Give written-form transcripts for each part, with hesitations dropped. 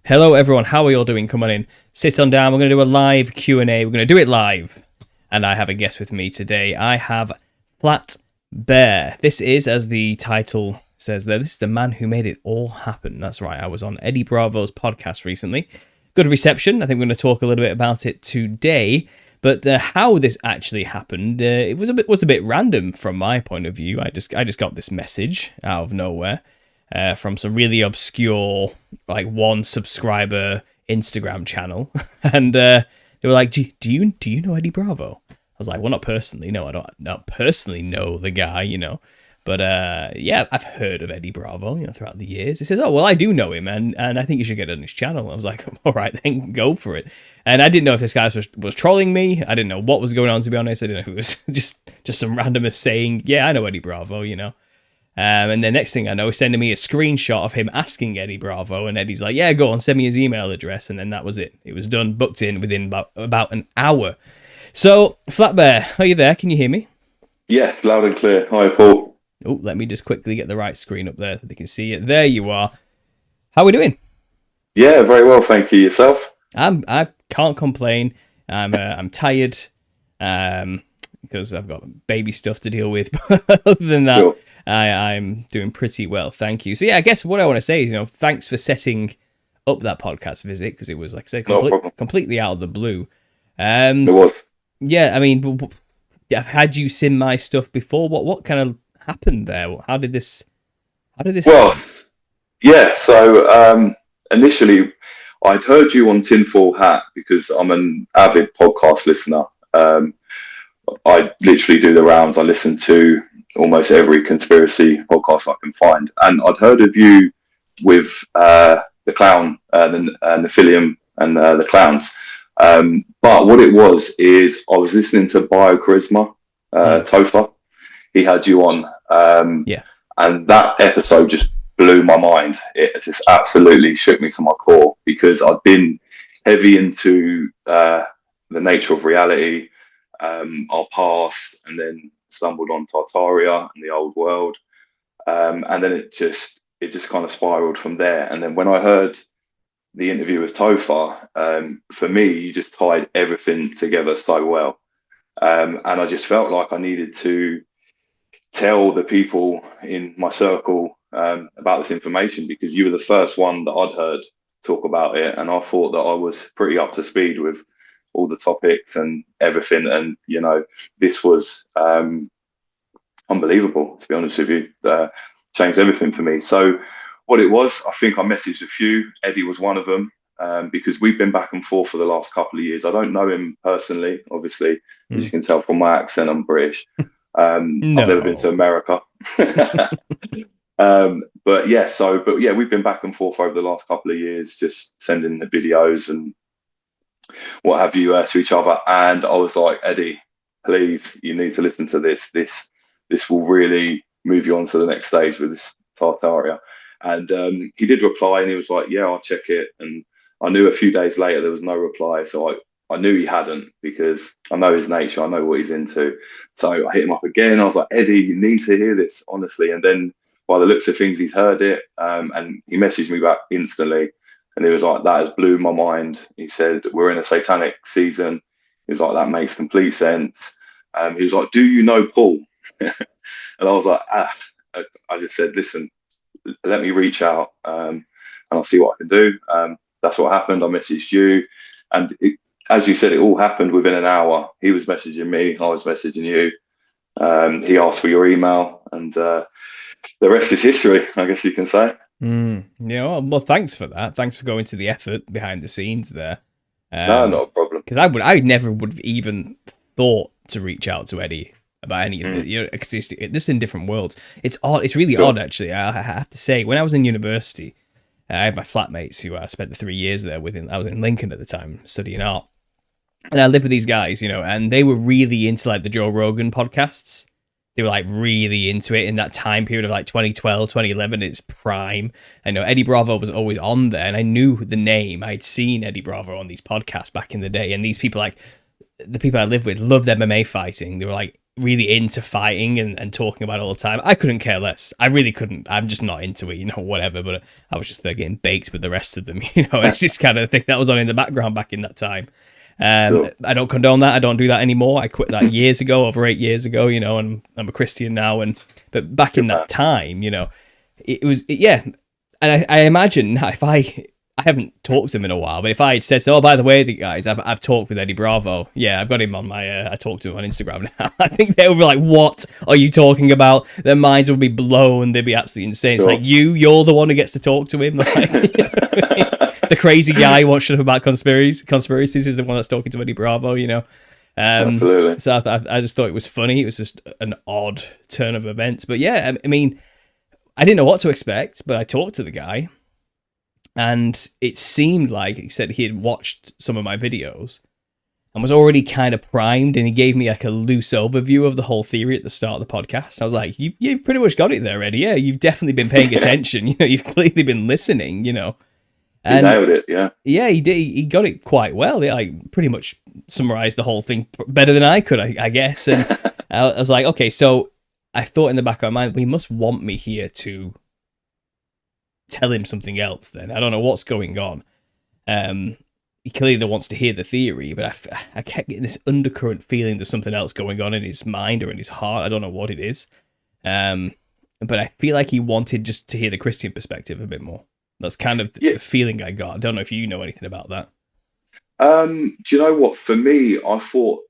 Hello everyone, how are you all doing? Come on in, sit on down, we're going to do a live Q&A, we're going to do it live. And I have a guest with me today. I have Flat Bear. This is, as the title says there, this is the man who made it all happen. That's right, I was on Eddie Bravo's podcast recently. Good reception, I think we're going to talk a little bit about it today. But how this actually happened, it was a bit random from my point of view. I just got this message out of nowhere. From some really obscure, like, one subscriber Instagram channel, and they were like, "Do you know Eddie Bravo?" I was like, "Well, not personally. No, I don't personally know the guy, but yeah, I've heard of Eddie Bravo, throughout the years." He says, "Oh, well, I do know him, and I think you should get on his channel." I was like, "All right, then go for it." And I didn't know if this guy was trolling me. I didn't know what was going on, to be honest. I didn't know if it was just some randomer saying, "Yeah, I know Eddie Bravo," And the next thing I know, he's sending me a screenshot of him asking Eddie Bravo, and Eddie's like, "Yeah, go on, send me his email address," and then that was it. It was done, booked in within about an hour. So, Flat Bear, are you there? Can you hear me? Yes, loud and clear. Hi, Paul. Oh, let me just quickly get the right screen up there so they can see it. There you are. How are we doing? Yeah, very well, thank you. Yourself? I can't complain. I'm tired because I've got baby stuff to deal with. But other than that, sure. I'm doing pretty well, thank you. So yeah, I guess what I want to say is, thanks for setting up that podcast visit, because it was, like I said, completely out of the blue. It was. Yeah, I mean, had you seen my stuff before? What kind of happened there? How did this happen? Yeah. So initially, I'd heard you on Tinfoil Hat because I'm an avid podcast listener. I literally do the rounds. I listen to almost every conspiracy podcast I can find, and I'd heard of you with the clown, the Nephilium, and the clowns. But what it was is I was listening to Biocharisma, Topher. He had you on, and that episode just blew my mind. It just absolutely shook me to my core, because I'd been heavy into the nature of reality, our past, and then stumbled on Tartaria and the old world, and then it just kind of spiraled from there. And then when I heard the interview with Topher, for me, you just tied everything together so well, and I just felt like I needed to tell the people in my circle about this information, because you were the first one that I'd heard talk about it, and I thought that I was pretty up to speed with all the topics and everything, and this was unbelievable, to be honest with you. Changed everything for me. So what it was, I think I messaged a few. Eddie was one of them, because we've been back and forth for the last couple of years. I don't know him personally, obviously, as you can tell from my accent, I'm British. No. I've never been to America. But yeah, we've been back and forth over the last couple of years, just sending the videos and what have you, to each other. And I was like, Eddie, please, you need to listen to this. This will really move you on to the next stage with this Tartaria. And he did reply, and he was like, yeah, I'll check it. And I knew a few days later there was no reply, so I knew he hadn't, because I know his nature, I know what he's into. So I hit him up again. I was like, Eddie, you need to hear this, honestly. And then by the looks of things, he's heard it, and he messaged me back instantly. And he was like, that has blew my mind. He said, we're in a satanic season. He was like, that makes complete sense. He was like, do you know Paul? And I was like, I just said, listen, let me reach out, and I'll see what I can do. That's what happened. I messaged you. And as you said, it all happened within an hour. He was messaging me, I was messaging you. He asked for your email, and the rest is history, I guess you can say. Yeah, well, thanks for that. Thanks for going to the effort behind the scenes there. No, not a problem. Because I never would have even thought to reach out to Eddie about any of it. You know, because it's just in different worlds. It's odd. It's really odd, actually. I have to say, when I was in university, I had my flatmates who I spent the 3 years there with. I was in Lincoln at the time studying art, and I lived with these guys, you know, and they were really into like the Joe Rogan podcasts. They were like really into it in that time period of like 2012, 2011, its prime. I know Eddie Bravo was always on there, and I knew the name. I'd seen Eddie Bravo on these podcasts back in the day, and these people, like the people I lived with, loved MMA fighting. They were like really into fighting and talking about it all the time. I couldn't care less. I really couldn't. I'm just not into it, you know, whatever. But I was just there getting baked with the rest of them, you know. It's just kind of the thing that was on in the background back in that time. I don't condone that. I don't do that anymore. I quit that years ago, over 8 years ago, you know, and I'm a Christian now. But back in that time, you know, it was, yeah. And I imagine if I haven't talked to him in a while, but if I had said, oh, by the way, the guys, I've talked with Eddie Bravo. Yeah, I've got him on my, I talked to him on Instagram now. I think they would be like, what are you talking about? Their minds would be blown. They'd be absolutely insane. It's like, you're the one who gets to talk to him. Like, you know what I mean? The crazy guy who wants to know about conspiracies is the one that's talking to Eddie Bravo, you know. Absolutely. So I just thought it was funny. It was just an odd turn of events. But yeah, I mean, I didn't know what to expect, but I talked to the guy, and it seemed like he said he had watched some of my videos and was already kind of primed, and he gave me like a loose overview of the whole theory at the start of the podcast. I was like, you've pretty much got it there, Eddie. Yeah, you've definitely been paying attention. You know, you've clearly been listening, you know. And, he nailed it, yeah. Yeah, he did. He got it quite well. He like pretty much summarized the whole thing better than I could, I guess. And I was like, okay, so I thought in the back of my mind, he must want me here to tell him something else. Then I don't know what's going on. He clearly wants to hear the theory, but I kept getting this undercurrent feeling there's something else going on in his mind or in his heart. I don't know what it is. But I feel like he wanted just to hear the Christian perspective a bit more. That's kind of the feeling I got. I don't know if you know anything about that. Do you know what? For me, I thought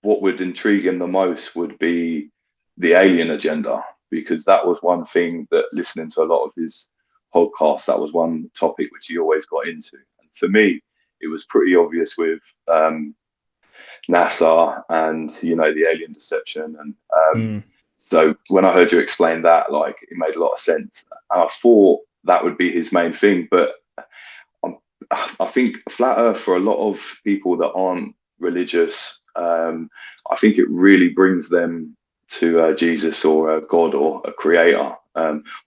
what would intrigue him the most would be the alien agenda, because that was one thing that, listening to a lot of his podcasts, that was one topic which he always got into. And for me, it was pretty obvious with NASA and, you know, the alien deception. And so when I heard you explain that, like, it made a lot of sense. And I thought that would be his main thing. But I think flat earth, for a lot of people that aren't religious, I think it really brings them to Jesus or God or a creator.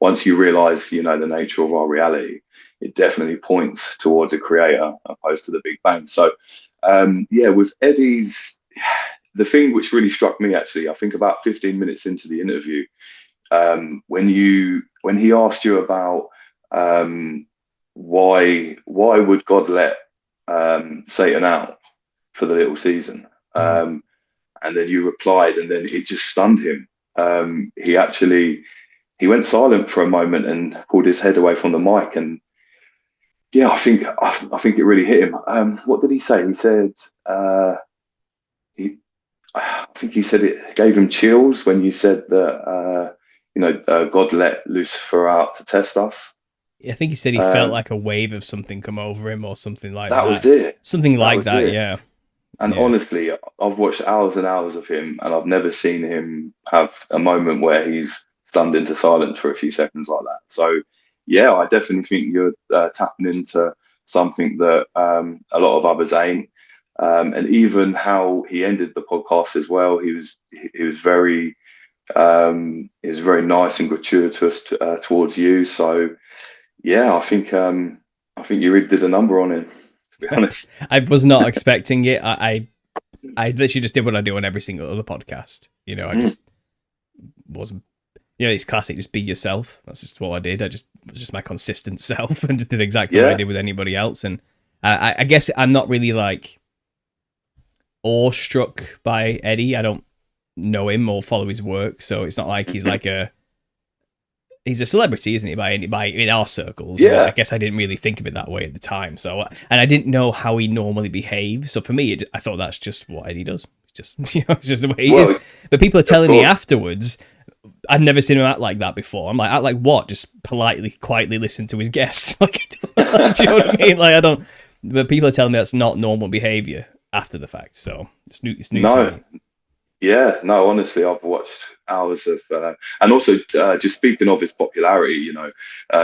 Once you realize, you know, the nature of our reality, it definitely points towards a creator opposed to the Big Bang. So yeah, with Eddie's, the thing which really struck me, actually, I think about 15 minutes into the interview, when he asked you about why would God let Satan out for the little season, and then you replied, and then it just stunned him. He went silent for a moment and pulled his head away from the mic, and yeah, I think it really hit him. What did he say? He said I think he said it gave him chills when you said that God let Lucifer out to test us. I think he said he felt like a wave of something come over him or something like that. That was it. Something like that, yeah. And honestly, I've watched hours and hours of him, and I've never seen him have a moment where he's stunned into silence for a few seconds like that. So, yeah, I definitely think you're tapping into something that a lot of others ain't. And even how he ended the podcast as well, he was very nice and gratuitous towards you. So yeah, I think you really did a number on him, to be honest. I was not expecting it. I literally just did what I do on every single other podcast. You know, I just wasn't. You know, it's classic. Just be yourself. That's just what I did. I just was just my consistent self and just did exactly what I did with anybody else. And I guess I'm not really like awestruck by Eddie. I don't know him or follow his work, so it's not like he's like he's a celebrity, isn't he? By in our circles. Yeah. But I guess I didn't really think of it that way at the time. So, and I didn't know how he normally behaves. So for me, I thought that's just what Eddie does. It's just the way he is. But people are telling me afterwards, I've never seen him act like that before. I'm like, act like what? Just politely, quietly listen to his guest. Like, do you know what I mean? Like, I don't. But people are telling me that's not normal behavior after the fact. So it's new to me. Yeah, no, honestly, I've watched hours of, and also just speaking of his popularity,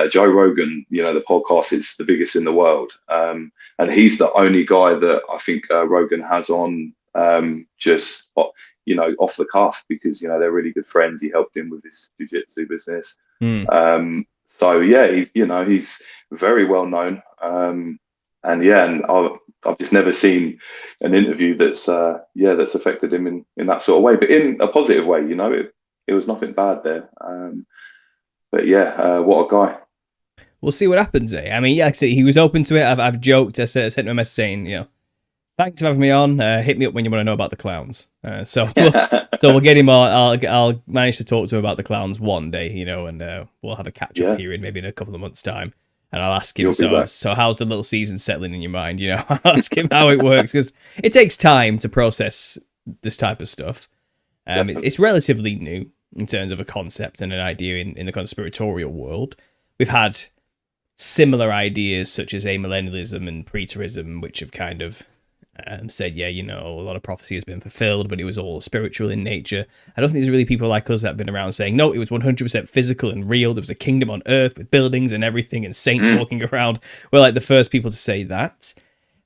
Joe Rogan, the podcast is the biggest in the world, and he's the only guy that I think Rogan has on just off the cuff because they're really good friends. He helped him with his jiu-jitsu business, so yeah, he's very well known, and I've just never seen an interview that's affected him in that sort of way, but in a positive way. It was nothing bad there. But yeah, what a guy. We'll see what happens. I mean, yeah, he was open to it. I've joked. I sent him a message saying, thanks for having me on. Hit me up when you want to know about the clowns. So we'll get him on. I'll manage to talk to him about the clowns one day, and we'll have a catch up period maybe in a couple of months' time. And I'll ask him, so how's the little season settling in your mind? I'll ask him how it works because it takes time to process this type of stuff. It's relatively new in terms of a concept and an idea in the conspiratorial world. We've had similar ideas such as amillennialism and preterism, which have kind of said, a lot of prophecy has been fulfilled, but it was all spiritual in nature. I don't think there's really people like us that have been around saying, no, it was 100% physical and real. There was a kingdom on earth with buildings and everything and saints walking around. We're like the first people to say that.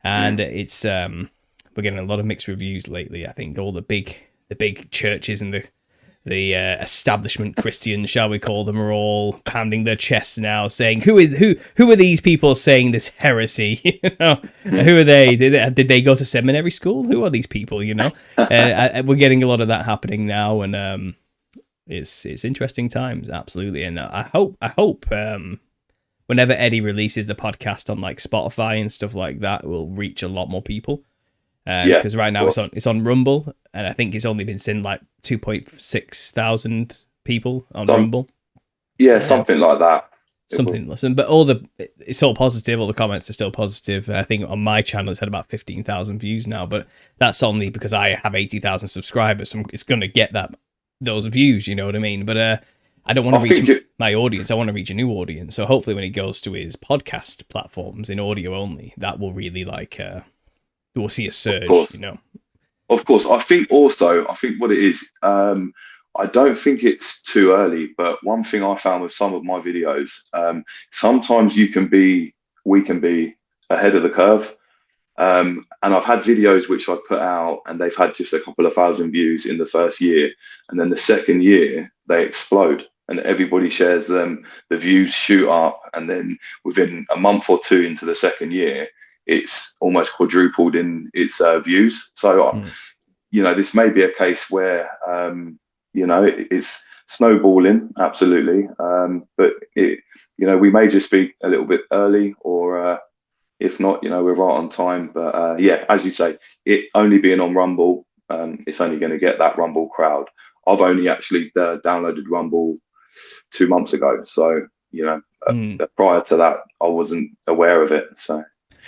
And it's, we're getting a lot of mixed reviews lately. I think all the big churches and the establishment Christians, shall we call them, are all pounding their chests now, saying, "Who are these people saying this heresy? Who are they? Did they go to seminary school? Who are these people? We're getting a lot of that happening now, and it's interesting times, absolutely. And I hope whenever Eddie releases the podcast on like Spotify and stuff like that, we'll reach a lot more people. Because right now it's on Rumble, and I think it's only been seen like 2.6 thousand people on Rumble. Yeah, something like that. Listen, but it's all positive. All the comments are still positive. I think on my channel it's had about 15,000 views now, but that's only because I have 80,000 subscribers. So it's going to get those views. You know what I mean? But I don't want to reach my audience. I want to reach a new audience. So hopefully, when he goes to his podcast platforms in audio only, that will really we'll see a surge, Of course. I think what it is, I don't think it's too early, but one thing I found with some of my videos, sometimes we can be ahead of the curve. And I've had videos which I put out and they've had just a couple of thousand views in the first year. And then the second year, they explode and everybody shares them. The views shoot up. And then within a month or two into the second year, it's almost quadrupled in its views. So, this may be a case where, it's snowballing, absolutely. But we may just be a little bit early, or if not, we're right on time. But as you say, it only being on Rumble, it's only going to get that Rumble crowd. I've only actually downloaded Rumble 2 months ago. So, prior to that, I wasn't aware of it. So.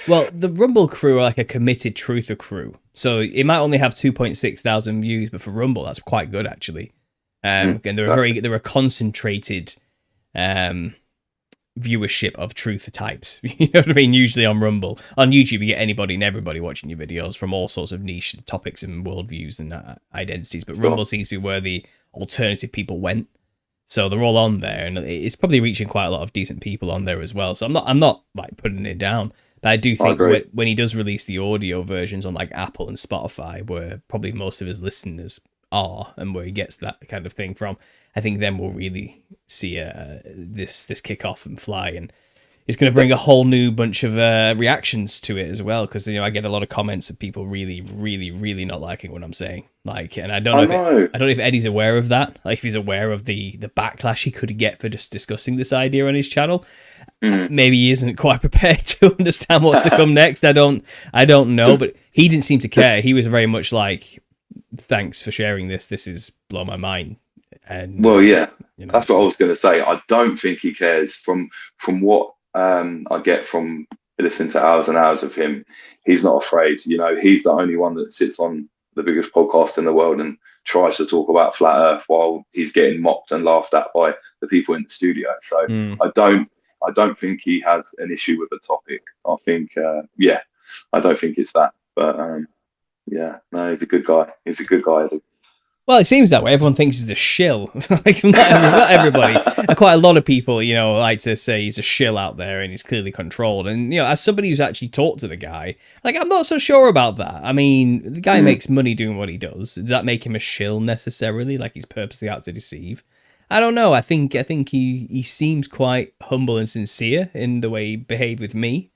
Well, the Rumble crew are like a committed truther crew, so it might only have 2.6 thousand views, but for Rumble, that's quite good actually. And they're a concentrated viewership of truther types. You know what I mean? Usually on Rumble, on YouTube, you get anybody and everybody watching your videos from all sorts of niche topics and worldviews and identities. But Rumble seems to be where the alternative people went. So they're all on there, and it's probably reaching quite a lot of decent people on there as well. So I'm not like putting it down. But I do think agree. when he does release the audio versions on like Apple and Spotify, where probably most of his listeners are, and where he gets that kind of thing from, I think then we'll really see this kick off and fly, and it's going to bring a whole new bunch of reactions to it as well. Because I get a lot of comments of people really, really, really not liking what I'm saying. Like, and I don't know if Eddie's aware of that. Like, if he's aware of the backlash he could get for just discussing this idea on his channel. Maybe he isn't quite prepared to understand what's to come next. I don't know, but he didn't seem to care. He was very much like, "Thanks for sharing this. This is blow my mind." And that's what I was going to say. I don't think he cares. From what I get from listening to hours and hours of him, he's not afraid. He's the only one that sits on the biggest podcast in the world and tries to talk about flat Earth while he's getting mocked and laughed at by the people in the studio. So I don't think he has an issue with the topic. I think, I don't think it's that. But no, he's a good guy. He's a good guy. Well, it seems that way. Everyone thinks he's a shill. Like, not everybody. Quite a lot of people, like to say he's a shill out there and he's clearly controlled. And, as somebody who's actually talked to the guy, like, I'm not so sure about that. I mean, the guy makes money doing what he does. Does that make him a shill necessarily? Like, he's purposely out to deceive? I don't know. I think he seems quite humble and sincere in the way he behaved with me.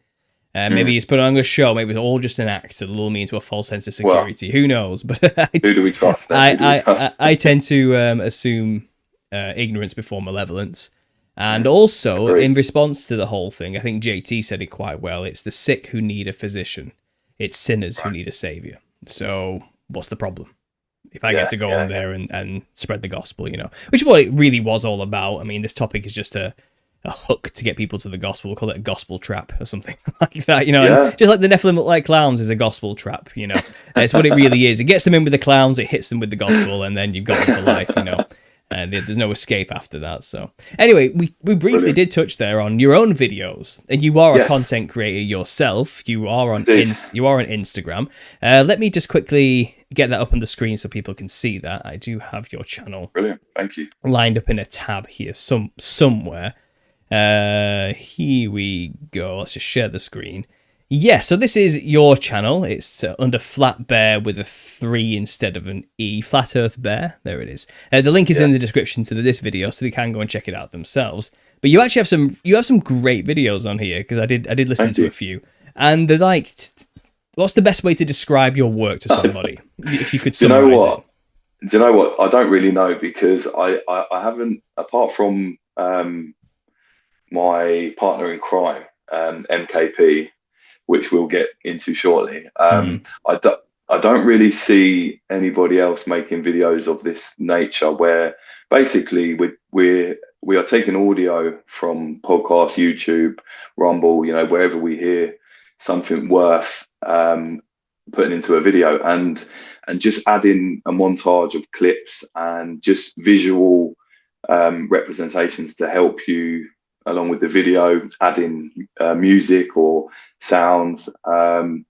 Maybe he's put on a show. Maybe it's all just an act to lull me into a false sense of security. Who knows? But who do we trust? I tend to assume ignorance before malevolence. And also, in response to the whole thing, I think JT said it quite well. It's the sick who need a physician. It's sinners who need a savior. So what's the problem? If I get to go on there and spread the gospel, which is what it really was all about. I mean, this topic is just a hook to get people to the gospel. We'll call it a gospel trap or something like that, And just like the Nephilim look like clowns is a gospel trap, It's what it really is. It gets them in with the clowns, it hits them with the gospel, and then you've got them for life, And there's no escape after that. So anyway, we briefly did touch there on your own videos, and you are a content creator yourself. You are on Instagram. Let me just quickly get that up on the screen so people can see that. I do have your channel. Brilliant, thank you. Lined up in a tab here somewhere. Here we go. Let's just share the screen. Yeah, so this is your channel. It's under Flat Bear with a 3 instead of an E. Flat Earth Bear. There it is. The link is in the description to this video, so they can go and check it out themselves. But you actually have some great videos on here, because I did listen to a few, and they're like, what's the best way to describe your work to somebody? If you could summarize it. Do you know what? I don't really know, because I haven't, apart from my partner in crime, MKP, which we'll get into shortly. I don't really see anybody else making videos of this nature, where basically we are taking audio from podcasts, YouTube, Rumble, wherever we hear something worth putting into a video, and just adding a montage of clips and just visual representations to help you along with the video, adding music or sounds, and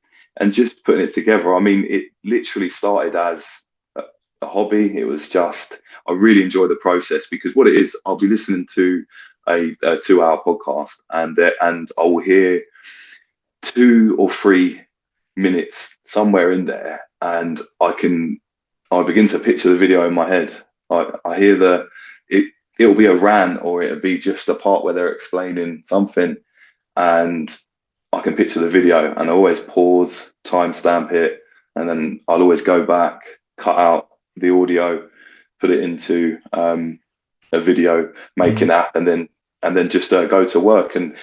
just putting it together. I mean, it literally started as a hobby. It was just, I really enjoy the process, because what it is, I'll be listening to a 2-hour podcast, and I will hear 2 or 3 minutes somewhere in there, and I begin to picture the video in my head. I hear it'll be a rant, or it'll be just a part where they're explaining something, and I can picture the video, and I always pause, timestamp it, and then I'll always go back, cut out the audio, put it into a video making app, and then just go to work and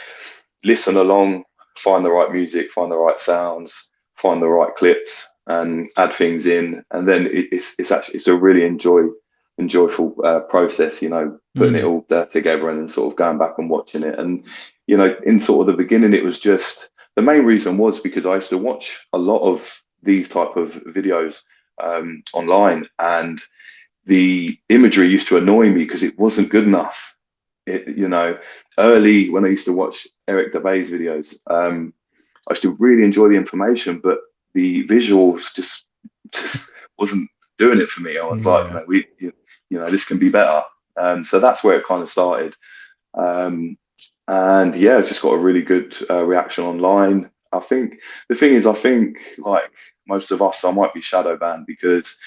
listen along, find the right music, find the right sounds, find the right clips, and add things in, and then it's a really enjoyable process, putting it all there together and then sort of going back and watching it. And in sort of the beginning, it was just, the main reason was because I used to watch a lot of these type of videos online, and the imagery used to annoy me because it wasn't good enough. Early when I used to watch Eric DeBay's videos, I used to really enjoy the information, but the visuals just wasn't doing it for me. I was like, this can be better. So that's where it kind of started. And it's just got a really good reaction online. I think the thing is, I think like most of us, I might be shadow banned because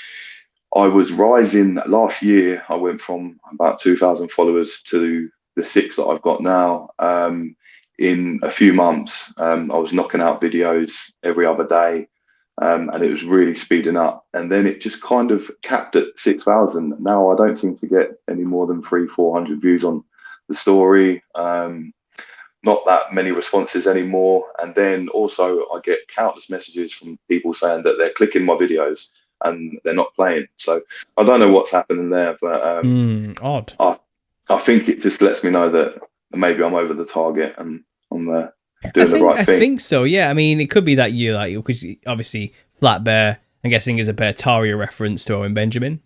I was rising last year. I went from about 2,000 followers to the six that I've got now. In a few months, I was knocking out videos every other day, and it was really speeding up. And then it just kind of capped at 6,000. Now I don't seem to get any more than 300-400 views on the story. Not that many responses anymore. And then also I get countless messages from people saying that they're clicking my videos and they're not playing. So I don't know what's happening there, but Odd. I think it just lets me know that maybe I'm over the target and I'm doing the right I thing. think so. Yeah. I mean, it could be that you like, because obviously Flat Bear, I'm guessing, is a Beartaria reference to Owen Benjamin.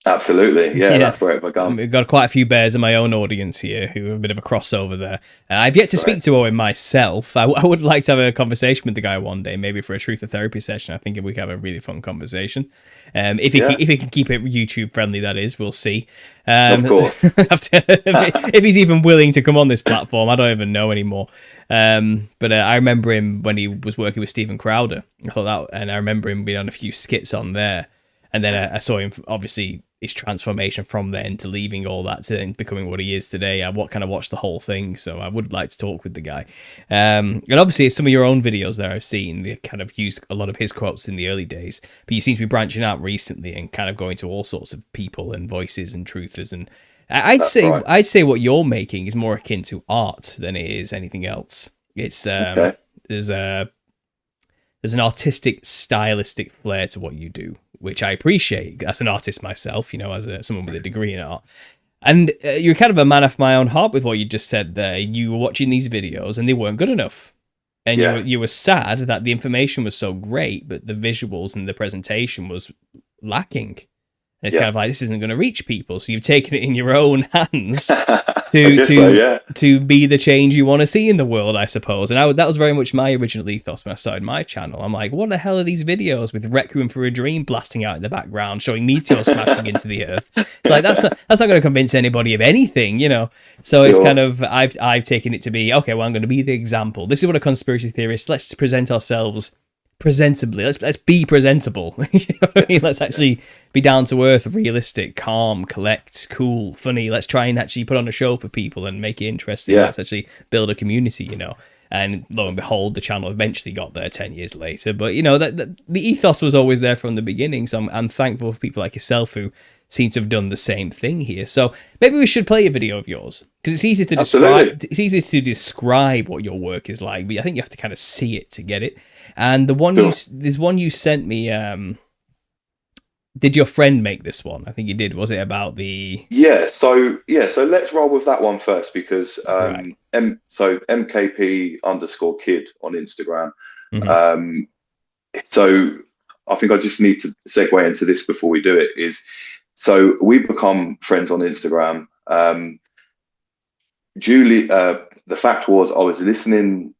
Absolutely, yeah, that's where it began. We've got quite a few bears in my own audience here who are a bit of a crossover there. I've yet to speak to Owen myself. I would like to have a conversation with the guy one day, maybe for a truth or therapy session. I think we could have a really fun conversation. If he can keep it YouTube friendly, that is, we'll see. Of course. If he's even willing to come on this platform, I don't even know anymore. But I remember him when he was working with Stephen Crowder. And I remember him being on a few skits on there. And then I saw him, obviously, his transformation from then to leaving all that to then becoming what he is today. I watched the whole thing, so I would like to talk with the guy. And obviously, some of your own videos there I've seen, they kind of used a lot of his quotes in the early days, but you seem to be branching out recently and kind of going to all sorts of people and voices and truthers. And I'd say what you're making is more akin to art than it is anything else. It's there's an artistic, stylistic flair to what you do, which I appreciate as an artist myself, as someone with a degree in art. And you're kind of a man of my own heart with what you just said there. You were watching these videos and they weren't good enough. And you were sad that the information was so great, but the visuals and the presentation was lacking. And it's kind of like, this isn't going to reach people. So you've taken it in your own hands to be the change you want to see in the world, I suppose. And that was very much my original ethos when I started my channel. I'm like, what the hell are these videos with Requiem for a Dream blasting out in the background, showing meteors smashing into the earth? It's like, that's not going to convince anybody of anything, So it's kind of, I've taken it to be, okay, well, I'm going to be the example. This is what a conspiracy theorist, let's present ourselves presentably. Let's be presentable. You know what I mean? Let's actually be down to earth, realistic, calm, collect, cool, funny. Let's try and actually put on a show for people and make it interesting. Let's actually build a community, And lo and behold, the channel eventually got there 10 years later. But that the ethos was always there from the beginning. So I'm thankful for people like yourself who seem to have done the same thing here. So maybe we should play a video of yours, because it's easy to describe. It's easy to describe what your work is like, but I think you have to kind of see it to get it. And there's one you sent me. Did your friend make this one? I think you did. Was it about the? So let's roll with that one first, because MKP_kid on Instagram. Mm-hmm. So I think I just need to segue into this before we do it. So we become friends on Instagram. Julie, the fact was, I was listening.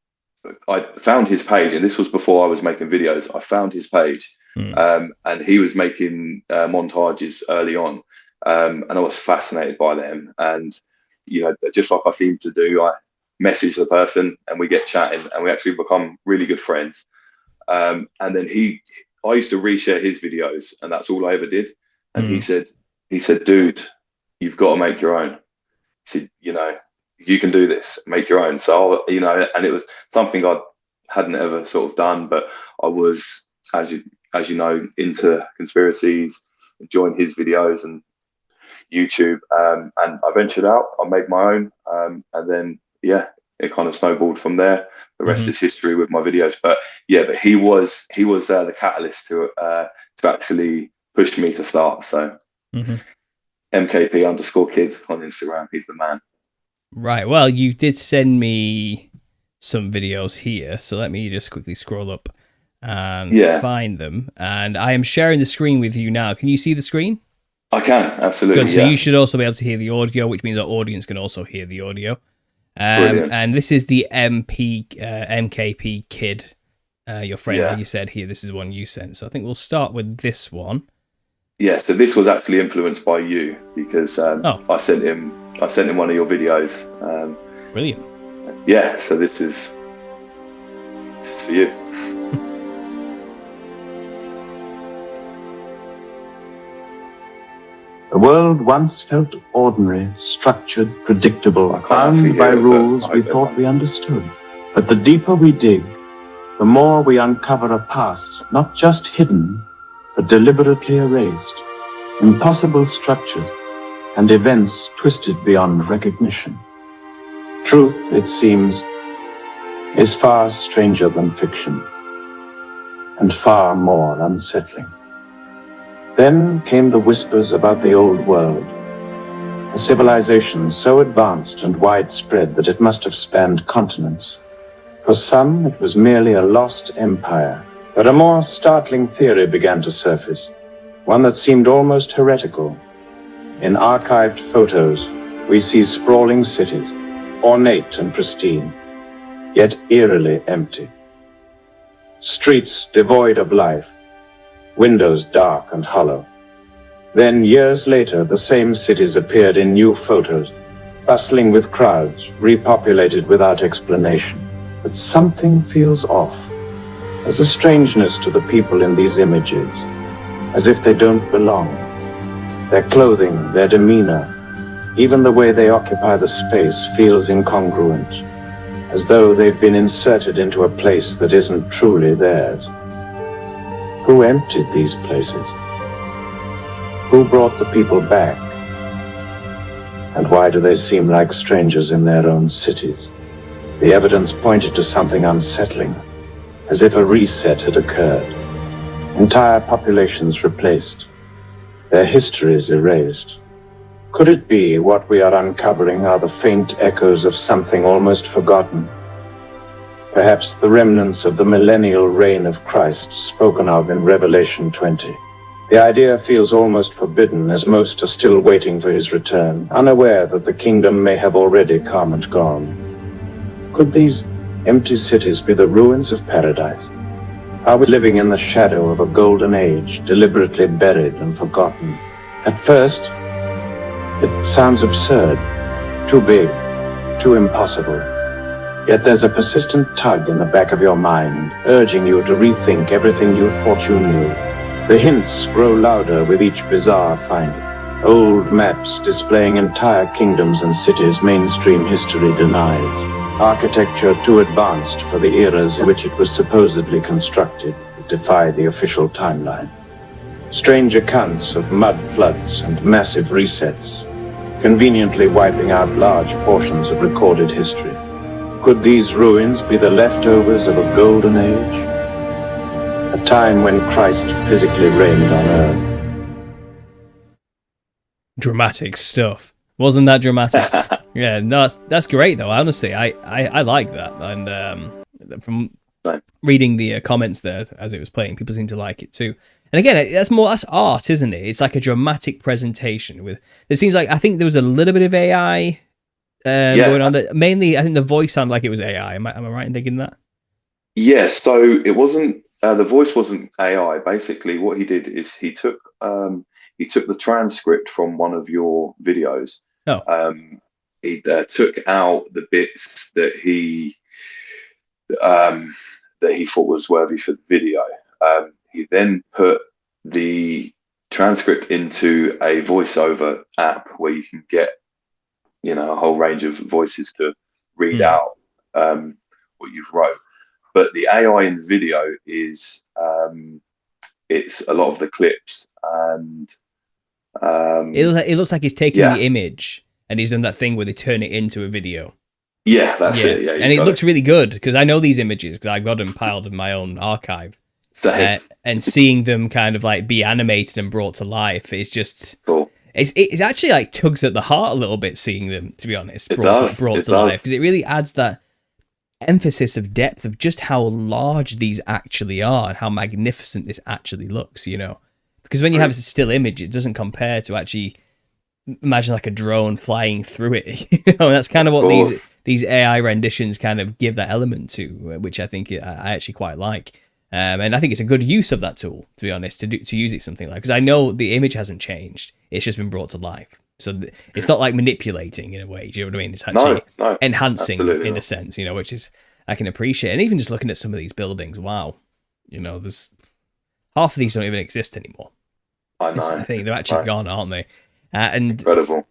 I found his page, and this was before I was making videos. I found his page, and he was making montages early on, and I was fascinated by them. And just like I seem to do, I message the person, and we get chatting, and we actually become really good friends. And then I used to reshare his videos, and that's all I ever did. And he said, dude, you've got to make your own. He said, you can do this, make your own. So, and it was something I hadn't ever sort of done, but I was, as you know, into conspiracies, enjoying his videos and YouTube. And I ventured out, I made my own. And then, it kind of snowballed from there. The rest is history with my videos. But he was the catalyst to actually push me to start. So MKP_kid on Instagram, he's the man. Right, well, you did send me some videos here, so let me just quickly scroll up and find them. And I am sharing the screen with you now. Can you see the screen? I can, absolutely. Good, so you should also be able to hear the audio, which means our audience can also hear the audio. And this is the MKP kid, your friend that you said here. This is one you sent. So I think we'll start with this one. Yeah, so this was actually influenced by you, because I sent him one of your videos. Brilliant. Yeah, so this is this is for you. The world once felt ordinary, structured, predictable, I can't actually bound by hear it, but rules I we hope thought we everyone's- understood. But the deeper we dig, the more we uncover a past not just hidden, but deliberately erased. Impossible structures and events twisted beyond recognition. Truth, it seems, is far stranger than fiction, and far more unsettling. Then came the whispers about the old world, a civilization so advanced and widespread that it must have spanned continents. For some, it was merely a lost empire. But a more startling theory began to surface, one that seemed almost heretical. In archived photos, we see sprawling cities, ornate and pristine, yet eerily empty. Streets devoid of life, windows dark and hollow. Then, years later, the same cities appeared in new photos, bustling with crowds, repopulated without explanation. But something feels off. There's a strangeness to the people in these images, as if they don't belong. Their clothing, their demeanor, even the way they occupy the space feels incongruent, as though they've been inserted into a place that isn't truly theirs. Who emptied these places? Who brought the people back? And why do they seem like strangers in their own cities? The evidence pointed to something unsettling, as if a reset had occurred. Entire populations replaced, their histories erased. Could it be what we are uncovering are the faint echoes of something almost forgotten? Perhaps the remnants of the millennial reign of Christ spoken of in Revelation 20. The idea feels almost forbidden, as most are still waiting for his return, unaware that the kingdom may have already come and gone. Could these empty cities be the ruins of paradise? Are we living in the shadow of a golden age, deliberately buried and forgotten? At first, it sounds absurd, too big, too impossible. Yet there's a persistent tug in the back of your mind, urging you to rethink everything you thought you knew. The hints grow louder with each bizarre finding. Old maps displaying entire kingdoms and cities mainstream history denies. Architecture too advanced for the eras in which it was supposedly constructed defy the official timeline. Strange accounts of mud floods and massive resets, conveniently wiping out large portions of recorded history. Could these ruins be the leftovers of a golden age? A time when Christ physically reigned on earth. Dramatic stuff. Wasn't that dramatic? Yeah, no, that's great though. Honestly, I like that. And from reading the comments there as it was playing, people seem to like it too. And again, that's art, isn't it? It's like a dramatic presentation. With it seems like I think there was a little bit of AI going on. That mainly, I think the voice sounded like it was AI. Am I right in thinking that? Yeah. So it wasn't. The voice wasn't AI. Basically, what he did is he took the transcript from one of your videos. Oh. He took out the bits that he thought was worthy for the video. He then put the transcript into a voiceover app where you can get, a whole range of voices to read out what you've wrote. But the AI in the video is it's a lot of the clips, and it looks like he's taking the image and he's done that thing where they turn it into a video. Yeah, that's it. Yeah, and it looks really good because I know these images because I've got them piled in my own archive. And seeing them kind of like be animated and brought to life is just cool. It's actually like tugs at the heart a little bit seeing them, to be honest, brought to life, because it really adds that emphasis of depth of just how large these actually are and how magnificent this actually looks, because when you have a still image, it doesn't compare to actually imagine like a drone flying through it. That's kind of what these AI renditions kind of give that element to, which I think I actually quite like. And I think it's a good use of that tool, to be honest, to use it something like, because I know the image hasn't changed, it's just been brought to life. So it's not like manipulating in a way. Do you know what I mean? It's actually enhancing in a sense, which is I can appreciate. And even just looking at some of these buildings, wow, you know, there's half of these don't even exist anymore. I This is know. the thing; they're actually gone, aren't they? And Incredible.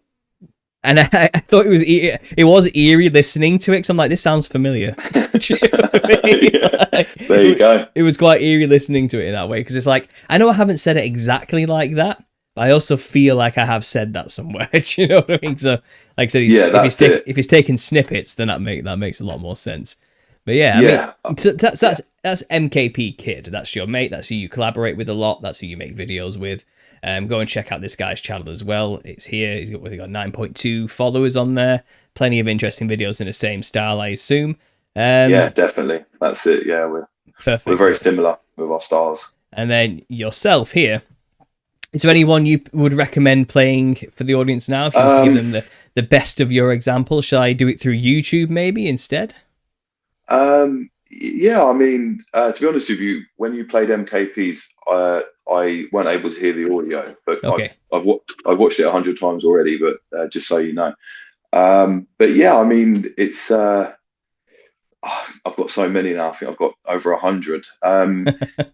and I thought it was eerie listening to it, because I'm like, this sounds familiar. Do you know what I mean? Yeah, Like, there you go. It was quite eerie listening to it in that way, because it's like, I know I haven't said it exactly like that, but I also feel like I have said that somewhere. Do you know what I mean? So, like I said, if he's taking snippets, then that makes a lot more sense. But yeah, Yeah. I mean, so that's MKP Kid. That's your mate. That's who you collaborate with a lot. That's who you make videos with. Go and check out this guy's channel as well. It's here. He's got 9.2 followers on there. Plenty of interesting videos in the same style, I assume. Yeah, definitely. That's it. Yeah, Perfect. We're very similar with our styles. And then yourself here. Is there anyone you would recommend playing for the audience now? If you want to give them the best of your example, shall I do it through YouTube maybe instead? Yeah, I mean, to be honest with you, when you played MKPs, I weren't able to hear the audio, but Okay. I've watched it 100 times already. But just so you know, but yeah, I mean, it's I've got so many now. I think I've got over 100. I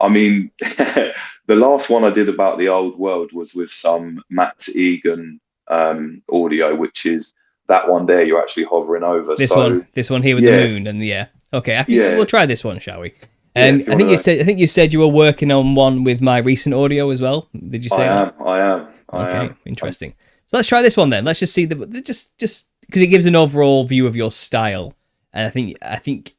mean, the last one I did about the old world was with some Matt Egan audio, which is that one there. You're actually hovering over. This one here with the moon, and okay, we'll try this one, shall we? And I think you said you were working on one with my recent audio as well. Did you say that? I am. Okay, interesting. So let's try this one then. Let's just see just because it gives an overall view of your style. And I think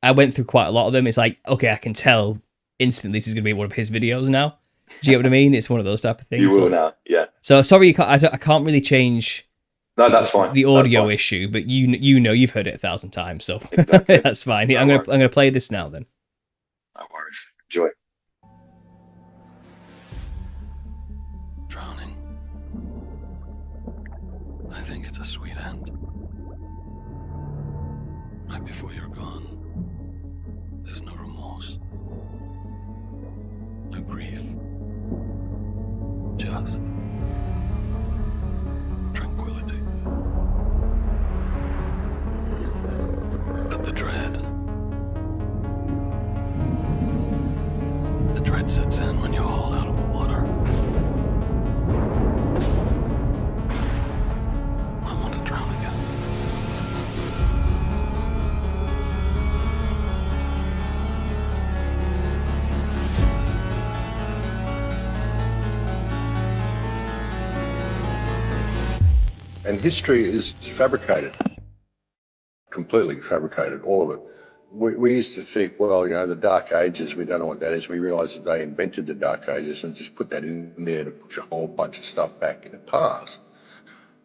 I went through quite a lot of them. It's like, okay, I can tell instantly this is going to be one of his videos now. Do you get what I mean? It's one of those type of things. You will now, yeah. So sorry, I can't really change. No, that's fine. The audio issue, but you know you've heard it 1,000 times, so exactly. That's fine. I'm gonna play this now then. No worries. Enjoy. Drowning. I think it's a sweet end. Right before you're gone, there's no remorse, no grief, just tranquility. But the dread sets in when you're hauled out of the water. I want to drown again. And history is fabricated, completely fabricated, all of it. We used to think, well, you know, the Dark Ages, we don't know what that is. We realised that they invented the Dark Ages and just put that in there to push a whole bunch of stuff back in the past.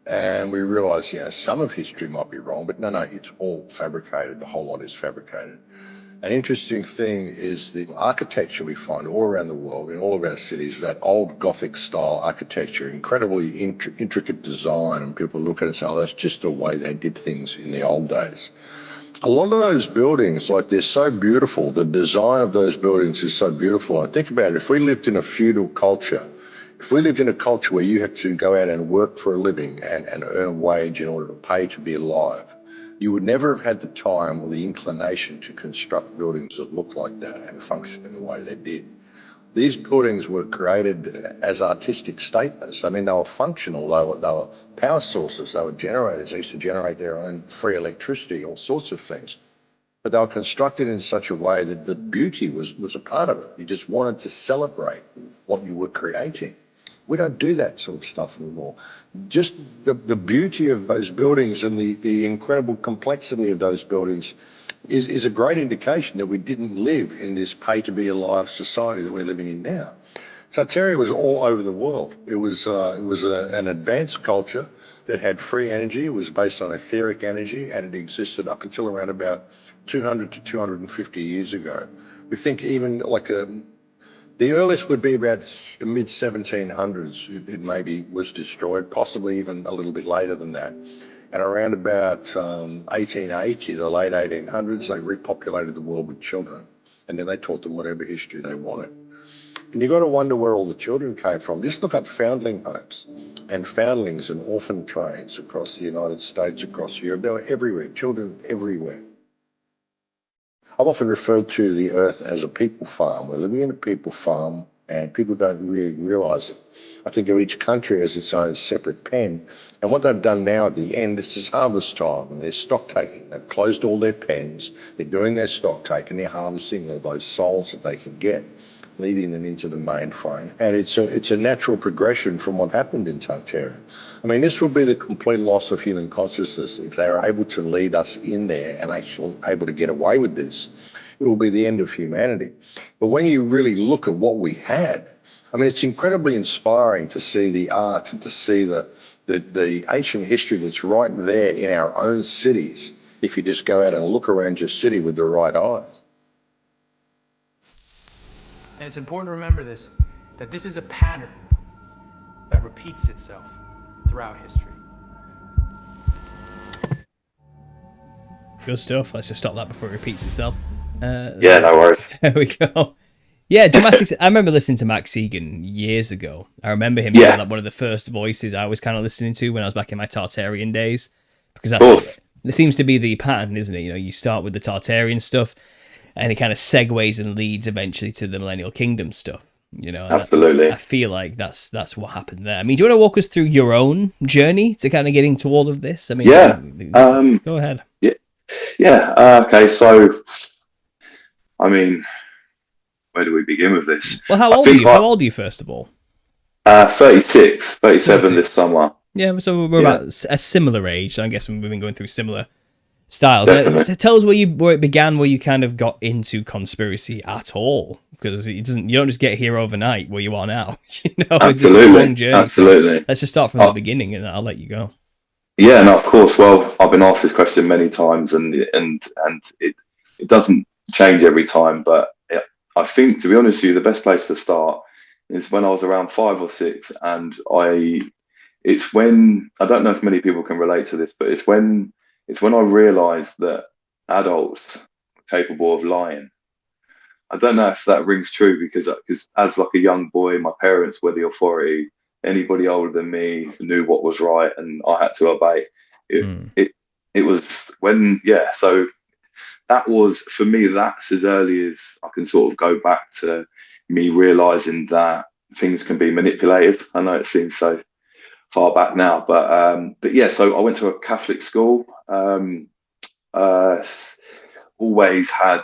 And we realised, you know, some of history might be wrong, but no, it's all fabricated. The whole lot is fabricated. An interesting thing is the architecture we find all around the world, in all of our cities, that old Gothic style architecture, incredibly intricate design, and people look at it and say, oh, that's just the way they did things in the old days. A lot of those buildings, like, they're so beautiful. The design of those buildings is so beautiful. And think about it, if we lived in a feudal culture, if we lived in a culture where you had to go out and work for a living and earn a wage in order to pay to be alive, you would never have had the time or the inclination to construct buildings that look like that and function in the way they did. These buildings were created as artistic statements. I mean, they were functional. They were power sources. They were generators. They used to generate their own free electricity, all sorts of things. But they were constructed in such a way that the beauty was a part of it. You just wanted to celebrate what you were creating. We don't do that sort of stuff anymore. Just the beauty of those buildings and the incredible complexity of those buildings is a great indication that we didn't live in this pay-to-be-alive society that we're living in now. Tartaria was all over the world. It was an advanced culture that had free energy. It was based on etheric energy, and it existed up until around about 200 to 250 years ago. We think even like the earliest would be about the mid-1700s. It maybe was destroyed, possibly even a little bit later than that. And around about 1880, the late 1800s, they repopulated the world with children. And then they taught them whatever history they wanted. And you've got to wonder where all the children came from. Just look up foundling homes and foundlings and orphan trains across the United States, across Europe. They were everywhere, children everywhere. I've often referred to the earth as a people farm. We're living in a people farm, and people don't really realise it. I think of each country as its own separate pen. And what they've done now at the end, this is harvest time, and they're stock taking. They've closed all their pens, they're doing their stock take, and they're harvesting all those souls that they can get, leading them into the mainframe. And it's a natural progression from what happened in Tartaria. I mean, this will be the complete loss of human consciousness if they are able to lead us in there and actually able to get away with this. It will be the end of humanity. But when you really look at what we had, I mean, it's incredibly inspiring to see the art and to see the ancient history that's right there in our own cities if you just go out and look around your city with the right eyes. And it's important to remember this, that this is a pattern that repeats itself throughout history. Good stuff. Let's just stop that before it repeats itself. Yeah, no worries. There we go. Yeah, dramatics. I remember listening to Max Egan years ago. I remember him Yeah. being like one of the first voices I was kind of listening to when I was back in my Tartarian days, because Of course. it seems to be the pattern, isn't it? You know, you start with the Tartarian stuff, and it kind of segues and leads eventually to the Millennial Kingdom stuff. You know, and Absolutely. I feel like that's what happened there. I mean, do you want to walk us through your own journey to kind of getting to all of this? I mean, Yeah. Go ahead. Yeah. Okay. So, I mean, where do we begin with this? Well, how I old are think you? How old are you, first of all? 36, 37 this 36. summer. Yeah, so we're Yeah. about a similar age. So I'm guessing we've been going through similar styles. Definitely. So tell us where it began, where you kind of got into conspiracy at all, because you don't just get here overnight where you are now. You know, this is a Absolutely. long journey. So Absolutely. let's just start from the beginning, and I'll let you go. Yeah, no, of course. Well, I've been asked this question many times, and it doesn't change every time. But I think, to be honest with you, the best place to start is when I was around 5 or 6, and it's when, I don't know if many people can relate to this, but it's when I realised that adults are capable of lying. I don't know if that rings true because as like a young boy, my parents were the authority. Anybody older than me knew what was right, and I had to obey. It was when, yeah. So that was, for me, that's as early as I can sort of go back to me realizing that things can be manipulated. I know it seems so far back now, but yeah. So I went to a Catholic school. Uh, Always had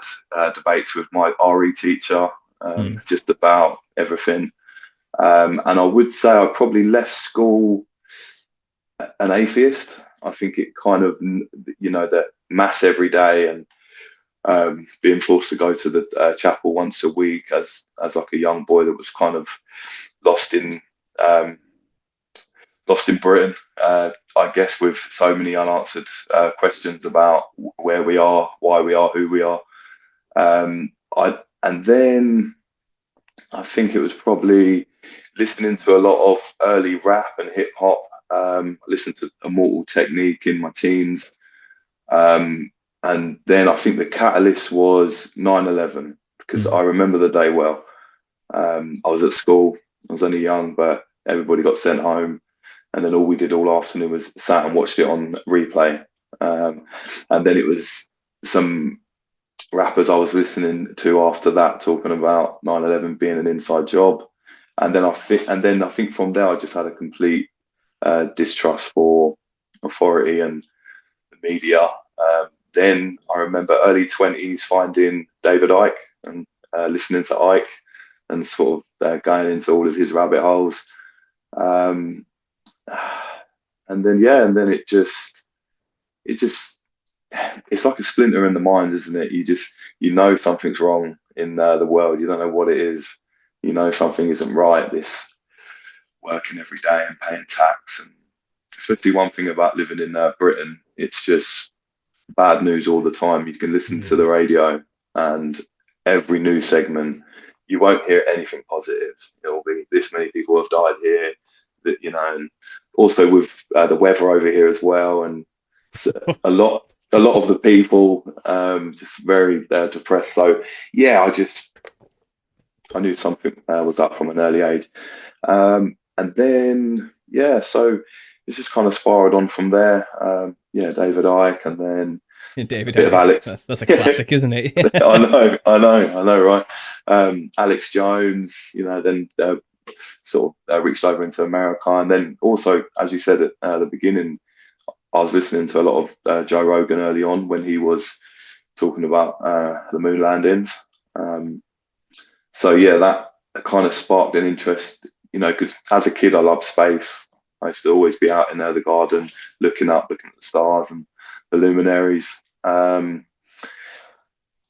debates with my RE teacher, just about everything. And I would say I probably left school an atheist. I think it kind of, that mass every day and being forced to go to the chapel once a week as like a young boy that was kind of lost in Britain, I guess, with so many unanswered questions about where we are, why we are, who we are. And then I think it was probably listening to a lot of early rap and hip hop. I listened to Immortal Technique in my teens. And then I think the catalyst was 9/11, because I remember the day well. I was at school, I was only young, but everybody got sent home. And then all we did all afternoon was sat and watched it on replay. And then it was some rappers I was listening to after that talking about 9/11 being an inside job. And then I think from there I just had a complete distrust for authority and the media. Then I remember early 20s finding David Icke and listening to Icke and sort of going into all of his rabbit holes. And then it just it's like a splinter in the mind, isn't it? You know something's wrong in the world. You don't know what it is. You know something isn't right. This working every day and paying tax, and especially one thing about living in Britain, it's just bad news all the time. You can listen to the radio, and every news segment, you won't hear anything positive. It'll be this many people have died here, that and also with the weather over here as well, and a lot of the people just very depressed. So yeah, I knew something was up from an early age, and then so it's just kind of spiraled on from there. David Icke, and then David bit of Icke. Alex. That's a classic, isn't it? I know, right? Alex Jones, then sort of reached over into America, and then also, as you said at the beginning, I was listening to a lot of Joe Rogan early on when he was talking about the moon landings. So yeah, that kind of sparked an interest, because as a kid I loved space. I used to always be out in the garden, looking at the stars and the luminaries. And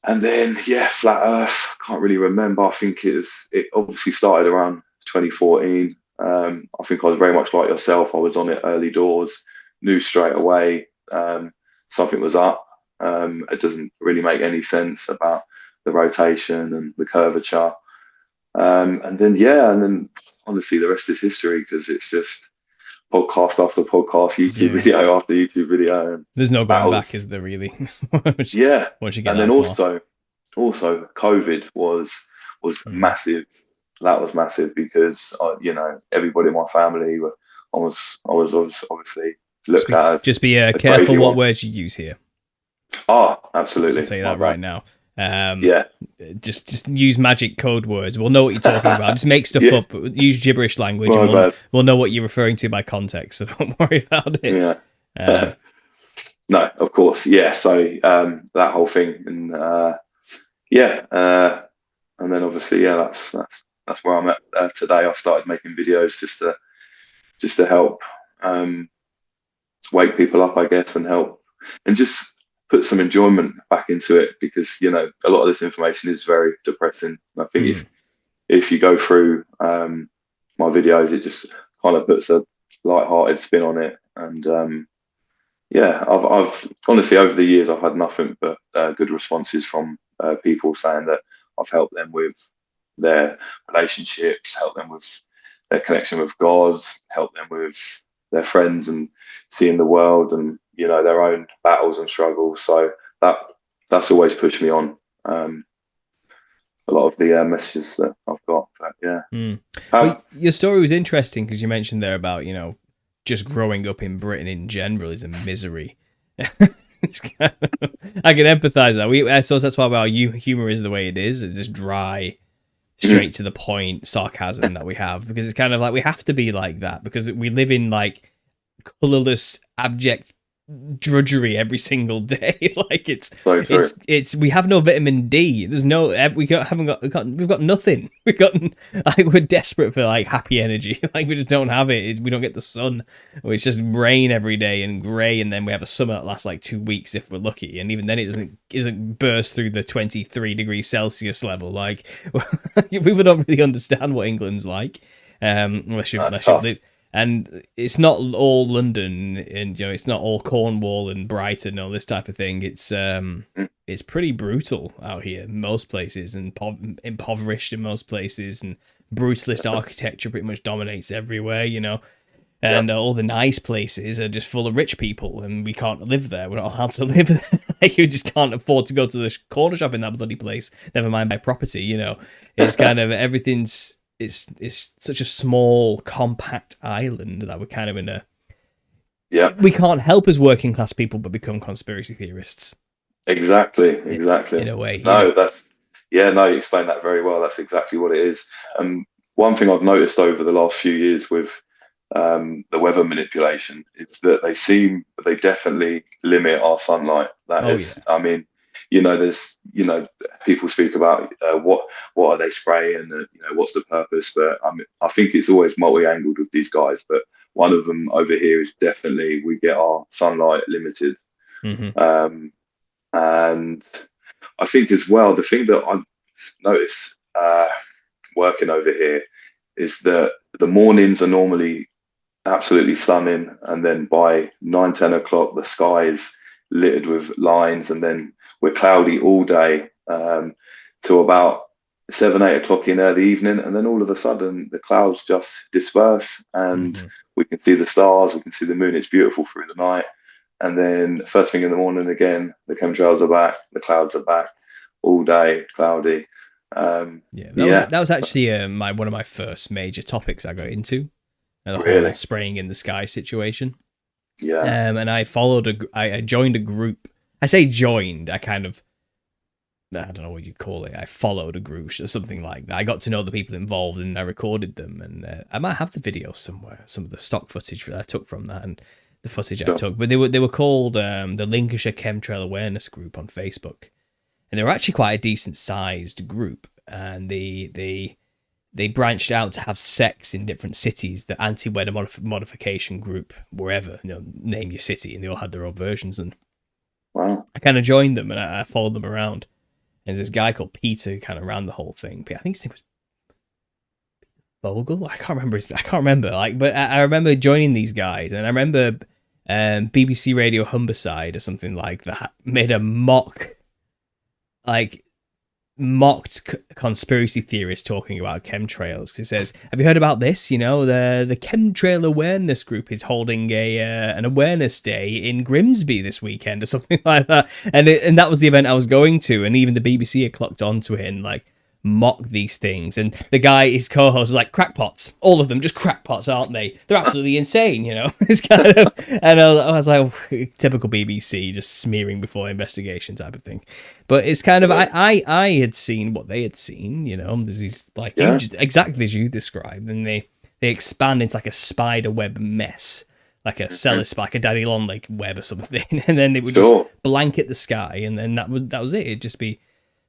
then, yeah, flat Earth. Can't really remember. I think it obviously started around 2014. I think I was very much like yourself. I was on it early doors, knew straight away something was up. It doesn't really make any sense about the rotation and the curvature. And then honestly, the rest is history, because it's just podcast after podcast, YouTube video after YouTube video. And there's no going back, is there really? once you get and then also COVID was massive. That was massive because everybody in my family I was obviously looked at as just be careful what words you use here. Oh, absolutely. I'll say that right now. Just use magic code words. We'll know what you're talking about. Just make stuff up. Use gibberish language, and we'll know what you're referring to by context. So don't worry about it. Yeah. No, of course. Yeah. So that whole thing, and and then obviously, that's where I'm at today. I started making videos just to help wake people up, I guess, and help and just put some enjoyment back into it, because a lot of this information is very depressing. And I think if you go through my videos, it just kind of puts a light-hearted spin on it. And I've honestly, over the years, I've had nothing but good responses from people saying that I've helped them with their relationships, helped them with their connection with God, helped them with their friends and seeing the world, and their own battles and struggles. So that's always pushed me on. A lot of the messages that I've got. But, your story was interesting because you mentioned there about just growing up in Britain in general is a misery. I can empathise that. I suppose that's why our humour is the way it is. It's just dry, straight to the point sarcasm that we have, because it's kind of like we have to be like that because we live in like colourless, abject drudgery every single day. Like it's we have no vitamin D. There's no we've got nothing. We're desperate for like happy energy. Like we just don't have it. We don't get the sun. It's just rain every day and grey, and then we have a summer that lasts like 2 weeks if we're lucky, and even then it isn't burst through the 23 degrees Celsius level. Like people don't really understand what England's like unless you live. And it's not all London, and it's not all Cornwall and Brighton, all this type of thing. It's pretty brutal out here in most places, and impoverished in most places, and brutalist architecture pretty much dominates everywhere, And all the nice places are just full of rich people, and we can't live there. We're not allowed to live there. Like, you just can't afford to go to the corner shop in that bloody place. Never mind buy property. It's kind of everything's. It's such a small, compact island that we're kind of in we can't help as working class people but become conspiracy theorists. Exactly. In a way. You explained that very well. That's exactly what it is. One thing I've noticed over the last few years with the weather manipulation is that they definitely limit our sunlight. I mean, there's people speak about what are they spraying, what's the purpose, but I think it's always multi-angled with these guys. But one of them over here is definitely we get our sunlight limited. And I think as well, the thing that I've noticed working over here is that the mornings are normally absolutely stunning, and then by 9-10 o'clock the sky is littered with lines, and then we're cloudy all day till about 7-8 o'clock in the evening, and then all of a sudden the clouds just disperse, and we can see the stars, we can see the moon. It's beautiful through the night, and then first thing in the morning again, the chemtrails are back, the clouds are back, all day cloudy. That was actually one of my first major topics I got into, the whole spraying in the sky situation. Yeah. And I joined a group I say joined. I kind of, I don't know what you call it. I followed a group or something like that. I got to know the people involved and I recorded them. And I might have the video somewhere, some of the stock footage that I took from that and the footage I took. But they were called the Lincolnshire Chemtrail Awareness Group on Facebook, and they were actually quite a decent sized group. And they branched out to have sects in different cities. The anti-weather modification group, wherever, name your city, and they all had their own versions. And Wow. I kind of joined them and I followed them around. And there's this guy called Peter who kind of ran the whole thing. I think his name was Bogle. I can't remember. But I remember joining these guys, and I remember BBC Radio Humberside or something like that made a mocked conspiracy theorist talking about chemtrails, because it says, have you heard about this? The Chemtrail Awareness Group is holding an awareness day in Grimsby this weekend or something like that, and that was the event I was going to, and even the BBC had clocked onto it and mock these things. And the guy, his co-host, was like, crackpots, all of them just crackpots, aren't they? They're absolutely insane. It's kind of, and I was like, typical BBC, just smearing before investigation type of thing. But it's kind of, I had seen what they had seen. There's these huge, exactly as you described, and they expand into a spider web mess, like a like a daddy long leg web or something, and then it would just blanket the sky, and then that was it. It'd just be,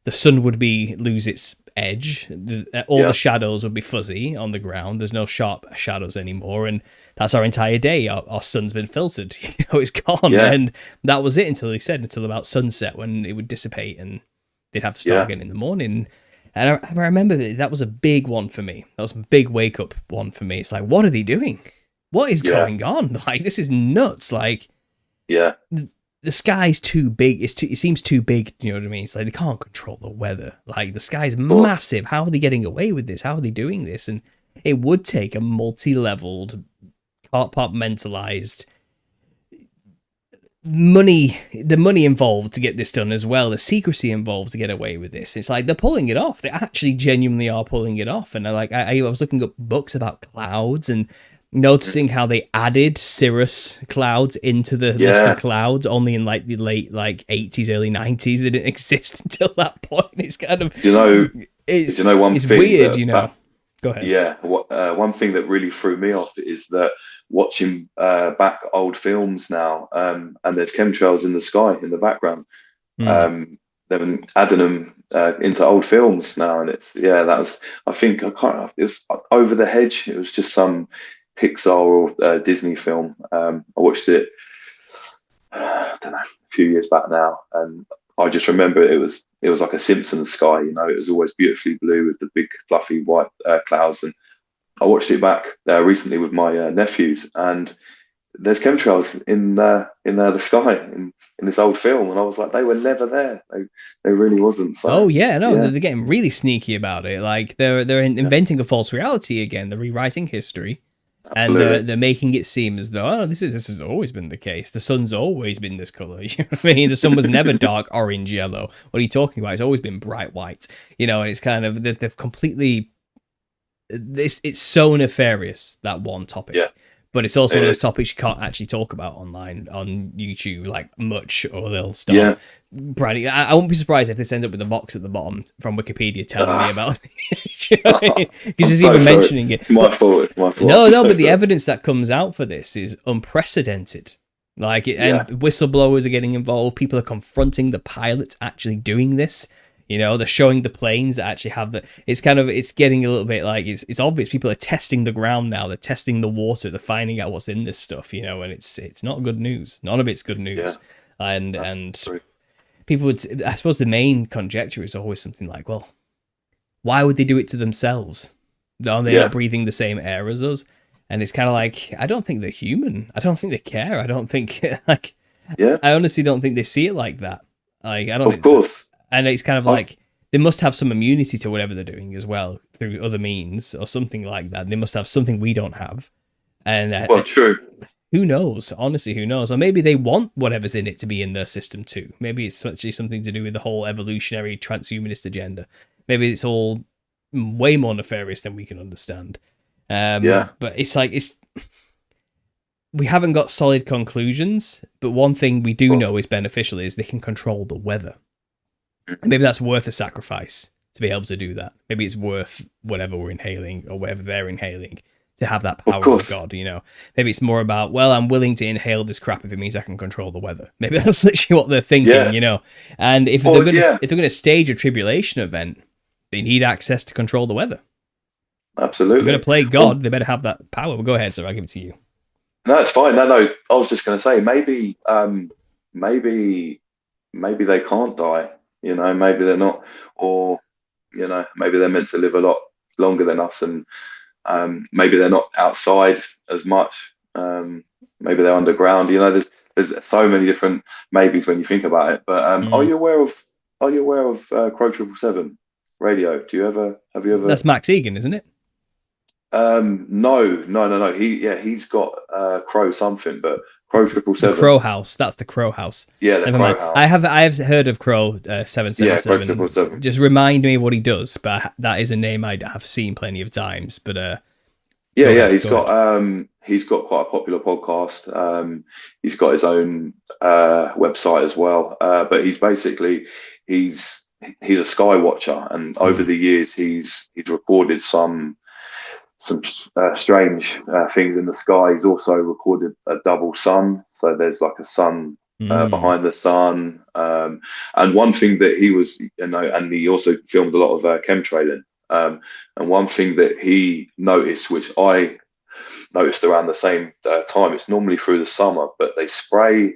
the sun would lose its edge. All the shadows would be fuzzy on the ground. There's no sharp shadows anymore, and that's our entire day. Our sun's been filtered. It's gone, and that was it until about sunset, when it would dissipate and they'd have to start again in the morning. And I remember that was a big one for me. That was a big wake up one for me. It's like, what are they doing? What is going on? This is nuts. The sky's too big. It seems too big. You know what I mean? It's like they can't control the weather. The sky's massive. How are they getting away with this? How are they doing this? And it would take a multi-leveled, compartmentalized the money involved to get this done as well. The secrecy involved to get away with this. It's like they're pulling it off. They actually genuinely are pulling it off. And I was looking up books about clouds and noticing how they added cirrus clouds into the list of clouds only in the late 80s, early 90s. They didn't exist until that point. It's kind of, it's weird. Go ahead. Yeah, one thing that really threw me off is that watching back old films now, and there's chemtrails in the sky in the background. They've been adding them into old films now, and that was, I think, it was Over the Hedge. It was just some Pixar or Disney film. I watched it, I don't know, a few years back now, and I just remember it was like a Simpsons sky. It was always beautifully blue with the big fluffy white clouds. And I watched it back recently with my nephews, and there's chemtrails in the sky in this old film, and I was like, they were never there. They really wasn't. So, they're getting really sneaky about it. They're inventing a false reality again. They're rewriting history. Absolutely. And they're making it seem as though, this has always been the case. The sun's always been this color. You know what I mean? The sun was never dark orange yellow. What are you talking about? It's always been bright white. And it's kind of, they've completely, it's so nefarious, that one topic. Yeah. But it's also one of those topics you can't actually talk about online on YouTube much, or they'll start branding. I won't be surprised if this ends up with a box at the bottom from Wikipedia telling me about it. Because it's even mentioning it. It's my fault. No, but the evidence that comes out for this is unprecedented. And whistleblowers are getting involved. People are confronting the pilots actually doing this. They're showing the planes that actually have it's getting a little bit it's obvious people are testing the ground now. They're testing the water. They're finding out what's in this stuff, and it's not good news. None of it's good news. Yeah. And people would, I suppose the main conjecture is always something like, well, why would they do it to themselves? Are they not breathing the same air as us? And it's kind of I don't think they're human. I don't think they care. I don't think I honestly don't think they see it like that. I don't of course. And it's kind of they must have some immunity to whatever they're doing as well through other means or something like that. They must have something we don't have. And true. Who knows? Honestly, who knows? Or maybe they want whatever's in it to be in their system too. Maybe it's actually something to do with the whole evolutionary transhumanist agenda. Maybe it's all way more nefarious than we can understand. But it's we haven't got solid conclusions, but one thing we do know is beneficial is they can control the weather. And maybe that's worth a sacrifice to be able to do that. Maybe it's worth whatever we're inhaling or whatever they're inhaling to have that power of God, you know. Maybe it's more about, well, I'm willing to inhale this crap if it means I can control the weather. Maybe that's literally what they're thinking, you know. And if they're going to stage a tribulation event, they need access to control the weather. Absolutely. If they're going to play God, they better have that power. Well, go ahead, sir. I'll give it to you. No, it's fine. No. I was just going to say maybe they can't die. You know, maybe they're not, or you know, maybe they're meant to live a lot longer than us, and maybe they're not outside as much. Maybe they're underground. You know, there's so many different maybes when you think about it. But are you aware of Crow 777 radio? Have you ever? That's Max Egan, isn't it? No. He's got Crow something, but Crow 777. The Crow House. That's the Crow House. Yeah, the Crow House. I have heard of Crow 777. Yeah, Crow 777. Just remind me what he does, but that is a name I have seen plenty of times. But he's got quite a popular podcast. He's got his own website as well. But he's a sky watcher, and over the years he's recorded some strange things in the sky. He's also recorded a double sun, so there's like a sun behind the sun. And one thing that he was, you know, and he also filmed a lot of chemtrailing. And one thing that he noticed, which I noticed around the same time, it's normally through the summer, but they spray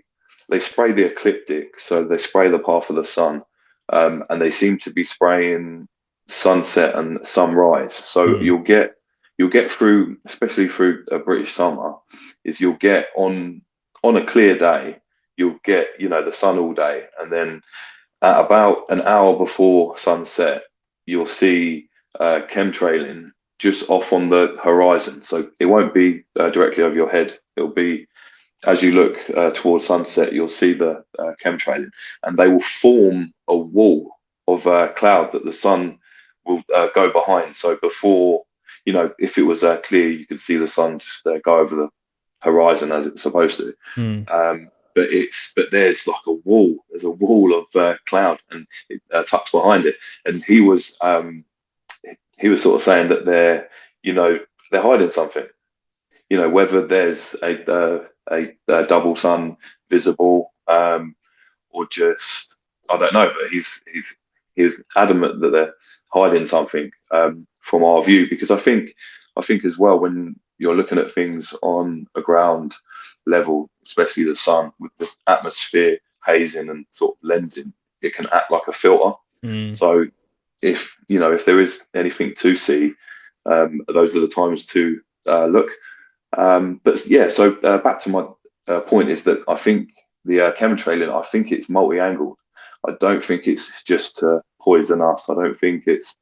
the ecliptic, so they spray the path of the sun, and they seem to be spraying sunset and sunrise. So you'll get through, especially through a British summer, is you'll get on a clear day, you'll get, you know, the sun all day, and then at about an hour before sunset, you'll see chemtrailing just off on the horizon. So it won't be directly over your head. It'll be, as you look towards sunset, you'll see the chemtrailing, and they will form a wall of cloud that the sun will go behind. So before, you know, if it was clear, you could see the sun just go over the horizon as it's supposed to. But there's like a wall. There's a wall of cloud, and it tucks behind it. And he was sort of saying that they're hiding something. You know, whether there's a double sun visible, or just, I don't know. But he's adamant that they're hiding something from our view, because I think as well, when you're looking at things on a ground level, especially the sun, with the atmosphere hazing and sort of lensing, it can act like a filter. So if there is anything to see, those are the times to look. But yeah, so back to my point is that I think the chemtrailing, I think it's multi-angled. I don't think it's just to poison us. I don't think it's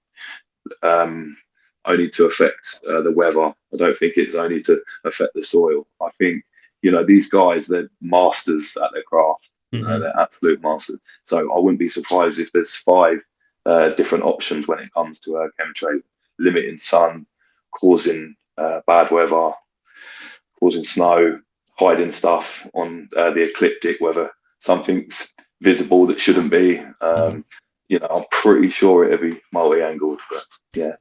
only to affect the weather. I don't think it's only to affect the soil. I think, you know, these guys, they're masters at their craft. You know, they're absolute masters. So I wouldn't be surprised if there's 5 different options when it comes to chemtrail: limiting sun, causing bad weather, causing snow, hiding stuff on the ecliptic, whether something's visible that shouldn't be. You know, I'm pretty sure it'll be multi-angled. But yeah,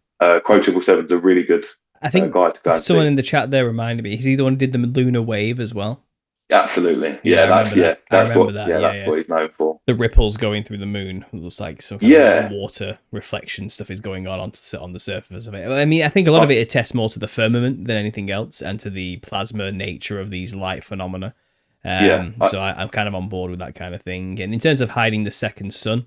Crow 777's a really good I think guy to go and someone see. in the chat there reminded me. Is he the one who did the lunar wave as well? Absolutely. Yeah, that's what Yeah. what he's known for. The ripples going through the moon. It looks like some kind of water reflection stuff is going on the surface of it. I mean, I think a lot of it attests more to the firmament than anything else, and to the plasma nature of these light phenomena. So I'm kind of on board with that kind of thing. And in terms of hiding the second sun,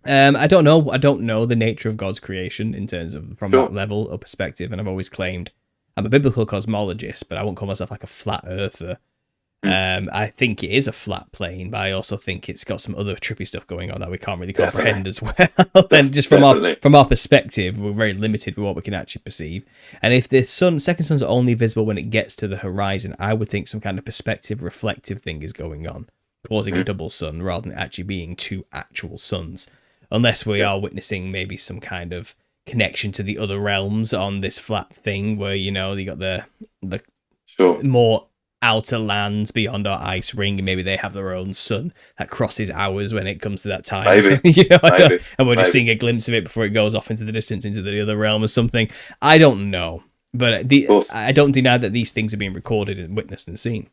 I don't know the nature of God's creation in terms of from that level of perspective. And I've always claimed I'm a biblical cosmologist, but I won't call myself like a flat earther. I think it is a flat plane, but I also think it's got some other trippy stuff going on that we can't really comprehend as well. And just from our perspective, we're very limited with what we can actually perceive. And if the second sun's only visible when it gets to the horizon, I would think some kind of perspective reflective thing is going on, causing a double sun rather than actually being 2 actual suns. Unless we are witnessing maybe some kind of connection to the other realms on this flat thing, where, you know, you got the more outer lands beyond our ice ring, and maybe they have their own sun that crosses ours when it comes to that time. Maybe. So, you know, and we're just Maybe. seeing a glimpse of it before it goes off into the distance, into the other realm or something. I don't know, but I don't deny that these things are being recorded and witnessed and seen.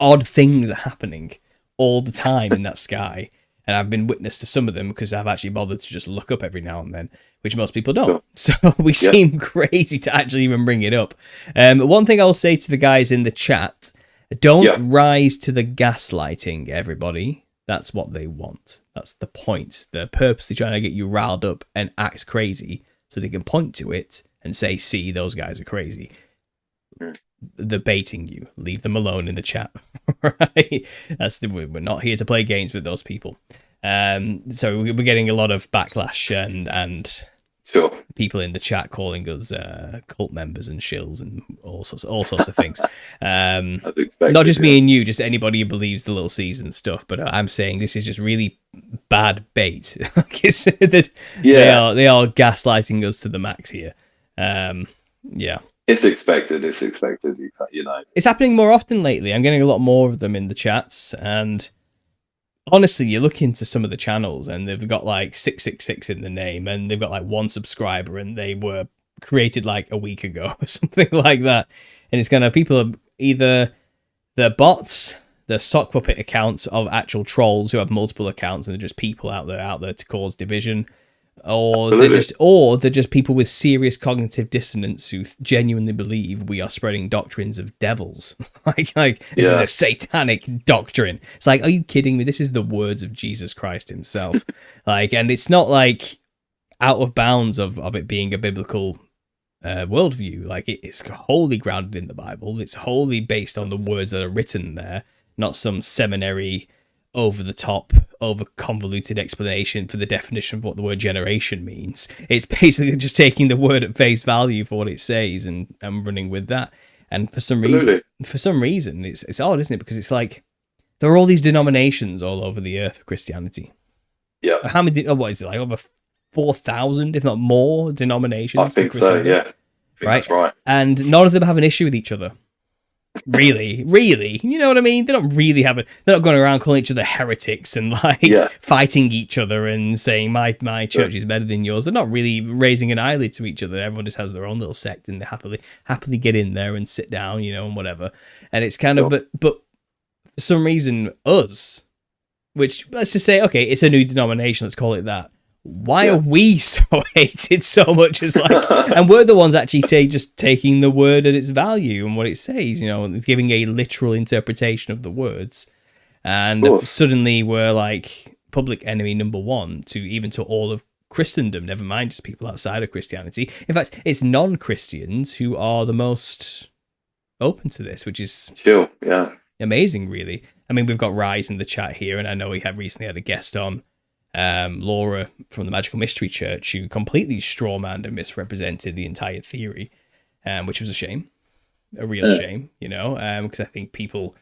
Odd things are happening all the time in that sky, and I've been witness to some of them because I've actually bothered to just look up every now and then, which most people don't. So we seem crazy to actually even bring it up. One thing I'll say to the guys in the chat: don't rise to the gaslighting, everybody. That's what they want. That's the point. They're purposely trying to get you riled up and act crazy so they can point to it and say, see, those guys are crazy. They're baiting you. Leave them alone in the chat. Right? We're not here to play games with those people. So we're getting a lot of backlash and people in the chat calling us cult members and shills and all sorts of things. Not just me and you, just anybody who believes the little season stuff. But I'm saying this is just really bad bait. They are gaslighting us to the max here. It's expected. You know, it's happening more often lately. I'm getting a lot more of them in the chats, and honestly, you look into some of the channels, and they've got like 666 in the name, and they've got like 1 subscriber, and they were created like a week ago or something like that. And it's kind of people are either the bots, the sock puppet accounts of actual trolls who have multiple accounts, and they're just people out there to cause division. Or they're just people with serious cognitive dissonance who genuinely believe we are spreading doctrines of devils. like this is a satanic doctrine. It's like, are you kidding me? This is the words of Jesus Christ himself. And it's not like out of bounds of it being a biblical worldview. Like, it's wholly grounded in the Bible. It's wholly based on the words that are written there, not some seminary over the top, over convoluted explanation for the definition of what the word generation means. It's basically just taking the word at face value for what it says and running with that. And for some reason, it's odd, isn't it? Because it's like there are all these denominations all over the earth of Christianity. Yeah. How many? What is it, like over 4,000, if not more, denominations? I think so. Yeah. That's right. And none of them have an issue with each other. Really, you know what I mean? They don't really they're not going around calling each other heretics and fighting each other and saying my church is better than yours. They're not really raising an eyelid to each other. Everyone just has their own little sect, and they happily get in there and sit down, you know, and whatever. And it's kind of, but for some reason, us, which let's just say, okay, it's a new denomination, let's call it that. Why are we so hated so much? As and we're the ones actually just taking the word at its value and what it says, you know, giving a literal interpretation of the words. And suddenly we're like public enemy number one to all of Christendom, never mind just people outside of Christianity. In fact, it's non-Christians who are the most open to this, which is amazing, really. I mean, we've got Rise in the chat here, and I know we have recently had a guest on, Laura from the Magical Mystery Church, who completely strawmanned and misrepresented the entire theory, which was a real shame, you know, because I think people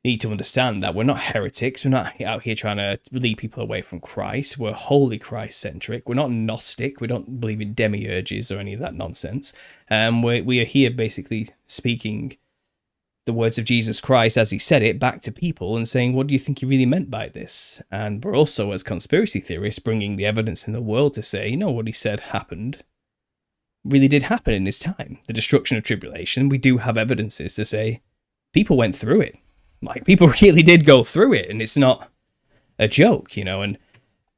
need to understand that we're not heretics. We're not out here trying to lead people away from Christ. We're wholly Christ-centric. We're not Gnostic. We don't believe in demiurges or any of that nonsense. We are here basically speaking the words of Jesus Christ as he said it back to people and saying, what do you think he really meant by this? And we're also, as conspiracy theorists, bringing the evidence in the world to say, you know, what he said happened really did happen in his time. The destruction of tribulation, we do have evidences to say people went through it. Like, people really did go through it, and it's not a joke, you know, and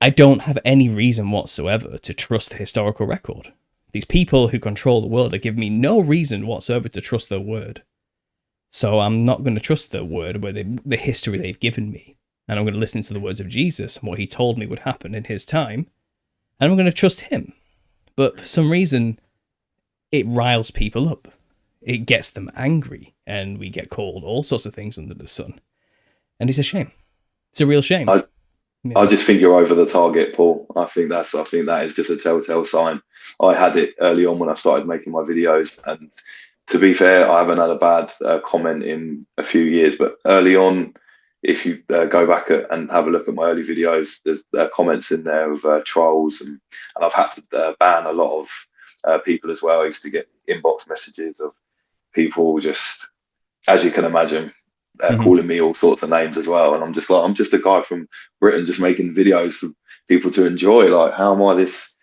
I don't have any reason whatsoever to trust the historical record. These people who control the world are giving me no reason whatsoever to trust their word. So I'm not going to trust their word, the history they've given me. And I'm going to listen to the words of Jesus and what he told me would happen in his time. And I'm going to trust him. But for some reason, it riles people up. It gets them angry. And we get called all sorts of things under the sun. And it's a shame. It's a real shame. I just think you're over the target, Paul. I think that is just a telltale sign. I had it early on when I started making my videos, and to be fair, I haven't had a bad comment in a few years, but early on, if you go back and have a look at my early videos, there's comments in there of trolls, and I've had to ban a lot of people as well. I used to get inbox messages of people just as you can imagine, calling me all sorts of names as well. And I'm just like, I'm just a guy from Britain just making videos for people to enjoy. Like, how am I this,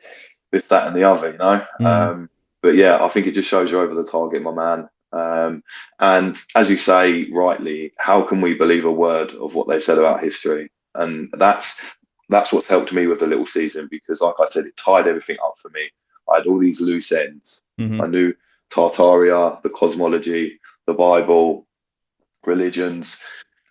that, and the other, you know? But yeah, I think it just shows you over the target, my man. And as you say rightly, how can we believe a word of what they said about history? And that's what's helped me with the little season, because like I said, it tied everything up for me. I had all these loose ends. I knew Tartaria, the cosmology, the Bible, religions,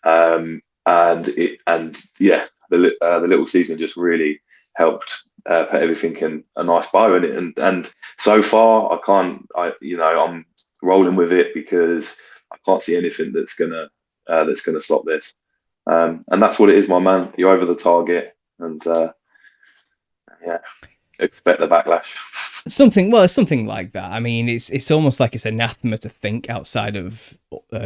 and yeah, the little season just really helped put everything in a nice bow. And so far, I'm rolling with it, because I can't see anything that's gonna stop this. And that's what it is, my man. You're over the target, and yeah, expect the backlash. Something like that. I mean, it's almost like it's anathema to think outside of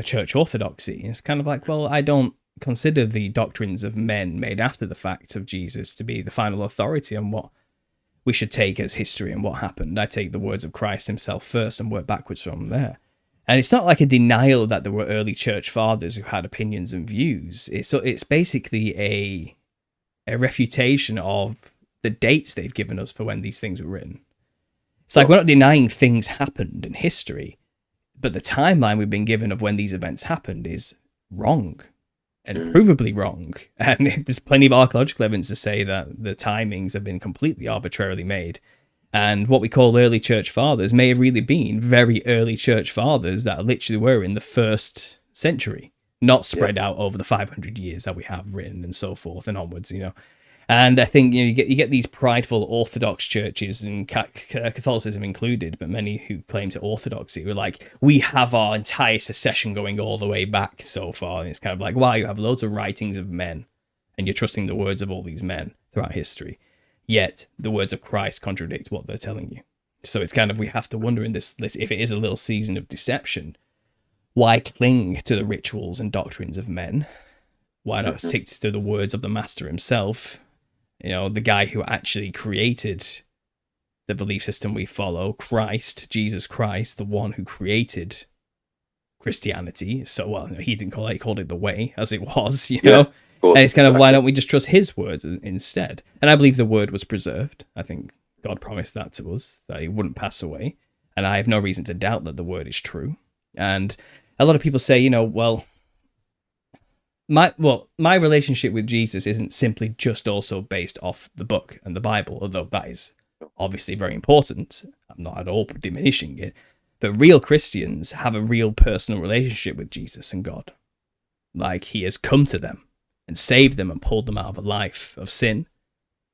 church orthodoxy. It's kind of like, well, I don't consider the doctrines of men made after the fact of Jesus to be the final authority on what we should take as history and what happened. I take the words of Christ himself first and work backwards from there. And it's not like a denial that there were early church fathers who had opinions and views. It's basically a refutation of the dates they've given us for when these things were written. It's like, we're not denying things happened in history, but the timeline we've been given of when these events happened is wrong, and provably wrong. And there's plenty of archaeological evidence to say that the timings have been completely arbitrarily made. And what we call early church fathers may have really been very early church fathers that literally were in the 1st century, not spread out over the 500 years that we have written and so forth and onwards, you know. And I think, you know, you get these prideful Orthodox churches, and Catholicism included, but many who claim to orthodoxy were like, we have our entire secession going all the way back so far. And it's kind of like, wow, you have loads of writings of men, and you're trusting the words of all these men throughout history. Yet the words of Christ contradict what they're telling you. So it's kind of, we have to wonder in this, if it is a little season of deception, why cling to the rituals and doctrines of men? Why not stick to the words of the master himself? You know, the guy who actually created the belief system we follow, Christ, Jesus Christ, the one who created Christianity. So, well, he didn't call it, he called it the way, as it was, you know? And it's kind of, why don't we just trust his words instead? And I believe the word was preserved. I think God promised that to us, that it wouldn't pass away. And I have no reason to doubt that the word is true. And a lot of people say, you know, well, my relationship with Jesus isn't simply just also based off the book and the Bible, although that is obviously very important. I'm not at all diminishing it. But real Christians have a real personal relationship with Jesus and God. Like, he has come to them and saved them and pulled them out of a life of sin,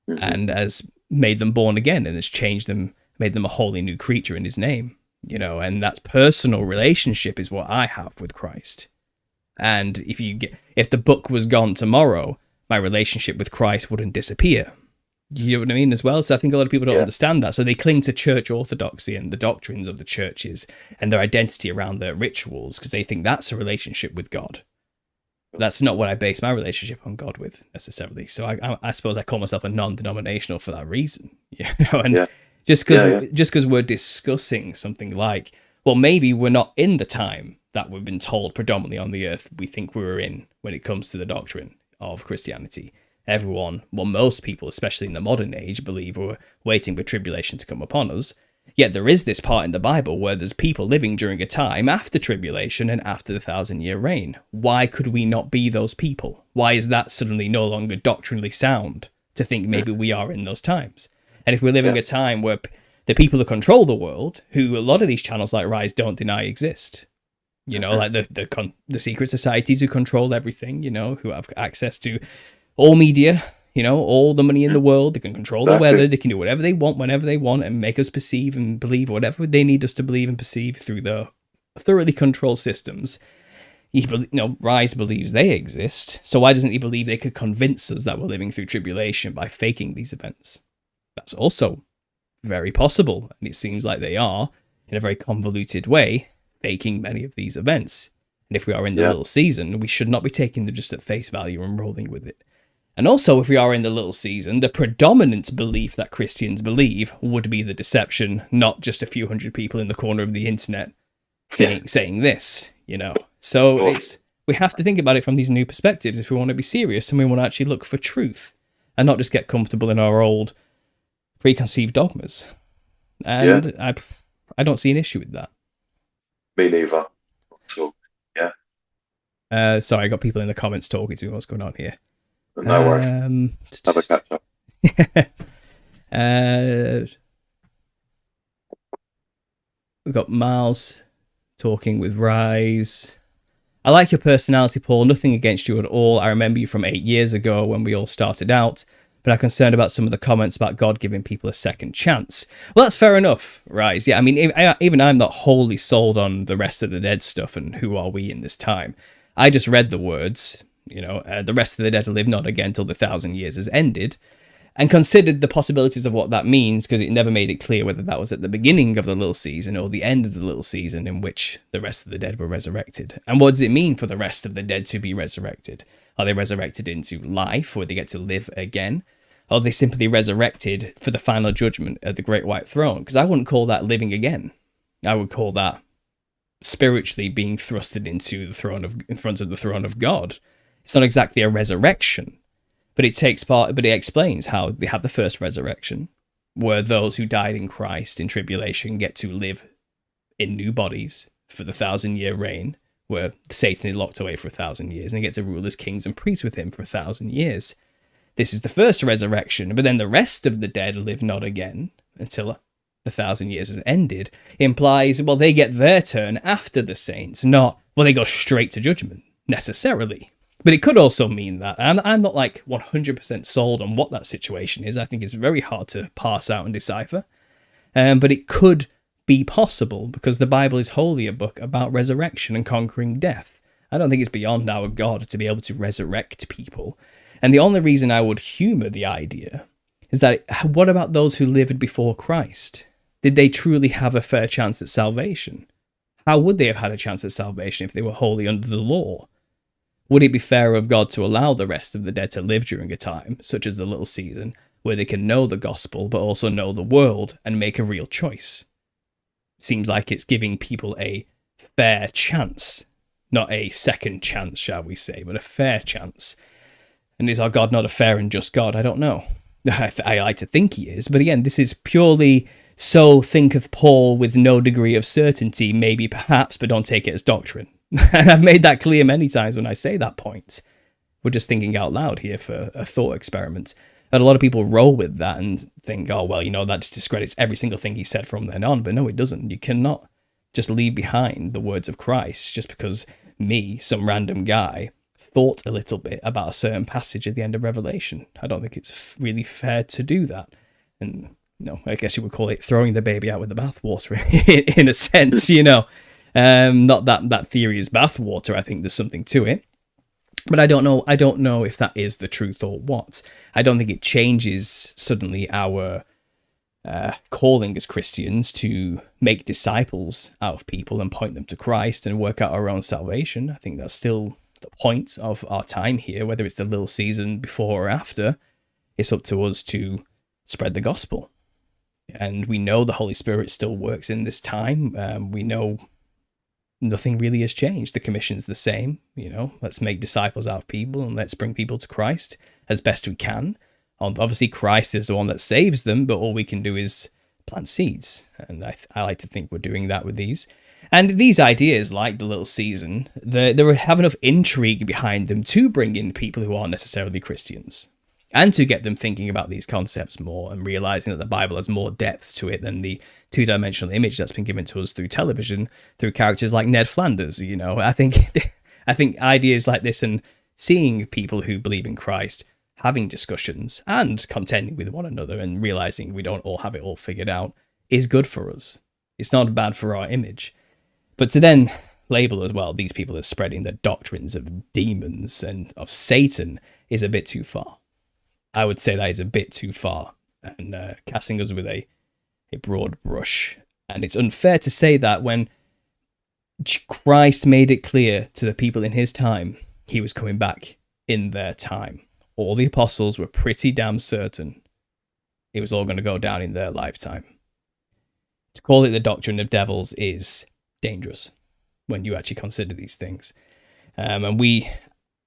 and has made them born again and has changed them, made them a wholly new creature in his name, you know, and that personal relationship is what I have with Christ. And if the book was gone tomorrow, my relationship with Christ wouldn't disappear. You know what I mean as well? So I think a lot of people don't understand that. So they cling to church orthodoxy and the doctrines of the churches and their identity around their rituals, because they think that's a relationship with God. That's not what I base my relationship on God with necessarily. So I suppose I call myself a non-denominational for that reason. You know, and just because we're discussing something like, well, maybe we're not in the time that we've been told predominantly on the earth we think we were in when it comes to the doctrine of Christianity. Everyone, well, most people, especially in the modern age, believe we're waiting for tribulation to come upon us. Yet there is this part in the Bible where there's people living during a time after tribulation and after the 1,000-year reign. Why could we not be those people? Why is that suddenly no longer doctrinally sound to think maybe we are in those times? And if we're living a time where the people who control the world, who a lot of these channels like Rise don't deny exist, you know, like the secret societies who control everything, you know, who have access to all media, you know, all the money in the world, they can control the weather, they can do whatever they want, whenever they want, and make us perceive and believe whatever they need us to believe and perceive through the thoroughly controlled systems. Rise believes they exist, so why doesn't he believe they could convince us that we're living through tribulation by faking these events? That's also very possible, and it seems like they are, in a very convoluted way, faking many of these events. And if we are in the little season, we should not be taking them just at face value and rolling with it. And also, if we are in the little season, the predominant belief that Christians believe would be the deception, not just a few hundred people in the corner of the internet saying this, you know. So Sure. we have to think about it from these new perspectives if we want to be serious and we want to actually look for truth and not just get comfortable in our old preconceived dogmas. And I don't see an issue with that. Me neither. So, yeah. Sorry, I got people in the comments talking to me. What's going on here? No worries. Have a catch up. We've got Miles talking with Rise. I like your personality, Paul. Nothing against you at all. I remember you from 8 years ago when we all started out, but I'm concerned about some of the comments about God giving people a second chance. Well, that's fair enough, Rise. Yeah, I mean, even I'm not wholly sold on the rest of the dead stuff and who are we in this time. I just read the words, the rest of the dead will live not again till the 1,000 years has ended, and considered the possibilities of what that means, because it never made it clear whether that was at the beginning of the little season or the end of the little season in which the rest of the dead were resurrected. And what does it mean for the rest of the dead to be resurrected? Are they resurrected into life, where they get to live again? Or are they simply resurrected for the final judgment at the Great White Throne? Because I wouldn't call that living again. I would call that spiritually being thrusted into the throne in front of the throne of God. It's not exactly a resurrection. But it explains how they have the first resurrection, where those who died in Christ in tribulation get to live in new bodies for the 1,000-year reign, where Satan is locked away for 1,000 years, and they get to rule as kings and priests with him for 1,000 years. This is the first resurrection, but then the rest of the dead live not again until the 1,000 years has ended. It implies, well, they get their turn after the saints, not, well, they go straight to judgment, necessarily. But it could also mean that, and I'm not like 100% sold on what that situation is. I think it's very hard to parse out and decipher. But it could be possible because the Bible is wholly a book about resurrection and conquering death. I don't think it's beyond our God to be able to resurrect people. And the only reason I would humour the idea is that what about those who lived before Christ? Did they truly have a fair chance at salvation? How would they have had a chance at salvation if they were wholly under the law? Would it be fair of God to allow the rest of the dead to live during a time, such as the little season, where they can know the gospel but also know the world and make a real choice? Seems like it's giving people a fair chance, not a second chance, shall we say, but a fair chance. And is our God not a fair and just God? I don't know. I like to think he is, but again, this is purely so thinketh Paul with no degree of certainty, maybe perhaps, but don't take it as doctrine. And I've made that clear many times when I say that point. We're just thinking out loud here for a thought experiment. And a lot of people roll with that and think, oh, well, that just discredits every single thing he said from then on. But no, it doesn't. You cannot just leave behind the words of Christ just because me, some random guy, thought a little bit about a certain passage at the end of Revelation. I don't think it's really fair to do that. And I guess you would call it throwing the baby out with the bathwater in a sense, Not that theory is bathwater. I think there's something to it, but I don't know if that is the truth or what. I don't think it changes suddenly our calling as Christians to make disciples out of people and point them to Christ and work out our own salvation. I think that's still the point of our time here, whether it's the little season before or after. It's up to us to spread the gospel, and we know the Holy Spirit still works in this time. We know nothing really has changed. The commission's the same, let's make disciples out of people and let's bring people to Christ as best we can. Obviously, Christ is the one that saves them, but all we can do is plant seeds. And I like to think we're doing that with these. And these ideas, like the little season, they have enough intrigue behind them to bring in people who aren't necessarily Christians, and to get them thinking about these concepts more and realizing that the Bible has more depth to it than the two-dimensional image that's been given to us through television, through characters like Ned Flanders. I think ideas like this and seeing people who believe in Christ having discussions and contending with one another and realizing we don't all have it all figured out is good for us. It's not bad for our image. But to then label as well these people as spreading the doctrines of demons and of Satan is a bit too far. I would say that is a bit too far and casting us with a broad brush. And it's unfair to say that when Christ made it clear to the people in his time he was coming back in their time. All the apostles were pretty damn certain it was all going to go down in their lifetime. To call it the doctrine of devils is dangerous. when you actually consider these things. And we,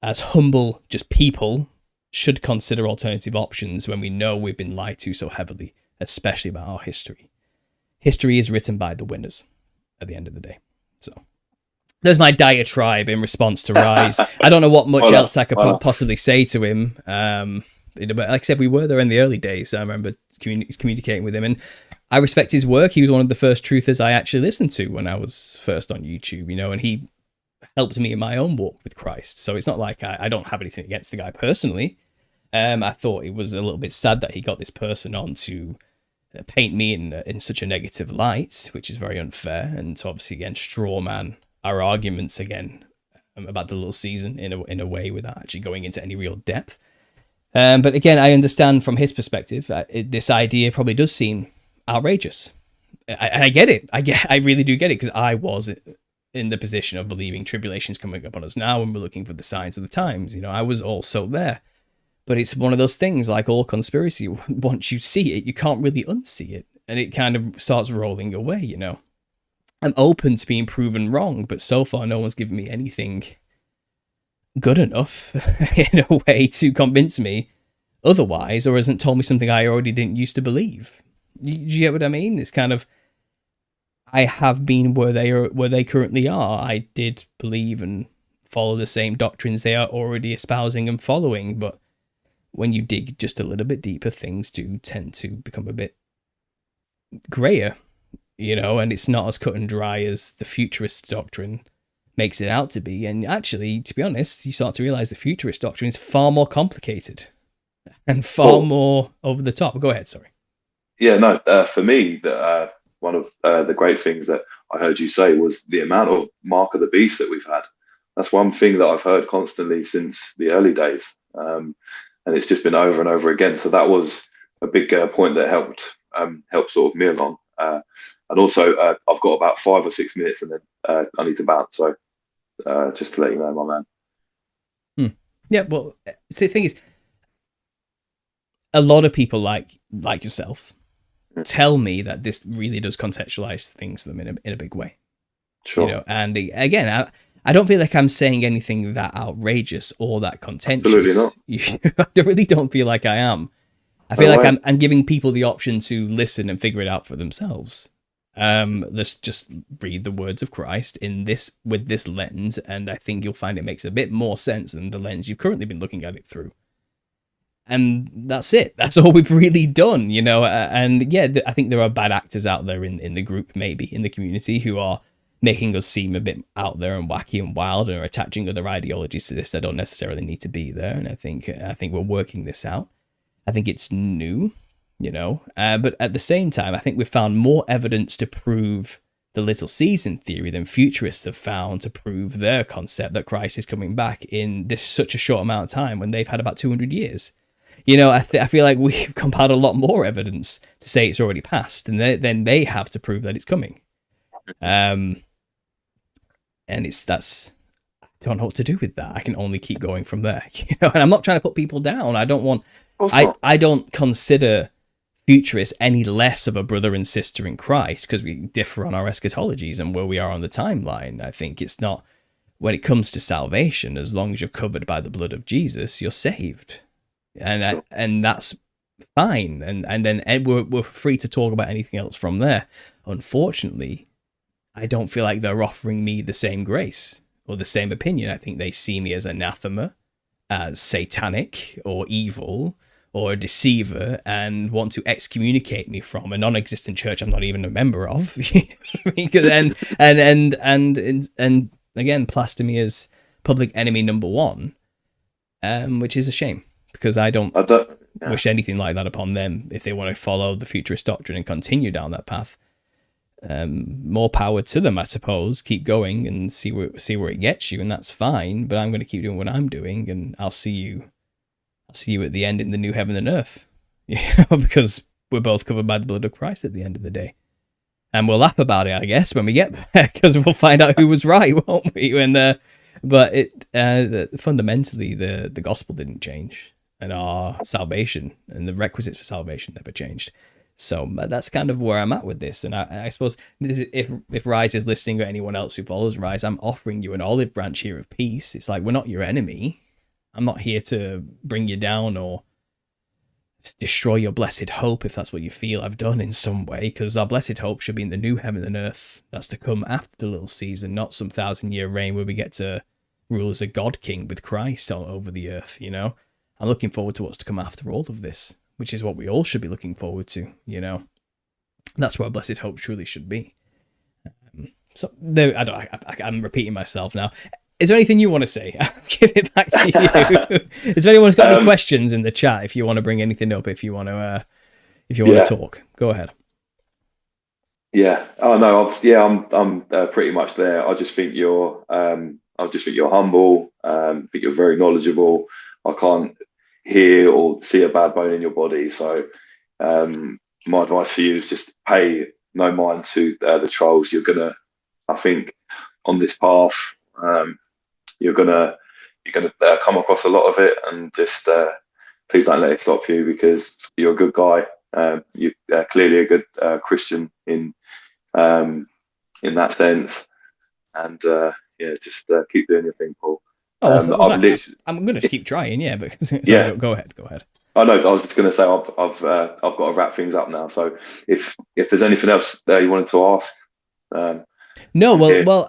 as humble just people, should consider alternative options when we know we've been lied to so heavily, especially about our history. History is written by the winners at the end of the day. So there's my diatribe in response to Rise. I don't know what much else I could possibly say to him. But like I said, we were there in the early days. I remember communicating with him, and I respect his work. He was one of the first truthers I actually listened to when I was first on YouTube, and he helped me in my own walk with Christ. So it's not like I don't have anything against the guy personally. I thought it was a little bit sad that he got this person on to paint me in such a negative light, which is very unfair, and to obviously again straw man our arguments again about the little season in a way without actually going into any real depth. But again, I understand from his perspective, this idea probably does seem outrageous. I get it. I really do get it, because I was in the position of believing tribulation's coming upon us now, and we're looking for the signs of the times. I was also there. But it's one of those things, like all conspiracy. Once you see it, you can't really unsee it, and it kind of starts rolling away. I'm open to being proven wrong, but so far no one's given me anything good enough in a way to convince me otherwise, or hasn't told me something I already didn't used to believe. Do you get what I mean? It's kind of, I have been where they currently are. I did believe and follow the same doctrines they are already espousing and following, but when you dig just a little bit deeper, things do tend to become a bit grayer, and it's not as cut and dry as the futurist doctrine makes it out to be. And actually, to be honest, you start to realize the futurist doctrine is far more complicated and far more over the top. Go ahead, sorry. Yeah, no, for me, one of the great things that I heard you say was the amount of Mark of the Beast that we've had. That's one thing that I've heard constantly since the early days. And it's just been over and over again. So that was a big point that helped sort of me along. And also, I've got about 5 or 6 minutes, and then I need to bounce. So just to let you know, my man. Yeah, well, see, the thing is, a lot of people like yourself tell me that this really does contextualize things to them in a big way. Sure. And again, I don't feel like I'm saying anything that outrageous or that contentious. Absolutely not. I really don't feel like I am. I feel like I'm giving people the option to listen and figure it out for themselves. Let's just read the words of Christ with this lens, and I think you'll find it makes a bit more sense than the lens you've currently been looking at it through. And that's it. That's all we've really done, And yeah, I think there are bad actors out there in the group, maybe in the community, who are making us seem a bit out there and wacky and wild, and are attaching other ideologies to this that don't necessarily need to be there. And I think we're working this out. I think it's new, but at the same time, I think we've found more evidence to prove the little season theory than futurists have found to prove their concept that Christ is coming back in such a short amount of time, when they've had about 200 years. I feel like we've compiled a lot more evidence to say it's already passed, and then they have to prove that it's coming. And I don't know what to do with that. I can only keep going from there, And I'm not trying to put people down. I don't consider futurists any less of a brother and sister in Christ because we differ on our eschatologies and where we are on the timeline. I think it's not, when it comes to salvation, as long as you're covered by the blood of Jesus, you're saved, and that's fine. And then we're free to talk about anything else from there. Unfortunately, I don't feel like they're offering me the same grace or the same opinion. I think they see me as anathema, as satanic or evil or a deceiver, and want to excommunicate me from a non-existent church I'm not even a member of. and again, plaster me as public enemy number one, which is a shame, because I don't wish anything like that upon them. If they want to follow the futurist doctrine and continue down that path, more power to them, I suppose. Keep going and see where it gets you, and that's fine. But I'm going to keep doing what I'm doing, and I'll see you at the end in the new heaven and earth, because we're both covered by the blood of Christ at the end of the day. And we'll laugh about it, I guess, when we get there, because we'll find out who was right, won't we? And but fundamentally, the gospel didn't change, and our salvation and the requisites for salvation never changed. So that's kind of where I'm at with this. And I suppose this is, if Rise is listening, or anyone else who follows Rise, I'm offering you an olive branch here of peace. It's like, we're not your enemy. I'm not here to bring you down or destroy your blessed hope, if that's what you feel I've done in some way, because our blessed hope should be in the new heaven and earth that's to come after the little season, not some 1,000-year reign where we get to rule as a god king with Christ all over the earth, you know? I'm looking forward to what's to come after all of this, which is what we all should be looking forward to, you know? That's where our blessed hope truly should be. So there, I'm repeating myself now. Is there anything you want to say? I'll give it back to you. Is there anyone who's got any questions in the chat? If you want to bring anything up, if you want to talk, go ahead. Yeah. Oh no. I'm pretty much there. I just think you're humble. I think you're very knowledgeable. I can't hear or see a bad bone in your body. So, my advice for you is just pay no mind to the trolls. You're gonna, I think, on this path, you're gonna come across a lot of it, and just please don't let it stop you, because you're a good guy. You're clearly a good Christian in that sense, and just keep doing your thing, Paul. I'm going to keep trying, yeah. But sorry, yeah, go ahead. I know. I was just going to say I've got to wrap things up now. So if there's anything else you wanted to ask, no,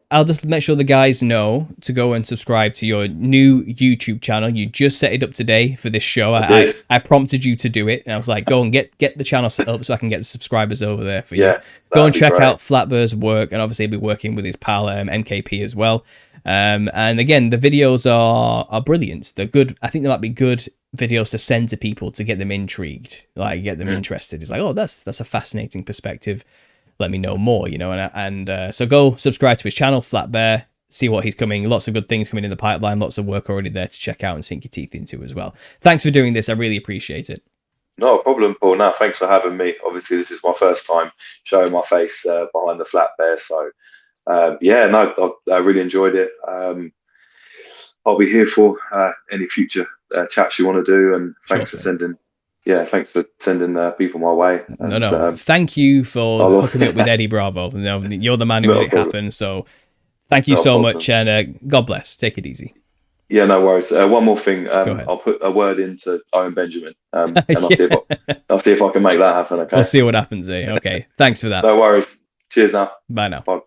I'll just make sure the guys know to go and subscribe to your new YouTube channel. You just set it up today for this show. I prompted you to do it, and I was like, go and get the channel set up so I can get the subscribers over there for you. Yeah, go and check out Flatbear's work, and obviously he'll be working with his pal MKP as well. And again, the videos are brilliant. They're good. I think they might be good videos to send to people to get them intrigued, like get them interested. It's like, oh, that's a fascinating perspective. Let me know more, you know, and so go subscribe to his channel, Flat Bear, see what he's coming. Lots of good things coming in the pipeline, lots of work already there to check out and sink your teeth into as well. Thanks for doing this. I really appreciate it. No problem, Paul. No, thanks for having me. Obviously, this is my first time showing my face behind the Flat Bear. So, I really enjoyed it. I'll be here for any future chats you want to do, and thanks for sending. Yeah, thanks for sending people my way. And, no. Thank you for hooking me up with Eddie Bravo. You're the man who made it happen. So thank you so much, and God bless. Take it easy. Yeah, no worries. One more thing. I'll put a word into Owen Benjamin, and I'll see if I can make that happen. Okay. We'll see what happens. Okay. Thanks for that. No worries. Cheers now. Bye now. Bye.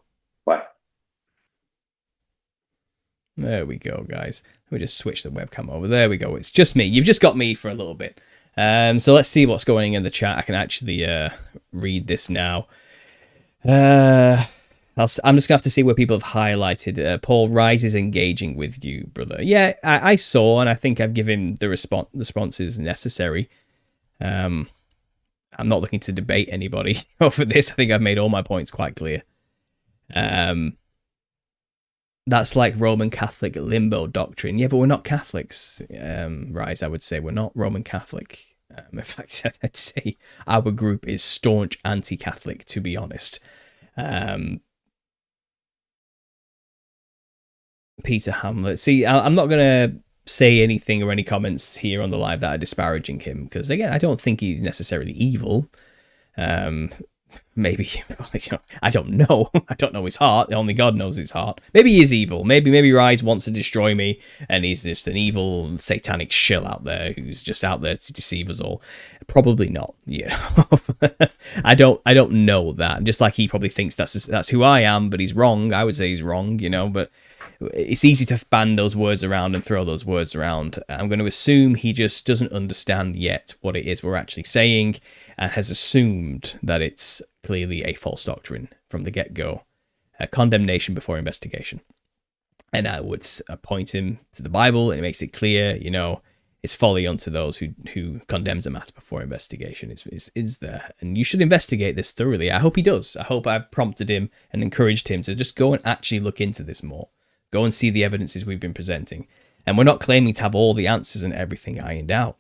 There we go, guys. Let me just switch the webcam over. There we go. It's just me. You've just got me for a little bit. So let's see what's going in the chat. I can actually read this now. I'm just going to have to see where people have highlighted. Paul, Rise is engaging with you, brother. Yeah, I saw, and I think I've given the responses necessary. I'm not looking to debate anybody over this. I think I've made all my points quite clear. That's like Roman Catholic limbo doctrine. Yeah, but we're not Catholics, Rise, I would say. We're not Roman Catholic. In fact, I'd say our group is staunch anti-Catholic, to be honest. Peter Hamlet. See, I'm not going to say anything or any comments here on the live that are disparaging him, because, again, I don't think he's necessarily evil. Maybe, I don't know. I don't know his heart. Only God knows his heart. Maybe he is evil. Maybe Rise wants to destroy me, and he's just an evil satanic shill out there who's just out there to deceive us all. Probably not. I don't know that. Just like he probably thinks that's who I am, but he's wrong. I would say he's wrong, but it's easy to band those words around and throw those words around. I'm going to assume he just doesn't understand yet what it is we're actually saying, and has assumed that it's clearly a false doctrine from the get-go. Condemnation before investigation. And I would point him to the Bible, and it makes it clear, it's folly unto those who condemns a matter before investigation. It's there. And you should investigate this thoroughly. I hope he does. I hope I've prompted him and encouraged him to just go and actually look into this more. Go and see the evidences we've been presenting. And we're not claiming to have all the answers and everything ironed out.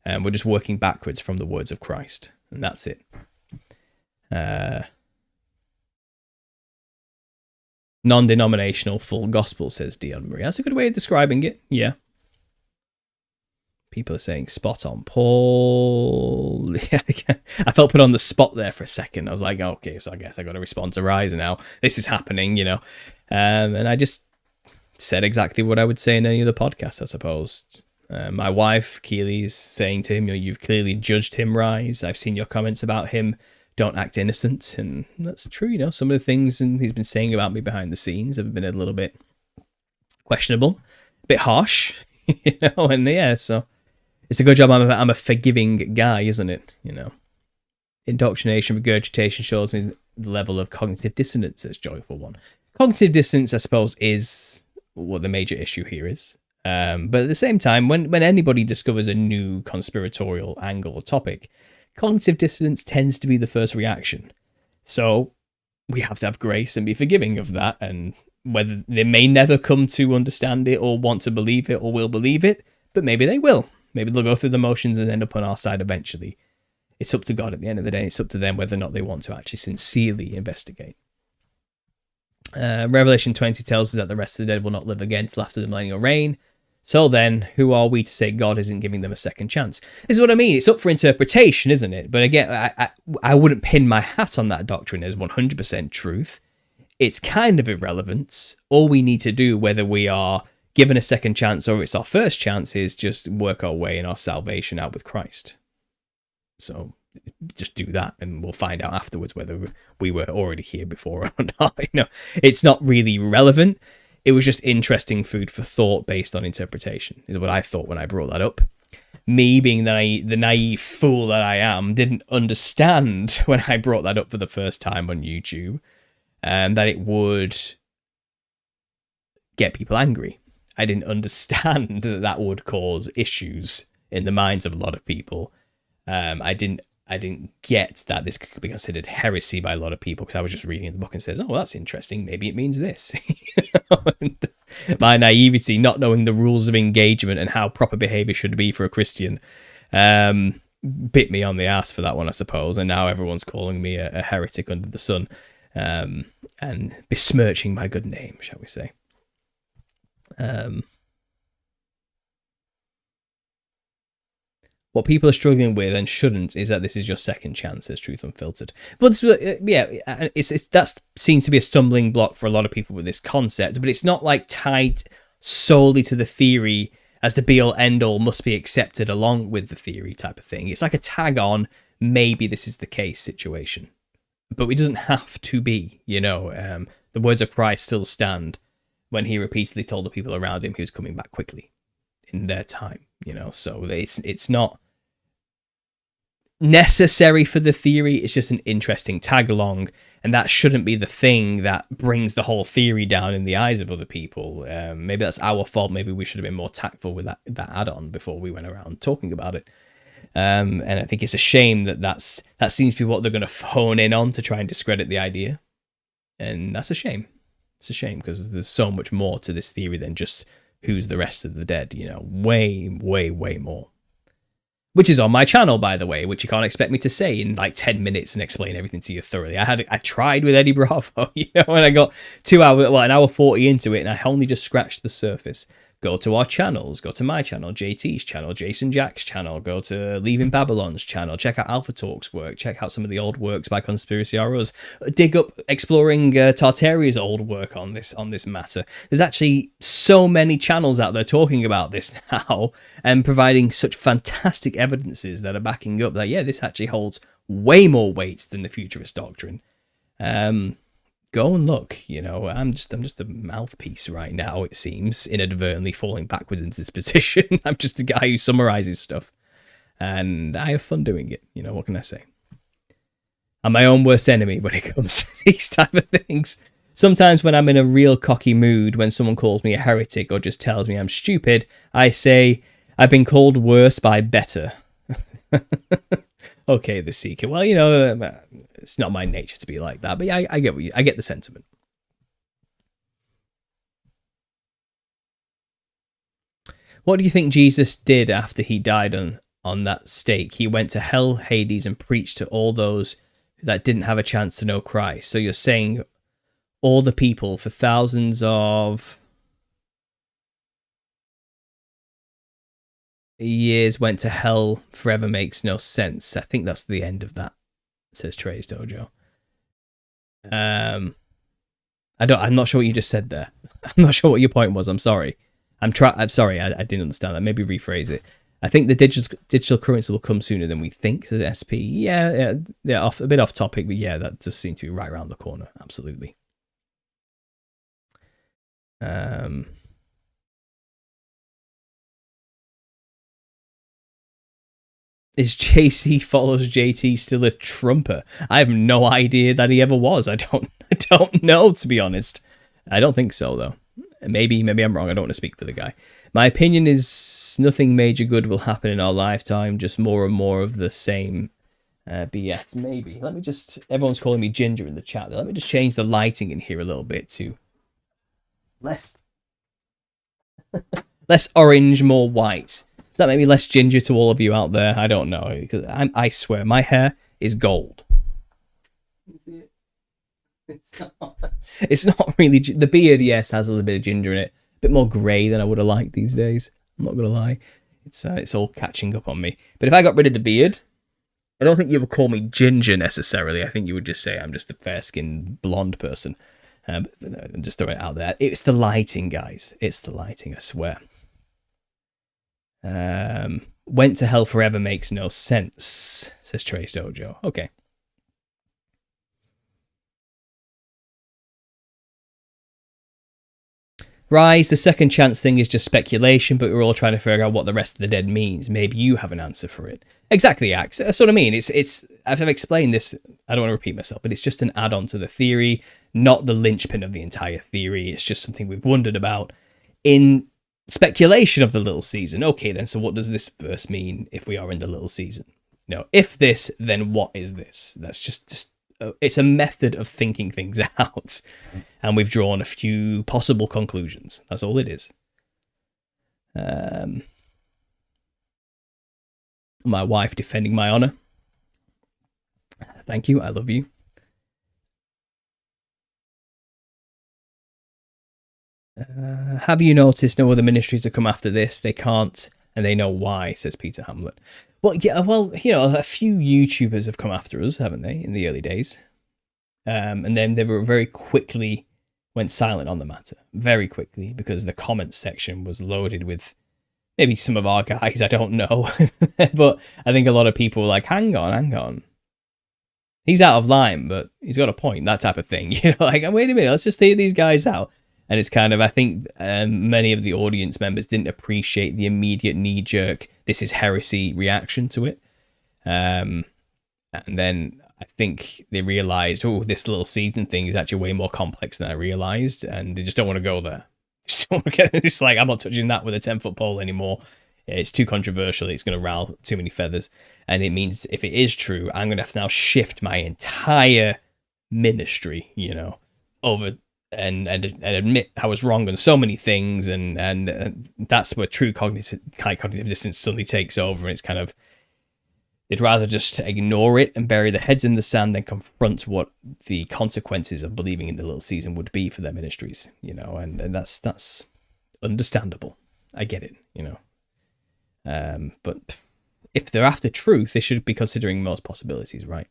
We're just working backwards from the words of Christ. And that's it. Non-denominational full gospel, says Dion Marie. That's a good way of describing it. Yeah. People are saying spot on, Paul. I felt put on the spot there for a second. I was like, okay, so I guess I got to respond to Rise now. This is happening, you know. And I just said exactly what I would say in any other podcast, I suppose. My wife, Keely's saying to him, you've clearly judged him, Rise. I've seen your comments about him. Don't act innocent. And that's true, you know. Some of the things he's been saying about me behind the scenes have been a little bit questionable, a bit harsh, you know. And yeah, so it's a good job I'm a forgiving guy, isn't it? You know, indoctrination, regurgitation shows me the level of cognitive dissonance, says Joyful One. Cognitive dissonance, I suppose, is what the major issue here is. But at the same time, when anybody discovers a new conspiratorial angle or topic, cognitive dissonance tends to be the first reaction. So we have to have grace and be forgiving of that. And whether they may never come to understand it or want to believe it or will believe it, but maybe they will. Maybe they'll go through the motions and end up on our side eventually. It's up to God at the end of the day. It's up to them whether or not they want to actually sincerely investigate. Revelation 20 tells us that the rest of the dead will not live again till after the millennial reign. So then, who are we to say God isn't giving them a second chance? This is what I mean. It's up for interpretation, isn't it? But again, I wouldn't pin my hat on that doctrine as 100% truth. It's kind of irrelevant. All we need to do, whether we are given a second chance or it's our first chance, is just work our way in our salvation out with Christ. So just do that and we'll find out afterwards whether we were already here before or not. You know, it's not really relevant. It was just interesting food for thought based on interpretation, is what I thought when I brought that up. Me, being the naive fool that I am, didn't understand when I brought that up for the first time on YouTube, that it would get people angry. I didn't understand that that would cause issues in the minds of a lot of people. I didn't get that this could be considered heresy by a lot of people, because I was just reading the book and says, oh, well, that's interesting. Maybe it means this. My naivety, not knowing the rules of engagement and how proper behavior should be for a Christian, bit me on the ass for that one, I suppose. And now everyone's calling me a heretic under the sun, and besmirching my good name, shall we say. What people are struggling with and shouldn't is that this is your second chance, as Truth Unfiltered. But that seems to be a stumbling block for a lot of people with this concept. But it's not like tied solely to the theory as the be-all end-all must be accepted along with the theory type of thing. It's like a tag-on, maybe this is the case situation. But it doesn't have to be, you know. The words of Christ still stand when he repeatedly told the people around him he was coming back quickly in their time, you know. So it's not necessary for the theory. It's just an interesting tag along, and that shouldn't be the thing that brings the whole theory down in the eyes of other people. Maybe that's our fault. Maybe we should have been more tactful with that add-on before we went around talking about it. And I think it's a shame that seems to be what they're going to hone in on to try and discredit the idea, and that's a shame. It's a shame, because there's so much more to this theory than just who's the rest of the dead, you know, way, way, way more. Which is on my channel, by the way, which you can't expect me to say in like 10 minutes and explain everything to you thoroughly. I tried with Eddie Bravo, you know, and I got an hour 40 into it, and I only just scratched the surface. Go to our channels, go to my channel, JT's channel, Jason Jack's channel, go to Leaving Babylon's channel, check out Alpha Talk's work, check out some of the old works by Conspiracy ROs, dig up exploring Tartaria's old work on this matter. There's actually so many channels out there talking about this now and providing such fantastic evidences that are backing up that, yeah, this actually holds way more weight than the futurist doctrine. Go and look, you know. I'm just a mouthpiece right now, it seems, inadvertently falling backwards into this position. I'm just a guy who summarizes stuff, and I have fun doing it. You know, what can I say? I'm my own worst enemy when it comes to these type of things. Sometimes when I'm in a real cocky mood, when someone calls me a heretic or just tells me I'm stupid, I say, I've been called worse by better. Okay, the Seeker. Well, you know, it's not my nature to be like that, but yeah, I get the sentiment. What do you think Jesus did after he died on that stake? He went to hell, Hades, and preached to all those that didn't have a chance to know Christ. So you're saying all the people for thousands of... years went to hell forever makes no sense. I think that's the end of that, says Trey's Dojo. I'm not sure what you just said there. I'm not sure what your point was. I'm sorry. I'm sorry. I didn't understand that. Maybe rephrase it. I think the digital currency will come sooner than we think, says SP. Yeah, a bit off topic, but yeah, that does seem to be right around the corner. Absolutely. Is JC follows JT still a trumper? I have no idea that he ever was. I don't know, to be honest. I don't think so, though. Maybe I'm wrong. I don't want to speak for the guy. My opinion is nothing major good will happen in our lifetime. Just more and more of the same BS. Maybe. Let me just... Everyone's calling me Ginger in the chat. Let me just change the lighting in here a little bit to less orange, more white. Does that make me less ginger to all of you out there? I don't know. Because I swear, my hair is gold. It's not really... The beard, yes, has a little bit of ginger in it. A bit more grey than I would have liked these days. I'm not going to lie. It's all catching up on me. But if I got rid of the beard, I don't think you would call me ginger necessarily. I think you would just say I'm just a fair-skinned blonde person. Just throw it out there. It's the lighting, guys. It's the lighting, I swear. Went to hell forever makes no sense, says Trace Dojo. Okay. Rise, the second chance thing is just speculation, but we're all trying to figure out what the rest of the dead means. Maybe you have an answer for it. Exactly, Axe. That's what I mean. It's I've explained this, I don't want to repeat myself, but it's just an add-on to the theory, not the linchpin of the entire theory. It's just something we've wondered about in speculation of the little season. Okay, then, so what does this verse mean if we are in the little season? No, if this, then what is this? That's just it's a method of thinking things out, and we've drawn a few possible conclusions. That's all it is. My wife defending my honor. Thank you. I love you. Have you noticed no other ministries have come after this? They can't, and they know why, says Peter Hamlet. Well, yeah, a few YouTubers have come after us, haven't they, in the early days? And then they were very quickly went silent on the matter. Very quickly, because the comments section was loaded with maybe some of our guys, I don't know. But I think a lot of people were like, hang on. He's out of line, but he's got a point, that type of thing. Like, wait a minute, let's just hear these guys out. And it's kind of, I think many of the audience members didn't appreciate the immediate knee-jerk, this is heresy reaction to it. And then I think they realised, this little season thing is actually way more complex than I realised. And they just don't want to go there. It's like, I'm not touching that with a 10-foot pole anymore. It's too controversial. It's going to rile too many feathers. And it means if it is true, I'm going to have to now shift my entire ministry, over... And admit I was wrong on so many things, and that's where true cognitive dissonance suddenly takes over, and it's kind of, they'd rather just ignore it and bury their heads in the sand than confront what the consequences of believing in the little season would be for their ministries, and that's understandable. I get it, but if they're after truth, they should be considering most possibilities, right?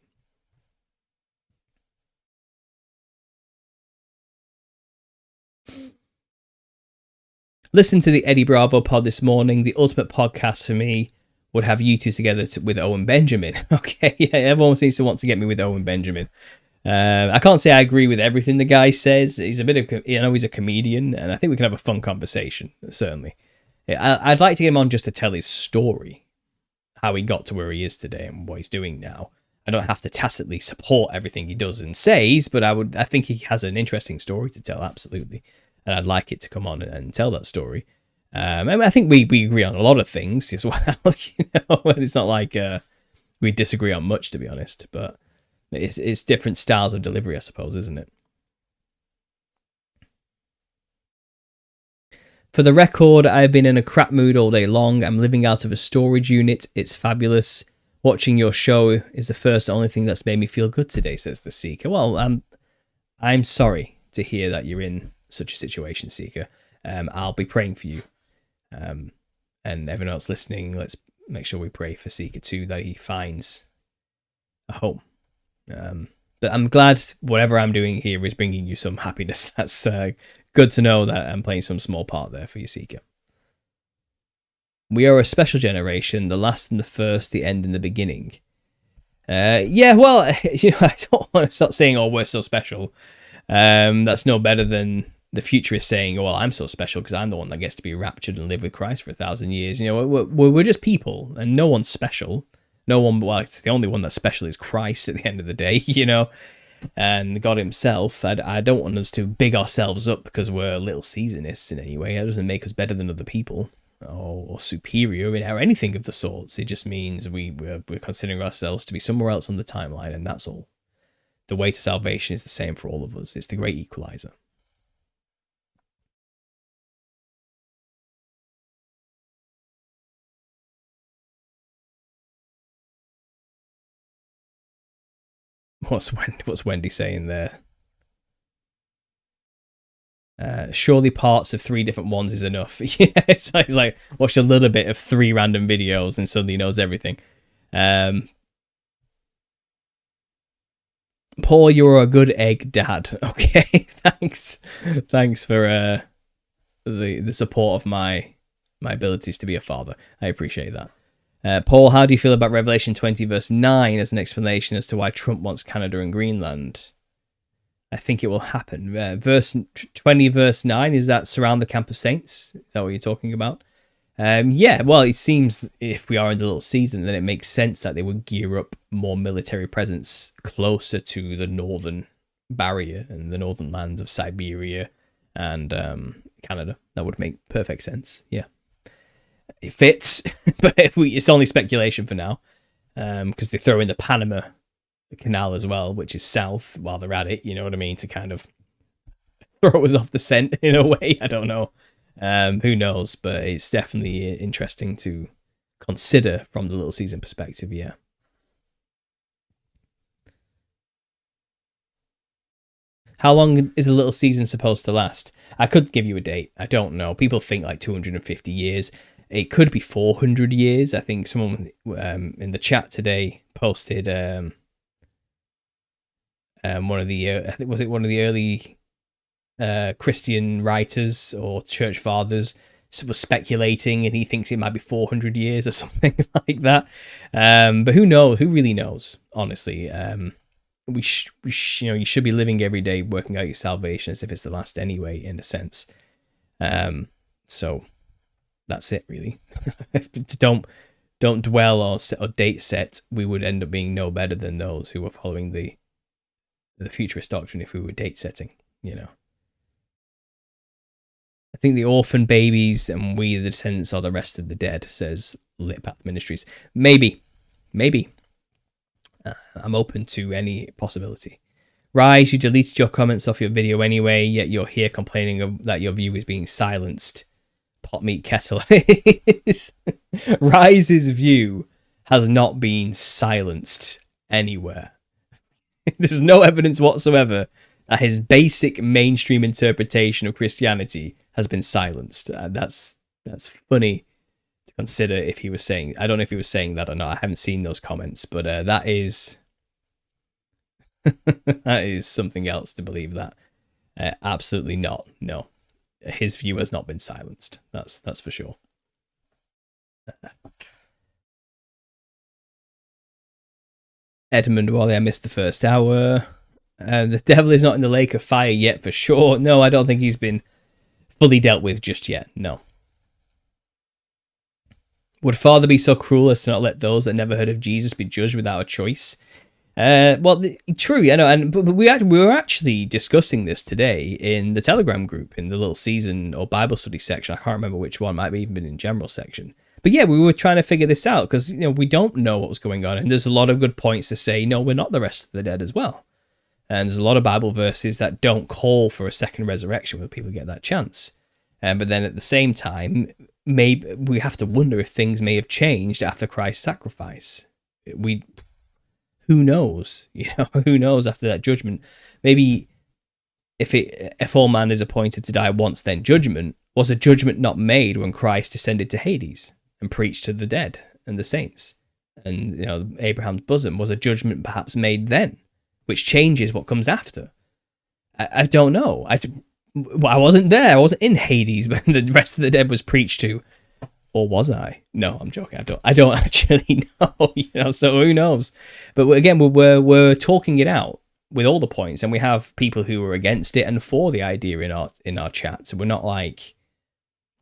Listen to the Eddie Bravo pod this morning. The ultimate podcast for me would have you two together with Owen Benjamin. Okay, yeah, everyone seems to want to get me with Owen Benjamin. I can't say I agree with everything the guy says. He's a bit of, he's a comedian, and I think we can have a fun conversation, certainly. I'd like to get him on just to tell his story, how he got to where he is today and what he's doing now. I don't have to tacitly support everything he does and says, but I think he has an interesting story to tell, absolutely. And I'd like it to come on and tell that story. I think we agree on a lot of things as well. And it's not like we disagree on much, to be honest. But it's different styles of delivery, I suppose, isn't it? For the record, I've been in a crap mood all day long. I'm living out of a storage unit. It's fabulous. Watching your show is the first and only thing that's made me feel good today, says the Seeker. Well, I'm sorry to hear that you're in such a situation, Seeker. I'll be praying for you. And everyone else listening, let's make sure we pray for Seeker 2 that he finds a home. But I'm glad whatever I'm doing here is bringing you some happiness. That's good to know that I'm playing some small part there for you, Seeker. We are a special generation, the last and the first, the end and the beginning. Yeah, well, I don't want to start saying, oh, we're so special. That's no better than the futurist saying, well, I'm so special because I'm the one that gets to be raptured and live with Christ for 1,000 years. We're just people, and no one's special. No one, well, it's the only one that's special is Christ at the end of the day, and God himself. I don't want us to big ourselves up because we're little Caesarists in any way. That doesn't make us better than other people or superior or anything of the sorts. It just means we're considering ourselves to be somewhere else on the timeline, and that's all. The way to salvation is the same for all of us. It's the great equalizer. What's Wendy saying there? Surely parts of 3 different ones is enough. Yeah, it's like watched a little bit of 3 random videos and suddenly knows everything. Paul, you're a good egg dad. Okay, thanks for the support of my abilities to be a father. I appreciate that. Paul, how do you feel about Revelation 20 verse 9 as an explanation as to why Trump wants Canada and Greenland? I think it will happen. Verse 20 verse 9, is that surround the camp of saints? Is that what you're talking about? Yeah, well, it seems if we are in the little season, then it makes sense that they would gear up more military presence closer to the northern barrier and the northern lands of Siberia and Canada. That would make perfect sense, yeah. It fits, but it's only speculation for now, because they throw in the Panama Canal as well, which is south while they're at it, you know what I mean, to kind of throw us off the scent in a way. I don't know. Who knows, but it's definitely interesting to consider from the little season perspective, yeah. How long is a little season supposed to last? I could give you a date. I don't know. People think like 250 years. It could be 400 years. I think someone in the chat today posted one of the I think, was it one of the early Christian writers or church fathers was speculating, and he thinks it might be 400 years or something like that. But who knows? Who really knows? Honestly, you should be living every day, working out your salvation as if it's the last anyway, in a sense. So that's it, really. Don't dwell or date set. We would end up being no better than those who were following the futurist doctrine if we were date setting, I think the orphan babies and we the descendants are the rest of the dead, says Lit Path Ministries. Maybe. I'm open to any possibility. Rise, you deleted your comments off your video anyway, yet you're here complaining that your view is being silenced. Pot meat kettle. Rise's view has not been silenced anywhere. There's no evidence whatsoever that his basic mainstream interpretation of Christianity has been silenced. That's funny to consider if he was saying. I don't know if he was saying that or not. I haven't seen those comments, but that is that is something else to believe that. Absolutely not. No, his view has not been silenced. That's for sure. Edmund Wally, I missed the first hour. The devil is not in the lake of fire yet, for sure. No, I don't think he's been fully dealt with just yet. No. Would Father be so cruel as to not let those that never heard of Jesus be judged without a choice? True, but we were actually discussing this today in the Telegram group, in the little season or Bible study section. I can't remember which one, might have even been in general section. But yeah, we were trying to figure this out because we don't know what was going on, and there's a lot of good points to say, no, we're not the rest of the dead as well. And there's a lot of Bible verses that don't call for a second resurrection where people get that chance. But then at the same time, maybe we have to wonder if things may have changed after Christ's sacrifice. Who knows? Who knows after that judgment? Maybe if all man is appointed to die once, then judgment, Was a judgment not made when Christ descended to Hades and preached to the dead and the saints? And, you know, Abraham's bosom, was a judgment perhaps made then, which changes what comes after? I don't know. I wasn't there. I wasn't in Hades when the rest of the dead was preached to. Or was I? No, I'm joking. I don't actually know, you know, so who knows? But again, we're talking it out with all the points, and we have people who are against it and for the idea in our chat. So we're not like,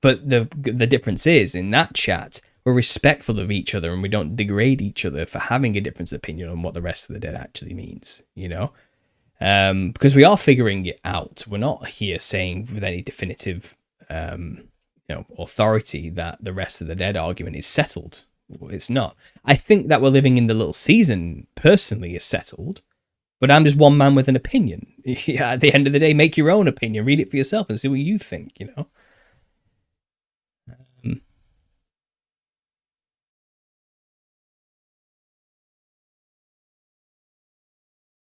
but the difference is in that chat, we're respectful of each other and we don't degrade each other for having a difference of opinion on what the rest of the dead actually means, you know? Because we are figuring it out. We're not here saying with any definitive, authority that the rest of the dead argument is settled. It's not. I think that we're living in the little season personally is settled, but I'm just one man with an opinion. Yeah, at the end of the day, make your own opinion, read it for yourself and see what you think, you know?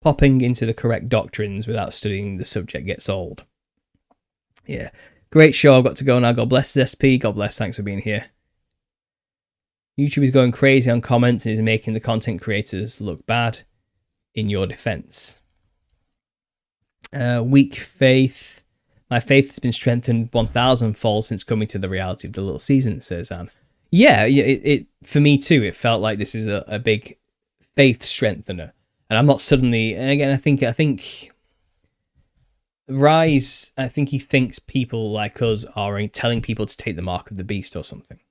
Popping into the correct doctrines without studying the subject gets old. Yeah. Great show. I've got to go now. God bless SP. God bless. Thanks for being here. YouTube is going crazy on comments and is making the content creators look bad in your defense. Weak faith. My faith has been strengthened 1,000-fold since coming to the reality of the little season, says Anne. Yeah, it for me too, it felt like this is a big faith strengthener. And I'm not suddenly, and again, I think Rise, I think he thinks people like us are telling people to take the mark of the beast or something.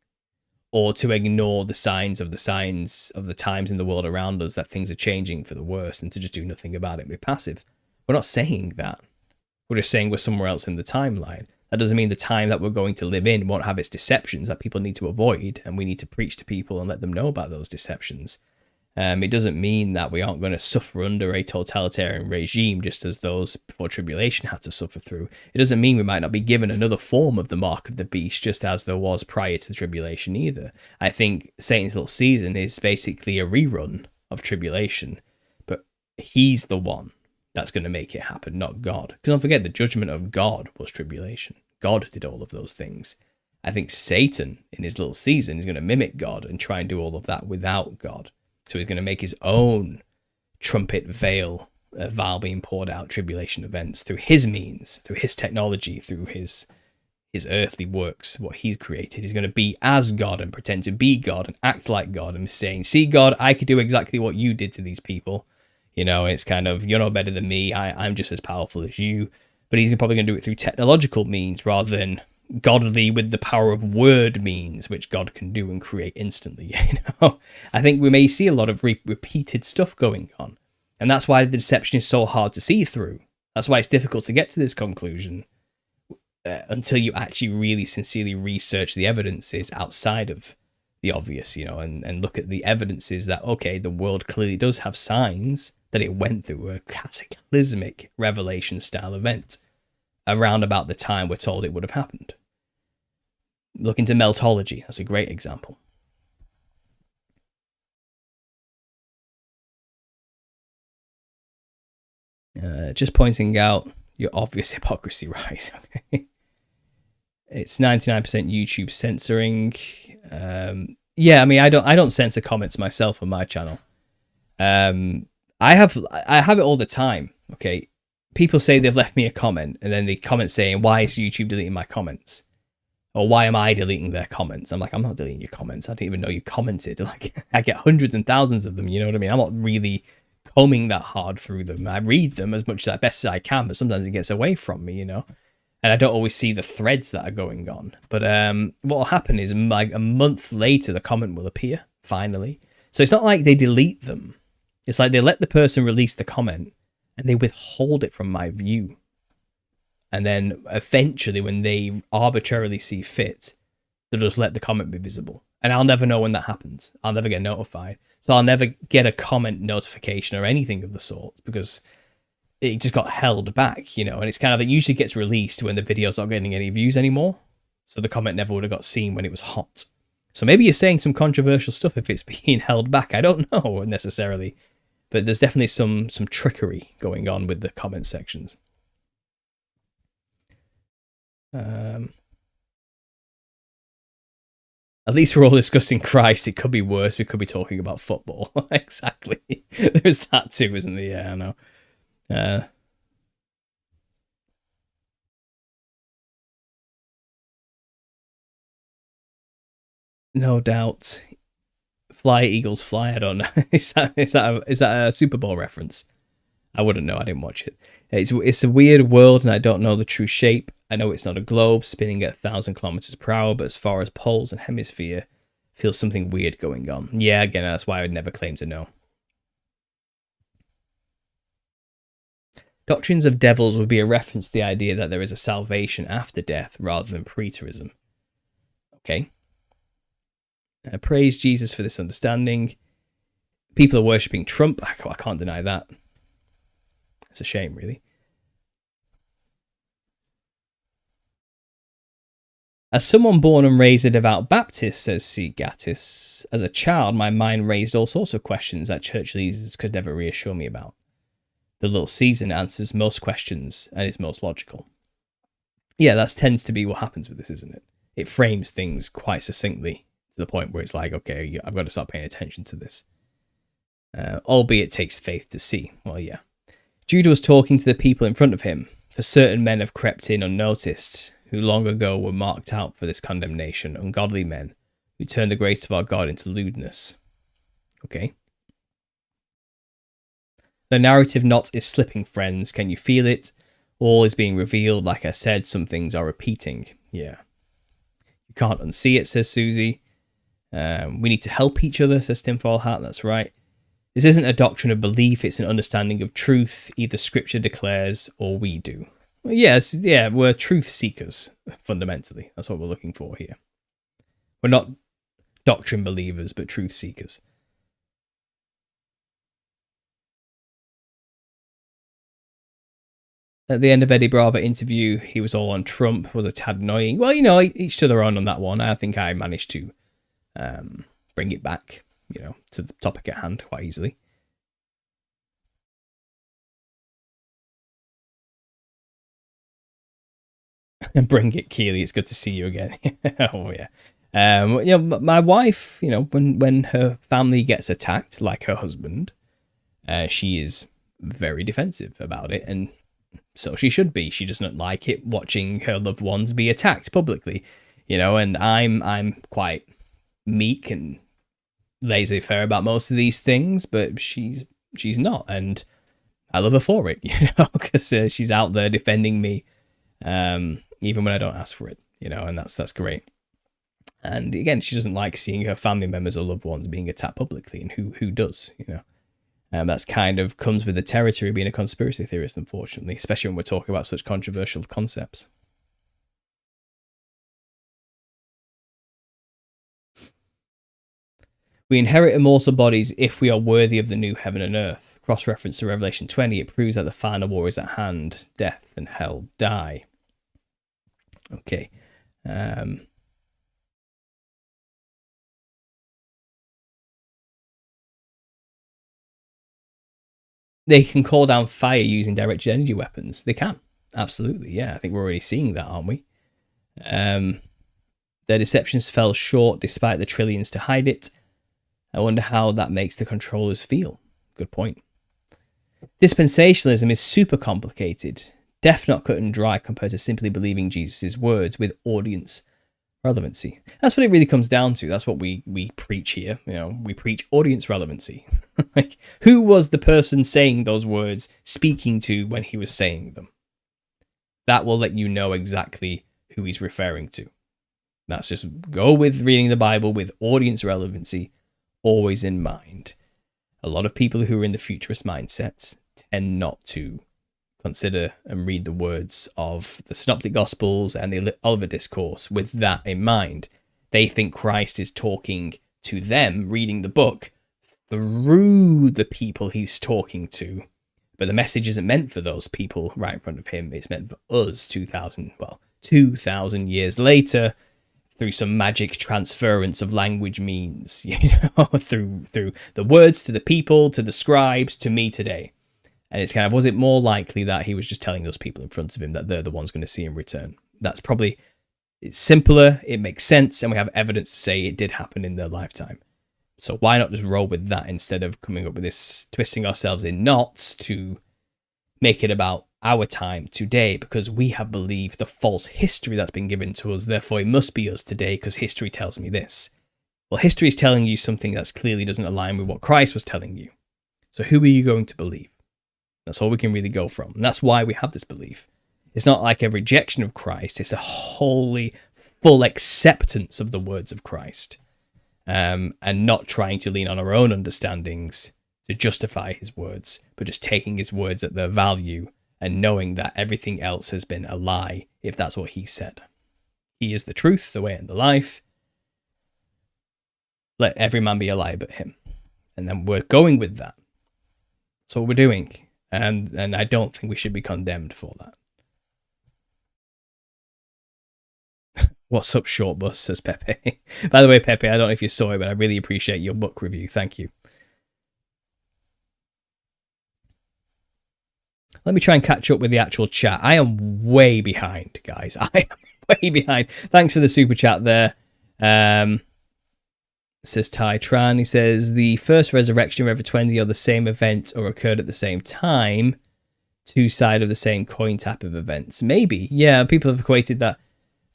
Or to ignore the signs of the times in the world around us that things are changing for the worse and to just do nothing about it and be passive. We're not saying that. We're just saying we're somewhere else in the timeline. That doesn't mean the time that we're going to live in won't have its deceptions that people need to avoid, and we need to preach to people and let them know about those deceptions. It doesn't mean that we aren't going to suffer under a totalitarian regime just as those before tribulation had to suffer through. It doesn't mean we might not be given another form of the mark of the beast just as there was prior to the tribulation either. I think Satan's little season is basically a rerun of tribulation, but he's the one that's going to make it happen, not God. Because don't forget, the judgment of God was tribulation. God did all of those things. I think Satan in his little season is going to mimic God and try and do all of that without God. So he's going to make his own trumpet vial being poured out tribulation events through his means, through his technology, through his earthly works, what he's created. He's going to be as God and pretend to be God and act like God and saying, see, God, I could do exactly what you did to these people. You know, it's kind of, you're no better than me. I'm just as powerful as you. But he's probably going to do it through technological means rather than godly with the power of word means, which God can do and create instantly. You know, I think we may see a lot of repeated stuff going on, and that's why the deception is so hard to see through. That's why it's difficult to get to this conclusion until you actually really sincerely research the evidences outside of the obvious, you know, and look at the evidences that, okay, the world clearly does have signs that it went through a cataclysmic revelation style event around about the time we're told it would have happened. Look into meltology. That's a great example. Just pointing out your obvious hypocrisy, right? Okay. It's 99% YouTube censoring. Yeah, I mean, I don't censor comments myself on my channel. I have it all the time. Okay, people say they've left me a comment, and then they comment saying, "Why is YouTube deleting my comments?" Or why am I deleting their comments? I'm like, I'm not deleting your comments. I didn't even know you commented. Like, I get hundreds and thousands of them. You know what I mean? I'm not really combing that hard through them. I read them as much as best as I can, but sometimes it gets away from me, you know? And I don't always see the threads that are going on. But what will happen is like a month later, the comment will appear, finally. So it's not like they delete them. It's like they let the person release the comment and they withhold it from my view. And then eventually, when they arbitrarily see fit, they'll just let the comment be visible. And I'll never know when that happens. I'll never get notified. So I'll never get a comment notification or anything of the sort because it just got held back, you know. And it's kind of, it usually gets released when the video's not getting any views anymore. So the comment never would have got seen when it was hot. So maybe you're saying some controversial stuff if it's being held back. I don't know necessarily. But there's definitely some trickery going on with the comment sections. At least we're all discussing Christ. It could be worse. We could be talking about football. Exactly. There's that too, isn't there? Yeah, I know. No doubt. Fly, Eagles, fly. I don't know. Is that a Super Bowl reference? I wouldn't know. I didn't watch it. It's a weird world, and I don't know the true shape. I know it's not a globe spinning at 1,000 kilometers per hour, but as far as poles and hemisphere, feels something weird going on. Yeah, again, that's why I would never claim to know. Doctrines of devils would be a reference to the idea that there is a salvation after death rather than preterism. Okay. Praise Jesus for this understanding. People are worshipping Trump. I can't deny that. It's a shame, really. As someone born and raised a devout Baptist, says C. Gattis, as a child, my mind raised all sorts of questions that church leaders could never reassure me about. The little season answers most questions and is most logical. Yeah, that tends to be what happens with this, isn't it? It frames things quite succinctly to the point where it's like, okay, I've got to start paying attention to this. Albeit it takes faith to see. Well, yeah. Judah was talking to the people in front of him, for certain men have crept in unnoticed, who long ago were marked out for this condemnation, ungodly men, who turned the grace of our God into lewdness. Okay. The narrative knot is slipping, friends. Can you feel it? All is being revealed. Like I said, some things are repeating. Yeah. You can't unsee it, says Susie. We need to help each other, says Tinfoil Hat. That's right. This isn't a doctrine of belief. It's an understanding of truth. Either scripture declares or we do. Well, yes, yeah, we're truth seekers, fundamentally. That's what we're looking for here. We're not doctrine believers, but truth seekers. At the end of Eddie Bravo interview, he was all on Trump, was a tad annoying. Well, you know, each to their own on that one. I think I managed to bring it back, you know, to the topic at hand quite easily. And bring it, Keely. It's good to see you again. Oh, yeah. You know, my wife, you know, when her family gets attacked, like her husband, she is very defensive about it, and so she should be. She does not like it watching her loved ones be attacked publicly, you know. And I'm quite meek and laissez-faire about most of these things, but she's not, and I love her for it, you know, because she's out there defending me, even when I don't ask for it, you know, and that's great. And again, she doesn't like seeing her family members or loved ones being attacked publicly, and who does, you know. That's kind of comes with the territory of being a conspiracy theorist, unfortunately, especially when we're talking about such controversial concepts. We inherit immortal bodies if we are worthy of the new heaven and earth. Cross-reference to Revelation 20, it proves that the final war is at hand. Death and hell die. Okay. They can call down fire using directed energy weapons. They can. Absolutely, yeah. I think we're already seeing that, aren't we? Their deceptions fell short despite the trillions to hide it. I wonder how that makes the controllers feel. Good point. Dispensationalism is super complicated. Death not cut and dry compared to simply believing Jesus' words with audience relevancy. That's what it really comes down to. That's what we preach here. You know, we preach audience relevancy. Like, who was the person saying those words speaking to when he was saying them? That will let you know exactly who he's referring to. That's just go with reading the Bible with audience relevancy always in mind. A lot of people who are in the futurist mindsets tend not to consider and read the words of the Synoptic Gospels and the Olivet Discourse with that in mind. They think Christ is talking to them, reading the book through the people he's talking to. But the message isn't meant for those people right in front of him. It's meant for us 2,000 years later, through some magic transference of language means, you know, through the words to the people, to the scribes, to me today. And it's kind of, was it more likely that he was just telling those people in front of him that they're the ones going to see him return? That's probably It's simpler, it makes sense, and we have evidence to say it did happen in their lifetime. So why not just roll with that instead of coming up with this, twisting ourselves in knots to make it about our time today, because we have believed the false history that's been given to us, therefore it must be us today because history tells me this. Well, history is telling you something that clearly doesn't align with what Christ was telling you. So who are you going to believe? That's all we can really go from. And that's why we have this belief. It's not like a rejection of Christ. It's a wholly full acceptance of the words of Christ, and not trying to lean on our own understandings to justify his words, but just taking his words at their value and knowing that everything else has been a lie if that's what he said. He is the truth, the way, and the life. Let every man be a liar but him. And then we're going with that. That's what we're doing. And I don't think we should be condemned for that. What's up, Short Bus, says Pepe. By the way, Pepe, I don't know if you saw it, but I really appreciate your book review. Thank you. Let me try and catch up with the actual chat. I am way behind, guys. I am way behind. Thanks for the super chat there. Says Ty Tran. He says, the first resurrection of every 20 are the same event or occurred at the same time. Two sides of the same coin type of events. Maybe. Yeah, people have equated that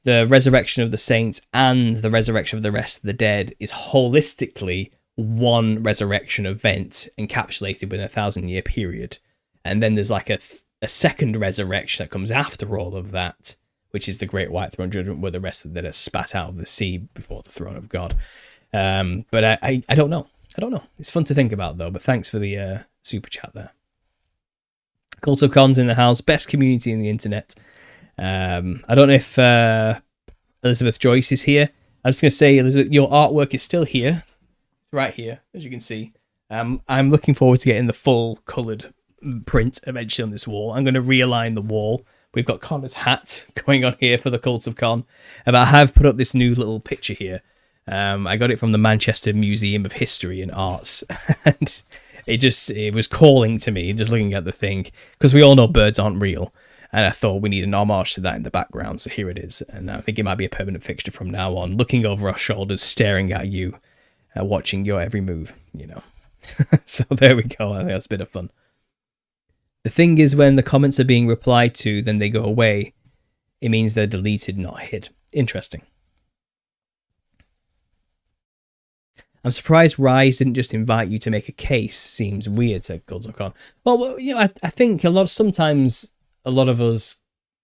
the resurrection of the saints and the resurrection of the rest of the dead is holistically one resurrection event encapsulated within a 1,000-year period. And then there's like a second resurrection that comes after all of that, which is the Great White Throne Judgment, where the rest of the dead are spat out of the sea before the throne of God. But I don't know. I don't know. It's fun to think about, though. But thanks for the super chat there. Cult of Cons in the house. Best community in the internet. I don't know if Elizabeth Joyce is here. I'm just going to say, Elizabeth, your artwork is still here. Right here, as you can see. I'm looking forward to getting the full coloured print eventually on this wall. I'm going to realign the wall. We've got Connor's hat going on here for the Cult of Con. But I have put up this new little picture here. I got it from the Manchester Museum of History and Arts. And it was calling to me, just looking at the thing. Because we all know birds aren't real. And I thought we need an homage to that in the background. So here it is. And I think it might be a permanent fixture from now on. Looking over our shoulders, staring at you, watching your every move, you know. So there we go. I think that's a bit of fun. The thing is, when the comments are being replied to, then they go away. It means they're deleted, not hid. Interesting. I'm surprised Rise didn't just invite you to make a case. Seems weird, said Goldocon. Well, you know, I think sometimes a lot of us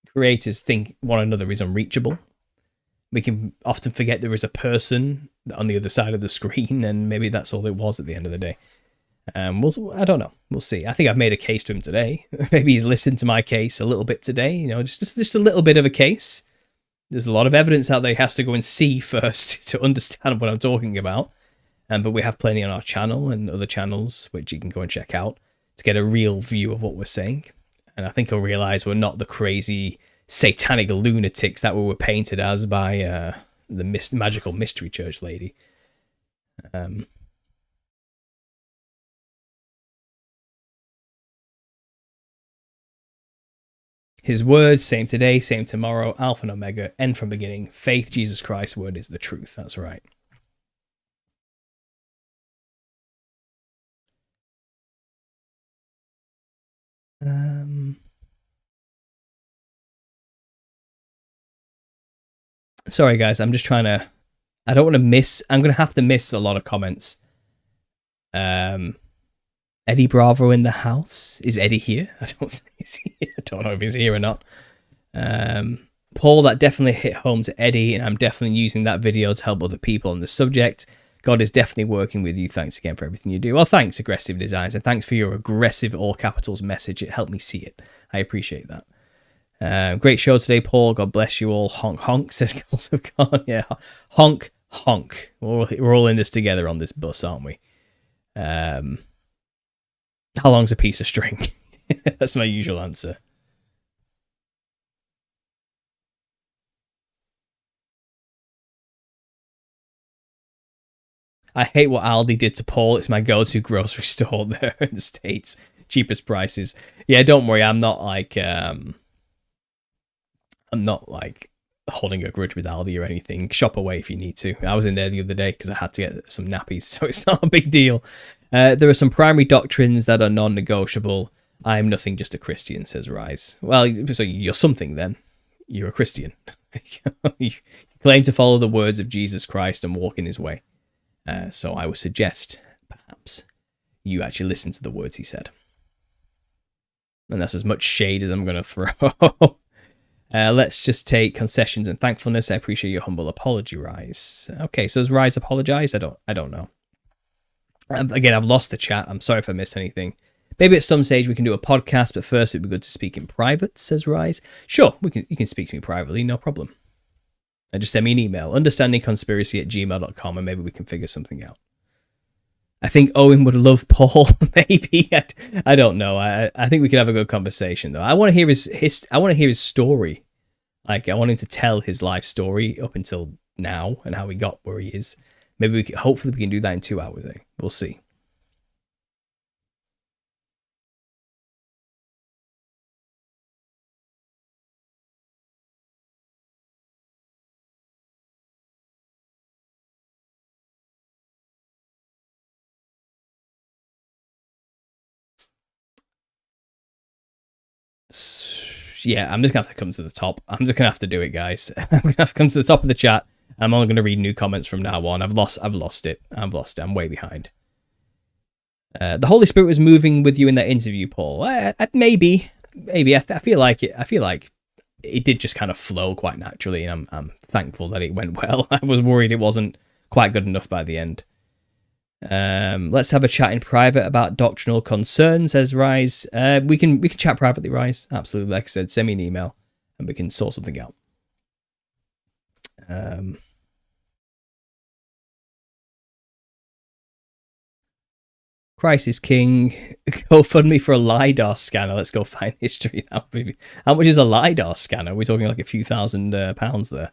creators think one another is unreachable. We can often forget there is a person on the other side of the screen, and maybe that's all it was at the end of the day. I don't know. We'll see. I think I've made a case to him today. Maybe he's listened to my case a little bit today. You know, just a little bit of a case. There's a lot of evidence out there he has to go and see first to understand what I'm talking about. But we have plenty on our channel and other channels which you can go and check out to get a real view of what we're saying. And I think he'll realise we're not the crazy satanic lunatics that we were painted as by the magical mystery church lady. His word, same today, same tomorrow, Alpha and Omega, end from beginning. Faith, Jesus Christ's word is the truth. That's right. Sorry, guys. I'm just trying to... I don't want to miss... I'm going to have to miss a lot of comments. Eddie Bravo in the house. Is Eddie here? I don't know if he's here or not. Paul, that definitely hit home to Eddie, and I'm definitely using that video to help other people on the subject. God is definitely working with you. Thanks again for everything you do. Well, thanks, Aggressive Designs, and thanks for your aggressive all capitals message. It helped me see it. I appreciate that. Great show today, Paul. God bless you all. Honk, honk, says Cult of Con. Yeah, honk, honk. We're all in this together on this bus, aren't we? How long's a piece of string? That's my usual answer. I hate what Aldi did to Paul. It's my go-to grocery store there in the States. Cheapest prices. Yeah, don't worry. I'm not like holding a grudge with Albi or anything. Shop away if you need to. I was in there the other day because I had to get some nappies, so it's not a big deal. There are some primary doctrines that are non-negotiable. I am nothing, just a Christian, says Rise. Well, so you're something then. You're a Christian. You claim to follow the words of Jesus Christ and walk in his way. So I would suggest, perhaps, you actually listen to the words he said. And that's as much shade as I'm going to throw. Let's just take concessions and thankfulness. I appreciate your humble apology, Rise. Okay, so has Rise apologized? I don't know. Again, I've lost the chat. I'm sorry if I missed anything. Maybe at some stage we can do a podcast, but first it'd be good to speak in private, says Rise. Sure, you can speak to me privately, no problem. And just send me an email, understandingconspiracy@gmail.com, and maybe we can figure something out. I think Owen would love Paul, maybe. I don't know. I think we could have a good conversation, though. I want to hear I want to hear his story. Like, I want him to tell his life story up until now and how he got where he is. Maybe hopefully we can do that in 2 hours. We'll see. Yeah, I'm just gonna have to come to the top. I'm just gonna have to do it, guys. I'm gonna have to come to the top of the chat. I'm only gonna read new comments from now on. I've lost it. I'm way behind. The Holy Spirit was moving with you in that interview, Paul. Maybe. I feel like it did just kind of flow quite naturally, and I'm thankful that it went well. I was worried it wasn't quite good enough by the end. Let's have a chat in private about doctrinal concerns, says Rise. We can chat privately, Rise. Absolutely. Like I said, send me an email and we can sort something out. Christ is King. Go fund me for a LiDAR scanner. Let's go find history. How much is a LiDAR scanner? We're talking like a few thousand pounds there.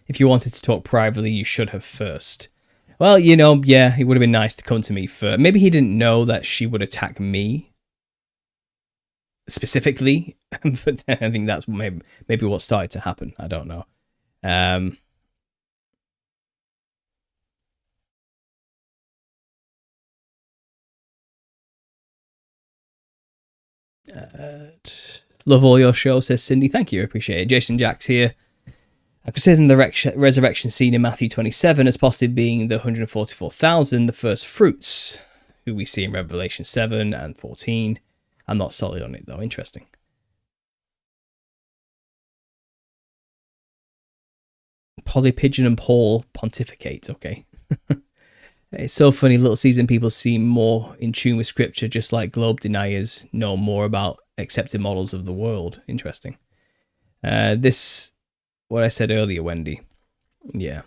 If you wanted to talk privately, you should have first. Well, yeah, it would have been nice to come to me first. Maybe he didn't know that she would attack me specifically, but I think that's maybe what started to happen. I don't know. Love all your show, says Cindy. Thank you, appreciate it. Jason Jacks here. I'm considering the resurrection scene in Matthew 27 as possibly being the 144,000, the first fruits, who we see in Revelation 7 and 14. I'm not solid on it, though. Interesting. Polly Pigeon and Paul pontificate. Okay. It's so funny. Little seasoned people seem more in tune with scripture, just like globe deniers know more about accepted models of the world. Interesting. What I said earlier, Wendy. Yeah.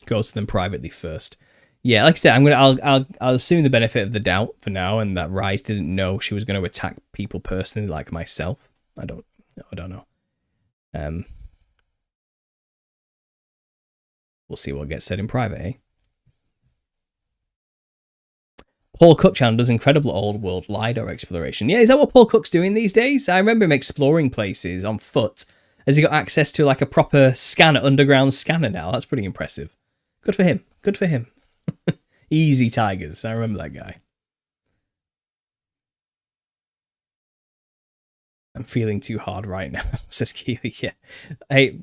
Go to them privately first. Yeah, like I said, I'll assume the benefit of the doubt for now, and that Rise didn't know she was going to attack people personally, like myself. I don't know. We'll see what gets said in private, eh? Paul Cook channel does incredible old world LiDAR exploration. Yeah, is that what Paul Cook's doing these days? I remember him exploring places on foot. Has he got access to like a proper scanner, underground scanner now? That's pretty impressive. Good for him. Good for him. Easy Tigers. I remember that guy. I'm feeling too hard right now, says Keely. Yeah. Hey,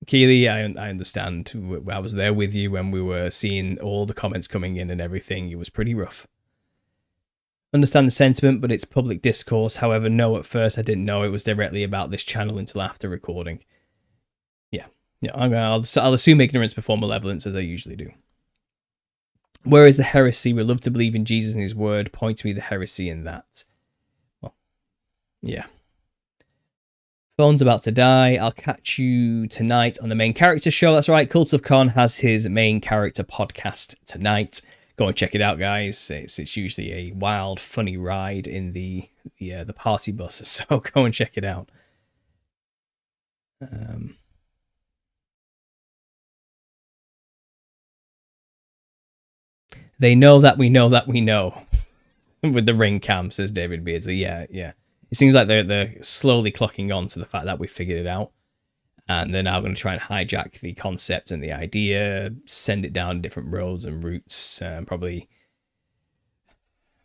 Keely, I understand. I was there with you when we were seeing all the comments coming in and everything. It was pretty rough. Understand the sentiment, but it's public discourse. However, no, at first I didn't know it was directly about this channel until after recording. Yeah. I'll assume ignorance before malevolence, as I usually do. Where is the heresy? We love to believe in Jesus and his word. Point to me the heresy in that. Well, yeah. Phone's about to die. I'll catch you tonight on the main character show. That's right. Cult of Con has his main character podcast tonight. Go and check it out, guys. It's usually a wild, funny ride in the party bus. So go and check it out. They know that we know that we know. With the ring cam, says David Beardsley. Yeah. It seems like they're slowly clocking on to the fact that we figured it out. And they're now going to try and hijack the concept and the idea, send it down different roads and routes, probably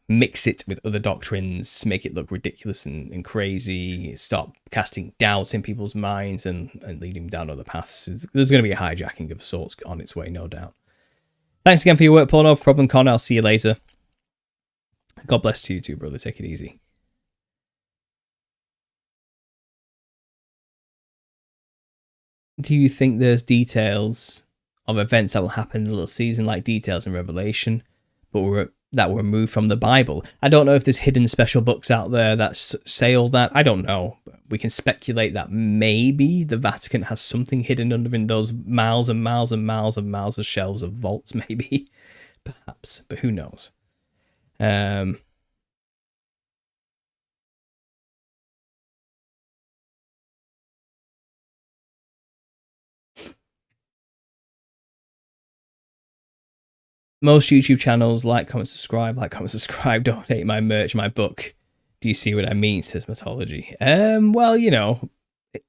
mix it with other doctrines, make it look ridiculous and crazy, start casting doubt in people's minds and leading them down other paths. There's going to be a hijacking of sorts on its way, no doubt. Thanks again for your work, Paul. No problem, Con. I'll see you later. God bless you too, brother. Take it easy. Do you think there's details of events that will happen in the little season, like details in Revelation, but that were removed from the Bible? I don't know if there's hidden special books out there that say all that. I don't know. We can speculate that maybe the Vatican has something hidden under in those miles and miles and miles and miles of shelves of vaults, maybe. Perhaps, but who knows? Most YouTube channels like, comment, subscribe, donate my merch, my book. Do you see what I mean, says Mythology? Well, you know,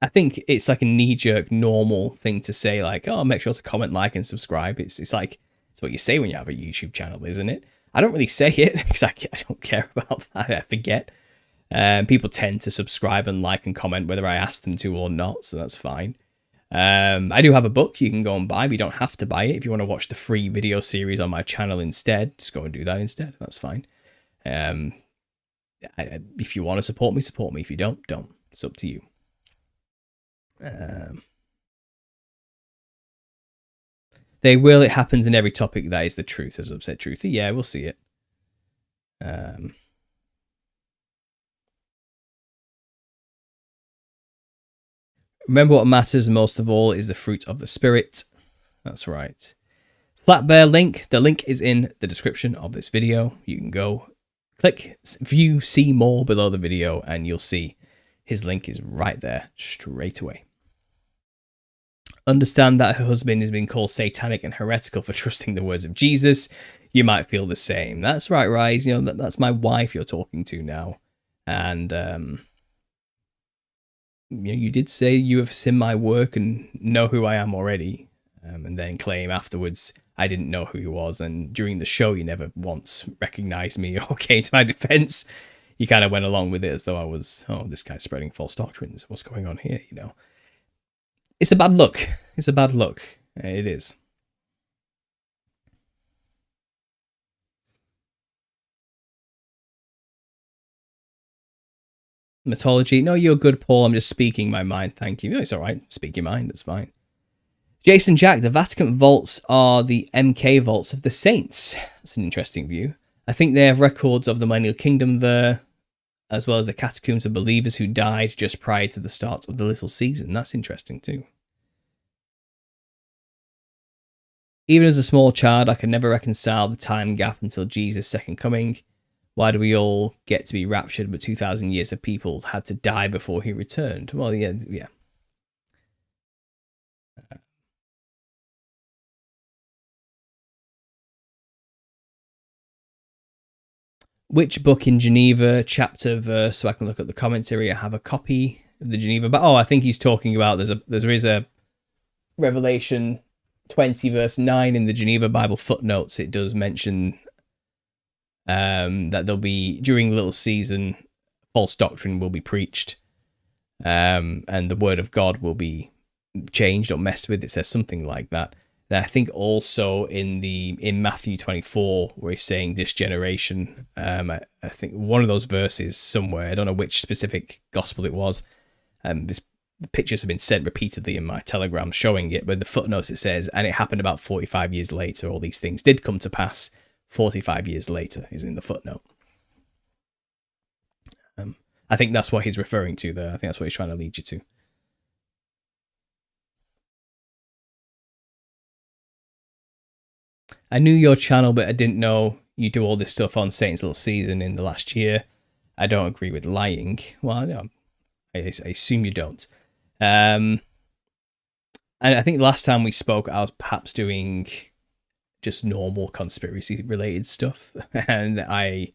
I think it's like a knee-jerk normal thing to say, like, oh, make sure to comment, like, and subscribe. It's like, it's what you say when you have a YouTube channel, isn't it? I don't really say it because I don't care about that. I forget. People tend to subscribe and like and comment whether I ask them to or not, so that's fine. I do have a book you can go and buy, but you don't have to buy it. If you want to watch the free video series on my channel instead, just go and do that instead. That's fine. If you want to support me, support me. If you don't. It's up to you. They will. It happens in every topic. That is the truth, as Upset Truthy. Yeah, we'll see it. Remember, what matters most of all is the fruit of the Spirit. That's right. Flat Bear link. The link is in the description of this video. You can go click, view, see more below the video, and you'll see his link is right there straight away. Understand that her husband has been called satanic and heretical for trusting the words of Jesus. You might feel the same. That's right, Rise. You know, that's my wife you're talking to now. And, you know, you did say you have seen my work and know who I am already. And then claim afterwards I didn't know who he was. And during the show, you never once recognized me or came to my defense. You kind of went along with it as though I was, oh, this guy's spreading false doctrines. What's going on here, you know? It's a bad look. It's a bad look. It is. Mythology. No, you're good, Paul. I'm just speaking my mind. Thank you. No, it's all right. Speak your mind. It's fine. Jason Jack. The Vatican vaults are the MK vaults of the saints. That's an interesting view. I think they have records of the Millennial Kingdom there, as well as the catacombs of believers who died just prior to the start of the little season. That's interesting too. Even as a small child, I could never reconcile the time gap until Jesus' second coming. Why do we all get to be raptured, but 2,000 years of people had to die before he returned? Well, yeah. Which book in Geneva, chapter, verse, so I can look at the commentary. I have a copy of the Geneva, but I think he's talking about there is a Revelation 20 verse 9 in the Geneva Bible footnotes. It does mention that there'll be, during the little season, false doctrine will be preached, and the word of God will be changed or messed with. It says something like that. Then I think also in Matthew 24, where he's saying this generation, I think one of those verses somewhere, I don't know which specific gospel it was. The pictures have been sent repeatedly in my Telegram showing it, but the footnotes it says, and it happened about 45 years later. All these things did come to pass 45 years later, is in the footnote. I think that's what he's referring to there. I think that's what he's trying to lead you to. I knew your channel, but I didn't know you do all this stuff on Satan's Little Season in the last year. I don't agree with lying. Well, no, I assume you don't. And I think last time we spoke, I was perhaps doing just normal conspiracy related stuff. And I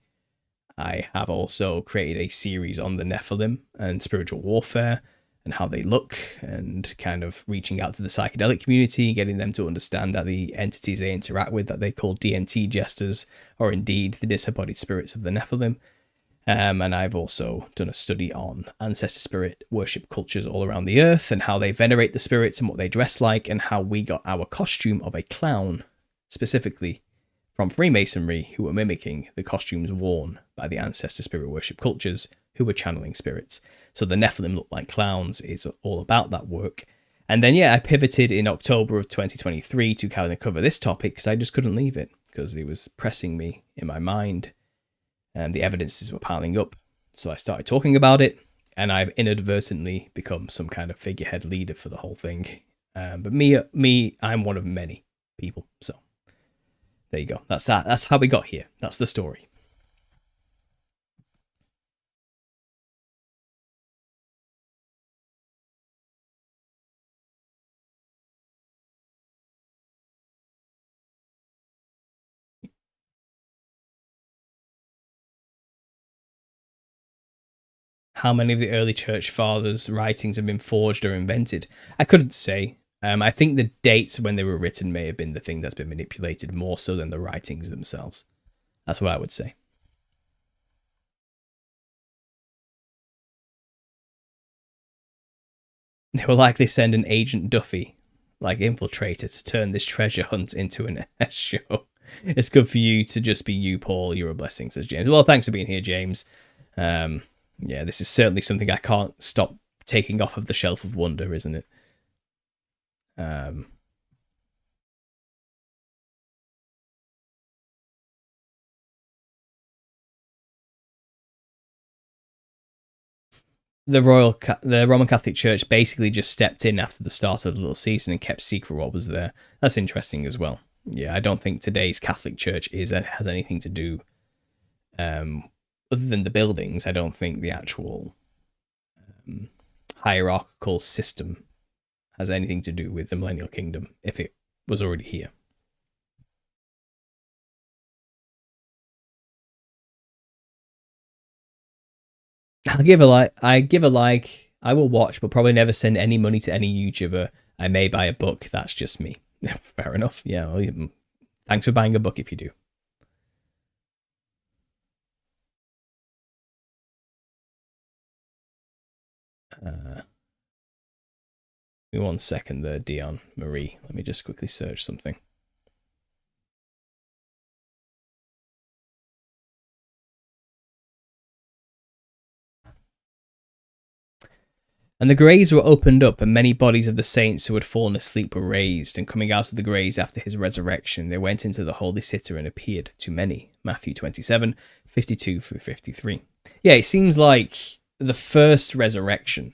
have also created a series on the Nephilim and spiritual warfare and how they look, and kind of reaching out to the psychedelic community, getting them to understand that the entities they interact with, that they call DNT jesters, are indeed the disembodied spirits of the Nephilim. And I've also done a study on ancestor spirit worship cultures all around the earth, and how they venerate the spirits and what they dress like, and how we got our costume of a clown specifically from Freemasonry, who were mimicking the costumes worn by the ancestor spirit worship cultures who were channeling spirits. So the Nephilim look like clowns is all about that work. And then, I pivoted in October of 2023 to kind of cover this topic because I just couldn't leave it, because it was pressing me in my mind. And the evidences were piling up. So I started talking about it, and I've inadvertently become some kind of figurehead leader for the whole thing. But me, I'm one of many people. So there you go. That's that. That's how we got here. That's the story. How many of the early church fathers' writings have been forged or invented? I couldn't say. I think the dates when they were written may have been the thing that's been manipulated more so than the writings themselves. That's what I would say. They will likely send an Agent Duffy, like infiltrator, to turn this treasure hunt into an S show. It's good for you to just be you, Paul. You're a blessing, says James. Well, thanks for being here, James. This is certainly something I can't stop taking off of the shelf of wonder, isn't it? The Roman Catholic Church basically just stepped in after the start of the little season and kept secret what was there. That's interesting as well. Yeah, I don't think today's Catholic Church has anything to do, other than the buildings. I don't think the actual hierarchical system has anything to do with the Millennial Kingdom, if it was already here. I give a like. I will watch, but probably never send any money to any YouTuber. I may buy a book. That's just me. Fair enough. Yeah. Well, thanks for buying a book if you do. Give me 1 second there, Dion Marie. Let me just quickly search something. And the graves were opened up, and many bodies of the saints who had fallen asleep were raised, and coming out of the graves after his resurrection, they went into the holy city and appeared to many. Matthew 27, 52 through 53. Yeah, it seems like the first resurrection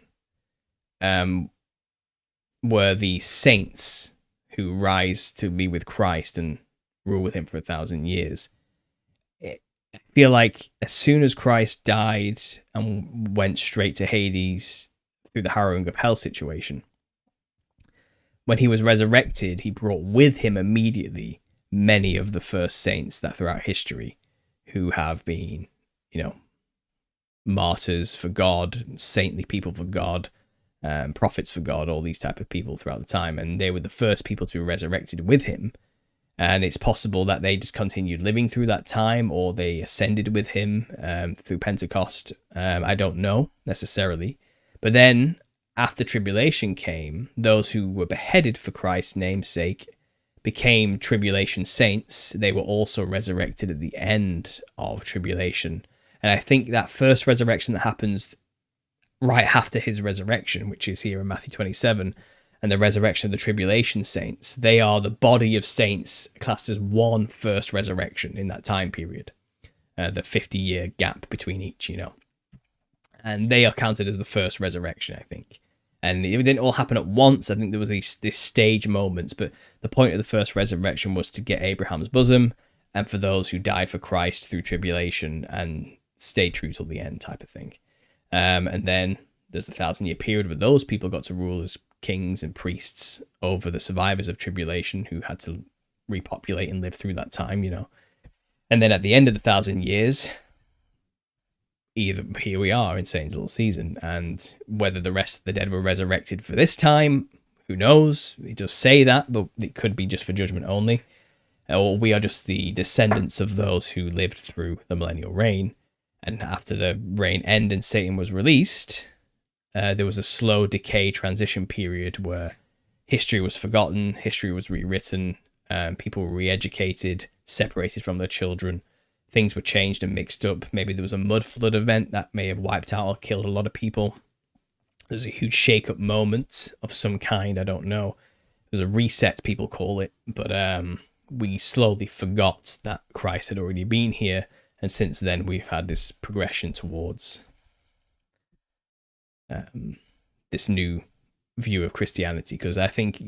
were the saints who rise to be with Christ and rule with him for 1,000 years. I feel like as soon as Christ died and went straight to Hades through the harrowing of hell situation, when he was resurrected, he brought with him immediately many of the first saints that throughout history who have been, martyrs for God, saintly people for God, prophets for God, all these type of people throughout the time. And they were the first people to be resurrected with him. And it's possible that they just continued living through that time, or they ascended with him through Pentecost. I don't know necessarily. But then, after tribulation came, those who were beheaded for Christ's name's sake became tribulation saints. They were also resurrected at the end of tribulation. And I think that first resurrection that happens right after his resurrection, which is here in Matthew 27, and the resurrection of the tribulation saints, they are the body of saints classed as one first resurrection in that time period. The 50-year gap between each, And they are counted as the first resurrection, I think. And it didn't all happen at once. I think there was this stage moments, but the point of the first resurrection was to get Abraham's bosom, and for those who died for Christ through tribulation and stayed true till the end type of thing. And then there's the 1,000-year period where those people got to rule as kings and priests over the survivors of tribulation who had to repopulate and live through that time, you know. And then at the end of the 1,000 years, either here we are in Satan's little season, and whether the rest of the dead were resurrected for this time, who knows? It does say that, but it could be just for judgment only. Or we are just the descendants of those who lived through the millennial reign. And after the reign ended and Satan was released, there was a slow decay transition period where history was forgotten, history was rewritten, people were re-educated, separated from their children. Things were changed and mixed up. Maybe there was a mud flood event that may have wiped out or killed a lot of people. There's a huge shake-up moment of some kind, I don't know. There's a reset, people call it. But we slowly forgot that Christ had already been here. And since then, we've had this progression towards this new view of Christianity. Because I think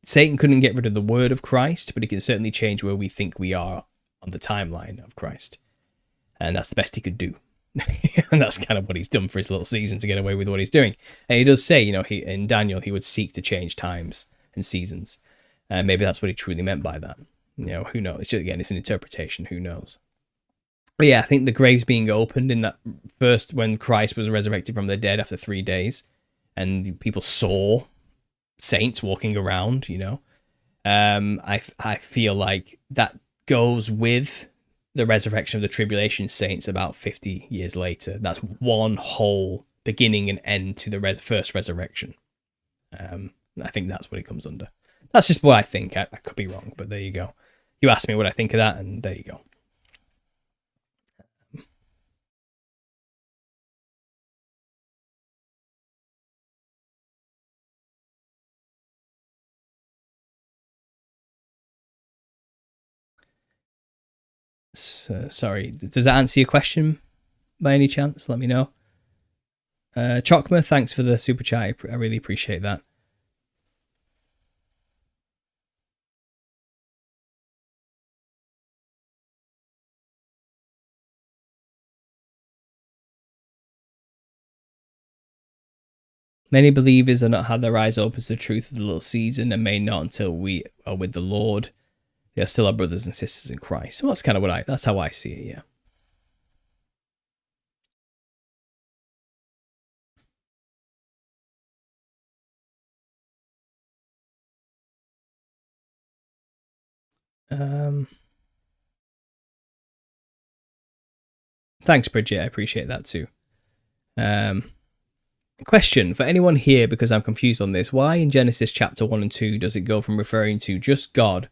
Satan couldn't get rid of the word of Christ, but he can certainly change where we think we are on the timeline of Christ. And that's the best he could do. And that's kind of what he's done for his little season to get away with what he's doing. And he does say, you know, in Daniel, he would seek to change times and seasons. And maybe that's what he truly meant by that. You know, who knows? Again, it's an interpretation. Who knows? But yeah, I think the graves being opened in that first, when Christ was resurrected from the dead after 3 days, and people saw saints walking around, you know, I feel like that goes with the resurrection of the tribulation saints about 50 years later. That's one whole beginning and end to the first resurrection. I think that's what it comes under. That's just what I think. I could be wrong, but there you go. You asked me what I think of that, and there you go. Sorry, does that answer your question by any chance? Let me know. Chokma, thanks for the super chat. I really appreciate that. Many believers are not had their eyes open to the truth of the little season, and may not until we are with the Lord. They are still our brothers and sisters in Christ. So that's kind of that's how I see it, yeah. Thanks, Bridget. I appreciate that too. Question for anyone here, because I'm confused on this. Why in Genesis chapter 1 and 2 does it go from referring to just God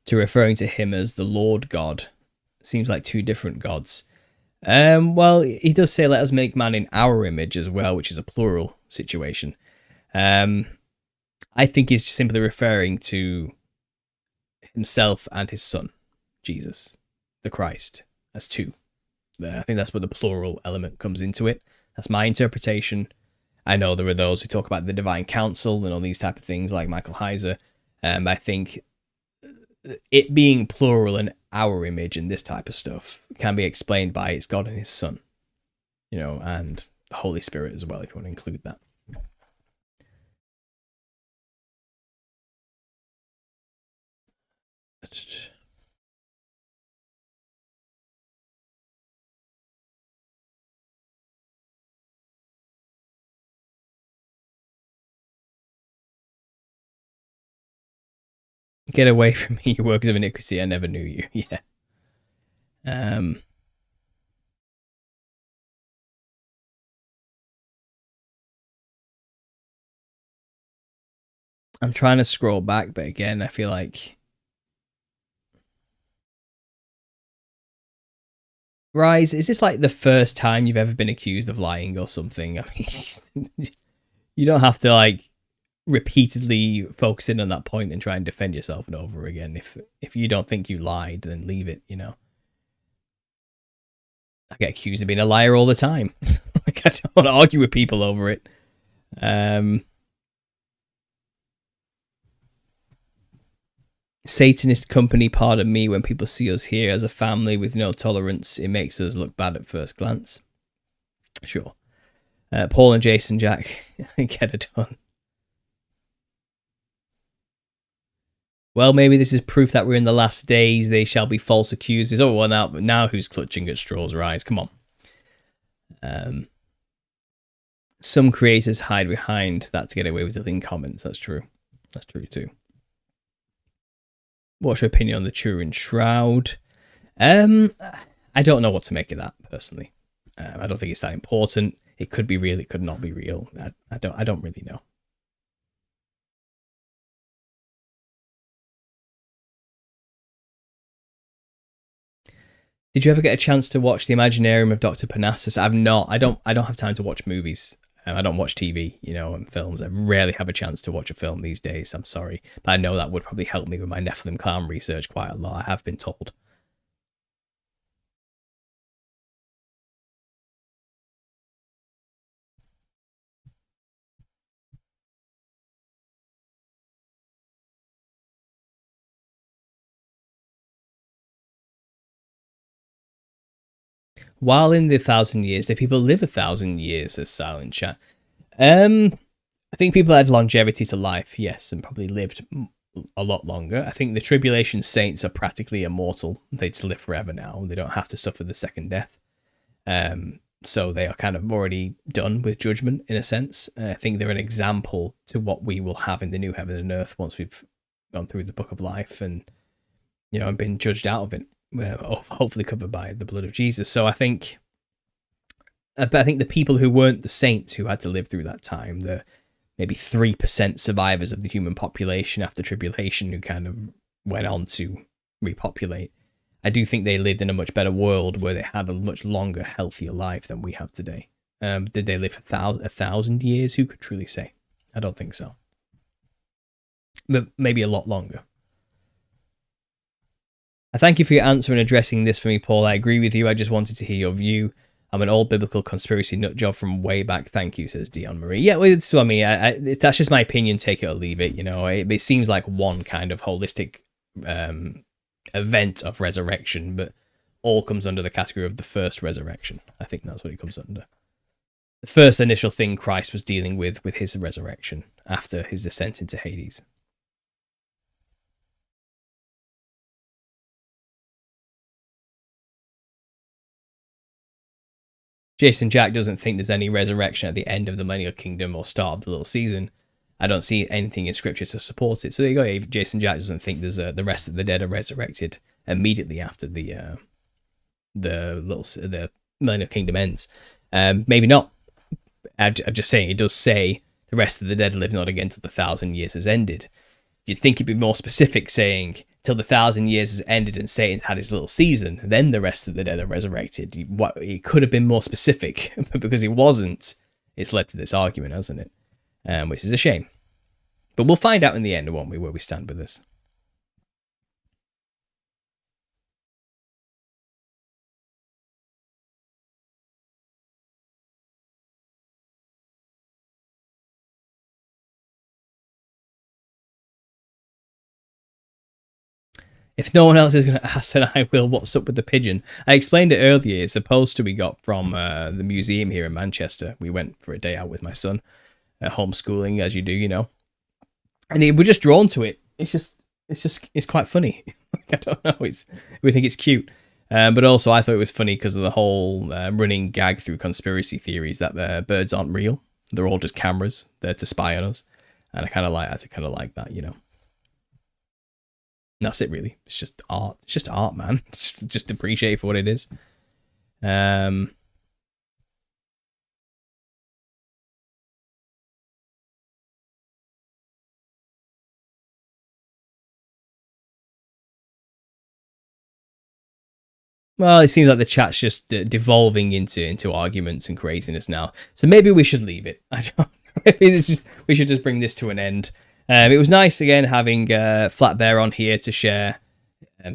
to referring to him as the Lord God? Seems like two different gods. Well, he does say, let us make man in our image as well, which is a plural situation. I think he's simply referring to himself and his son, Jesus, the Christ, as two. I think that's where the plural element comes into it. That's my interpretation. I know there are those who talk about the divine council and all these type of things, like Michael Heiser. I think it being plural and our image and this type of stuff can be explained by it's God and his son, you know, and the Holy Spirit as well, if you want to include that. Get away from me, you workers of iniquity, I never knew you. Yeah. I'm trying to scroll back, but again, I feel like... Rise, is this like the first time you've ever been accused of lying or something? I mean, you don't have to like repeatedly focus in on that point and try and defend yourself and over again. If you don't think you lied, then leave it, you know. I get accused of being a liar all the time. Like, I don't want to argue with people over it. Satanist company, pardon me, when people see us here as a family with no tolerance, it makes us look bad at first glance. Sure. Paul and Jason Jack, get it done. well, maybe this is proof that we're in the last days. They shall be false accusers. Oh, well, now who's clutching at straws, rise? Come on. Some creators hide behind that to get away with deleting comments. That's true. That's true too. What's your opinion on the Turin Shroud? I don't know what to make of that personally. I don't think it's that important. It could be real. It could not be real. I don't really know. Did you ever get a chance to watch The Imaginarium of Dr. Parnassus? I've not. I don't have time to watch movies. I don't watch TV, and films. I rarely have a chance to watch a film these days. I'm sorry. But I know that would probably help me with my Nephilim clown research quite a lot. I have been told. While in the 1,000 years, do people live 1,000 years as Silent Chat? I think people had longevity to life, yes, and probably lived a lot longer. I think the Tribulation Saints are practically immortal. They just live forever now. They don't have to suffer the second death. So they are kind of already done with judgment, in a sense. I think they're an example to what we will have in the new heaven and earth once we've gone through the book of life and, and been judged out of it. Hopefully covered by the blood of Jesus. So I think the people who weren't the saints who had to live through that time, the maybe 3% survivors of the human population after tribulation who kind of went on to repopulate, I do think they lived in a much better world where they had a much longer, healthier life than we have today. Did they live 1,000 years? Who could truly say? I don't think so. But maybe a lot longer. I thank you for your answer and addressing this for me, Paul. I agree with you. I just wanted to hear your view. I'm an old biblical conspiracy nut job from way back. Thank you, says Dion Marie. Yeah, well, it's what I mean. That's just my opinion. Take it or leave it. It seems like one kind of holistic event of resurrection, but all comes under the category of the first resurrection. I think that's what it comes under. The first initial thing Christ was dealing with his resurrection after his descent into Hades. Jason Jack doesn't think there's any resurrection at the end of the Millennial Kingdom or start of the little season. I don't see anything in scripture to support it. So there you go. Jason Jack doesn't think there's the rest of the dead are resurrected immediately after the Millennial Kingdom ends. Maybe not. I'm just saying it does say the rest of the dead live not again till the 1,000 years has ended. You'd think it'd be more specific, saying till the 1,000 years has ended and Satan's had his little season, then the rest of the dead are resurrected. It could have been more specific, but because it wasn't, it's led to this argument, hasn't it? Which is a shame. But we'll find out in the end, won't we, where we stand with this. If no one else is going to ask, then I will. What's up with the pigeon? I explained it earlier. It's a poster we got from the museum here in Manchester. We went for a day out with my son, homeschooling, as you do, And we're just drawn to it. It's quite funny. I don't know. We think it's cute. But also I thought it was funny because of the whole running gag through conspiracy theories that birds aren't real. They're all just cameras. They're to spy on us. And I kind of like that, And that's it, really. It's just art. It's just art, man. Just appreciate it for what it is. Well, it seems like the chat's just devolving into arguments and craziness now. So maybe we should leave it. I don't. Maybe we should just bring this to an end. It was nice again having Flat Bear on here to share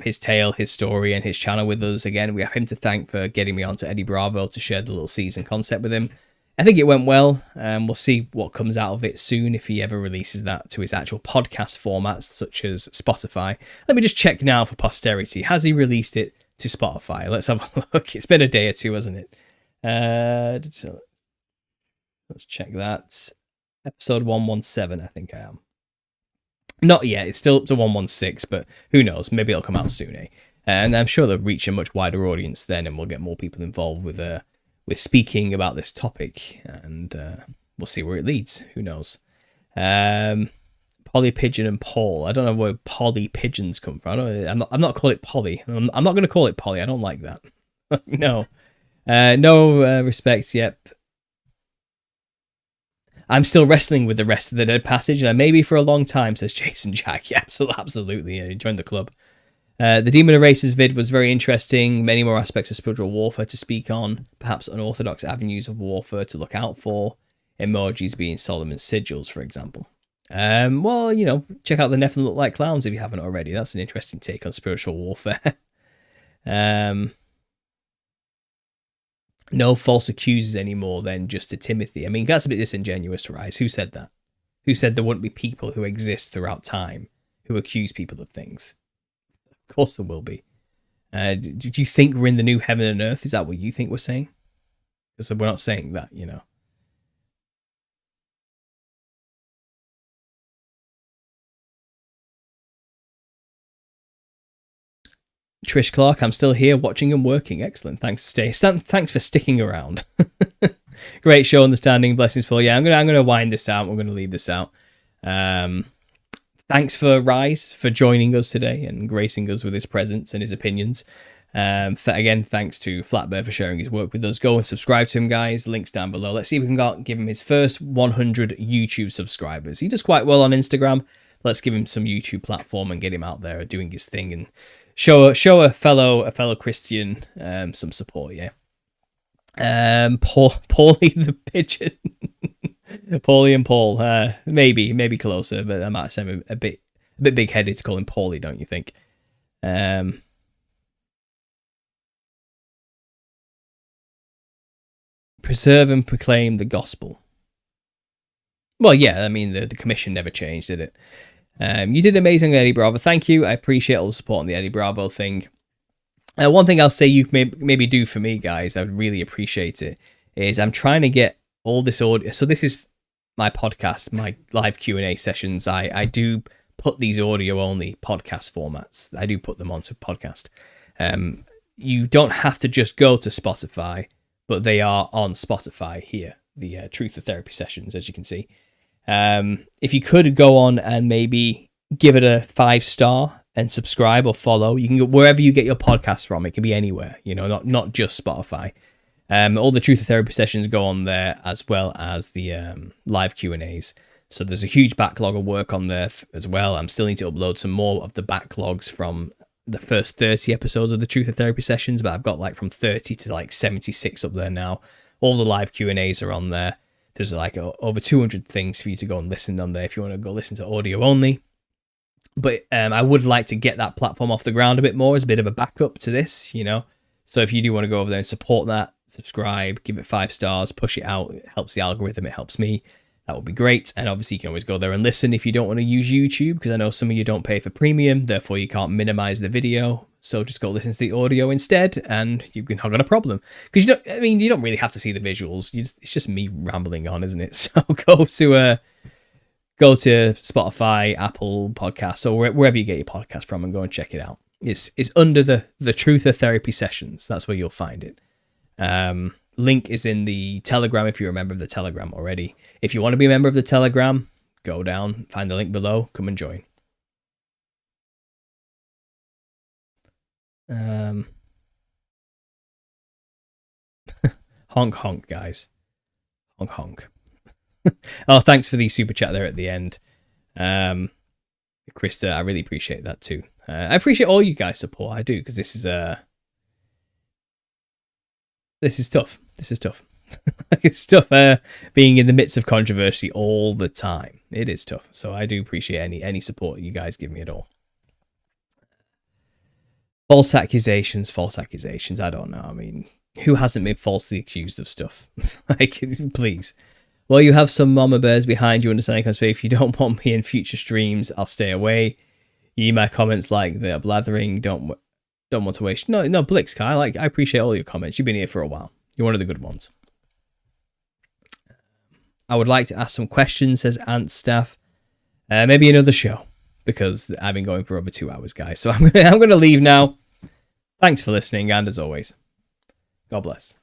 his tale, his story, and his channel with us. Again, we have him to thank for getting me onto Eddie Bravo to share the little season concept with him. I think it went well. We'll see what comes out of it soon if he ever releases that to his actual podcast formats, such as Spotify. Let me just check now for posterity. Has he released it to Spotify? Let's have a look. It's been a day or two, hasn't it? Let's check that. Episode 117, I think I am. Not yet. It's still up to 116, but who knows? Maybe it'll come out soon, eh? And I'm sure they'll reach a much wider audience then, and we'll get more people involved with speaking about this topic, and we'll see where it leads. Who knows? Polly Pigeon and Paul. I don't know where Polly Pigeons come from. I'm not calling it Polly. I'm not going to call it Polly. I don't like that. No. No respect. Yep. I'm still wrestling with the rest of the Dead Passage, and I may be for a long time, says Jason Jack. Yeah, absolutely. Yeah, join the club. The Demon Erasers vid was very interesting. Many more aspects of spiritual warfare to speak on. Perhaps unorthodox avenues of warfare to look out for. Emojis being Solomon's sigils, for example. Well, check out the Nephilim Look Like Clowns if you haven't already. That's an interesting take on spiritual warfare. No false accusers anymore than just to Timothy. I mean, that's a bit disingenuous, Rise. Who said that? Who said there wouldn't be people who exist throughout time who accuse people of things? Of course there will be. Do you think we're in the new heaven and earth? Is that what you think we're saying? Because we're not saying that, Trish Clark, I'm still here watching and working. Excellent. Thanks for sticking around. Great show, understanding. Blessings, Paul. Yeah, I'm gonna wind this out. We're gonna leave this out. Thanks for Rise for joining us today and gracing us with his presence and his opinions. Again, thanks to Flatbear for sharing his work with us. Go and subscribe to him, guys. Links down below. Let's see if we can give him his first 100 YouTube subscribers. He does quite well on Instagram. Let's give him some YouTube platform and get him out there doing his thing and show a fellow Christian some support. Yeah. Paulie the Pigeon. Paulie and Paul. Maybe closer, but I might seem a bit big headed to call him Paulie, don't you think? Preserve and proclaim the gospel. Well, yeah, I mean the commission never changed, did it? You did amazing, Eddie Bravo. Thank you. I appreciate all the support on the Eddie Bravo thing. One thing I'll say you maybe do for me, guys, I would really appreciate it, is I'm trying to get all this audio. So this is my podcast, my live Q&A sessions. I do put these audio-only podcast formats. I do put them onto podcast. You don't have to just go to Spotify, but they are on Spotify here, the Truth or Therapy sessions, as you can see. If you could go on and maybe give it a 5-star and subscribe or follow, you can go wherever you get your podcast from. It can be anywhere, not just Spotify. All the Truth or Therapy sessions go on there, as well as the live Q&As. So there's a huge backlog of work on there as well. I'm still need to upload some more of the backlogs from the first 30 episodes of the Truth or Therapy sessions, but I've got from 30 to 76 up there now. All the live Q&As are on there. There's over 200 things for you to go and listen on there if you want to go listen to audio only. But I would like to get that platform off the ground a bit more as a bit of a backup to this, So if you do want to go over there and support that, subscribe, give it 5 stars, push it out. It helps the algorithm. It helps me. That would be great. And obviously you can always go there and listen if you don't want to use YouTube, because I know some of you don't pay for premium, therefore you can't minimize the video. So just go listen to the audio instead, and you can have got a problem. Because you don't really have to see the visuals. It's just me rambling on, isn't it? So go to Spotify, Apple Podcasts, or wherever you get your podcast from, and go and check it out. It's under the Truth or Therapy sessions. That's where you'll find it. Link is in the Telegram if you're a member of the Telegram already. If you want to be a member of the Telegram, go down, find the link below, come and join. Honk honk, guys. Honk honk. Oh, thanks for the super chat there at the end. Krista, I really appreciate that too. I appreciate all you guys' support. I do, because this is tough. This is tough. It's tough being in the midst of controversy all the time. It is tough. So I do appreciate any support you guys give me at all. False accusations. I don't know. I mean, who hasn't been falsely accused of stuff? Please. Well, you have some mama bears behind you understanding conspiracy. If you don't want me in future streams, I'll stay away. You my comments like they're blathering. Don't want to waste. No, Blix, Kai. I appreciate all your comments. You've been here for a while. You're one of the good ones. I would like to ask some questions, says Ant Staff. Maybe another show. because I've been going for over 2 hours, guys. So I'm going to leave now. Thanks for listening, and as always, God bless.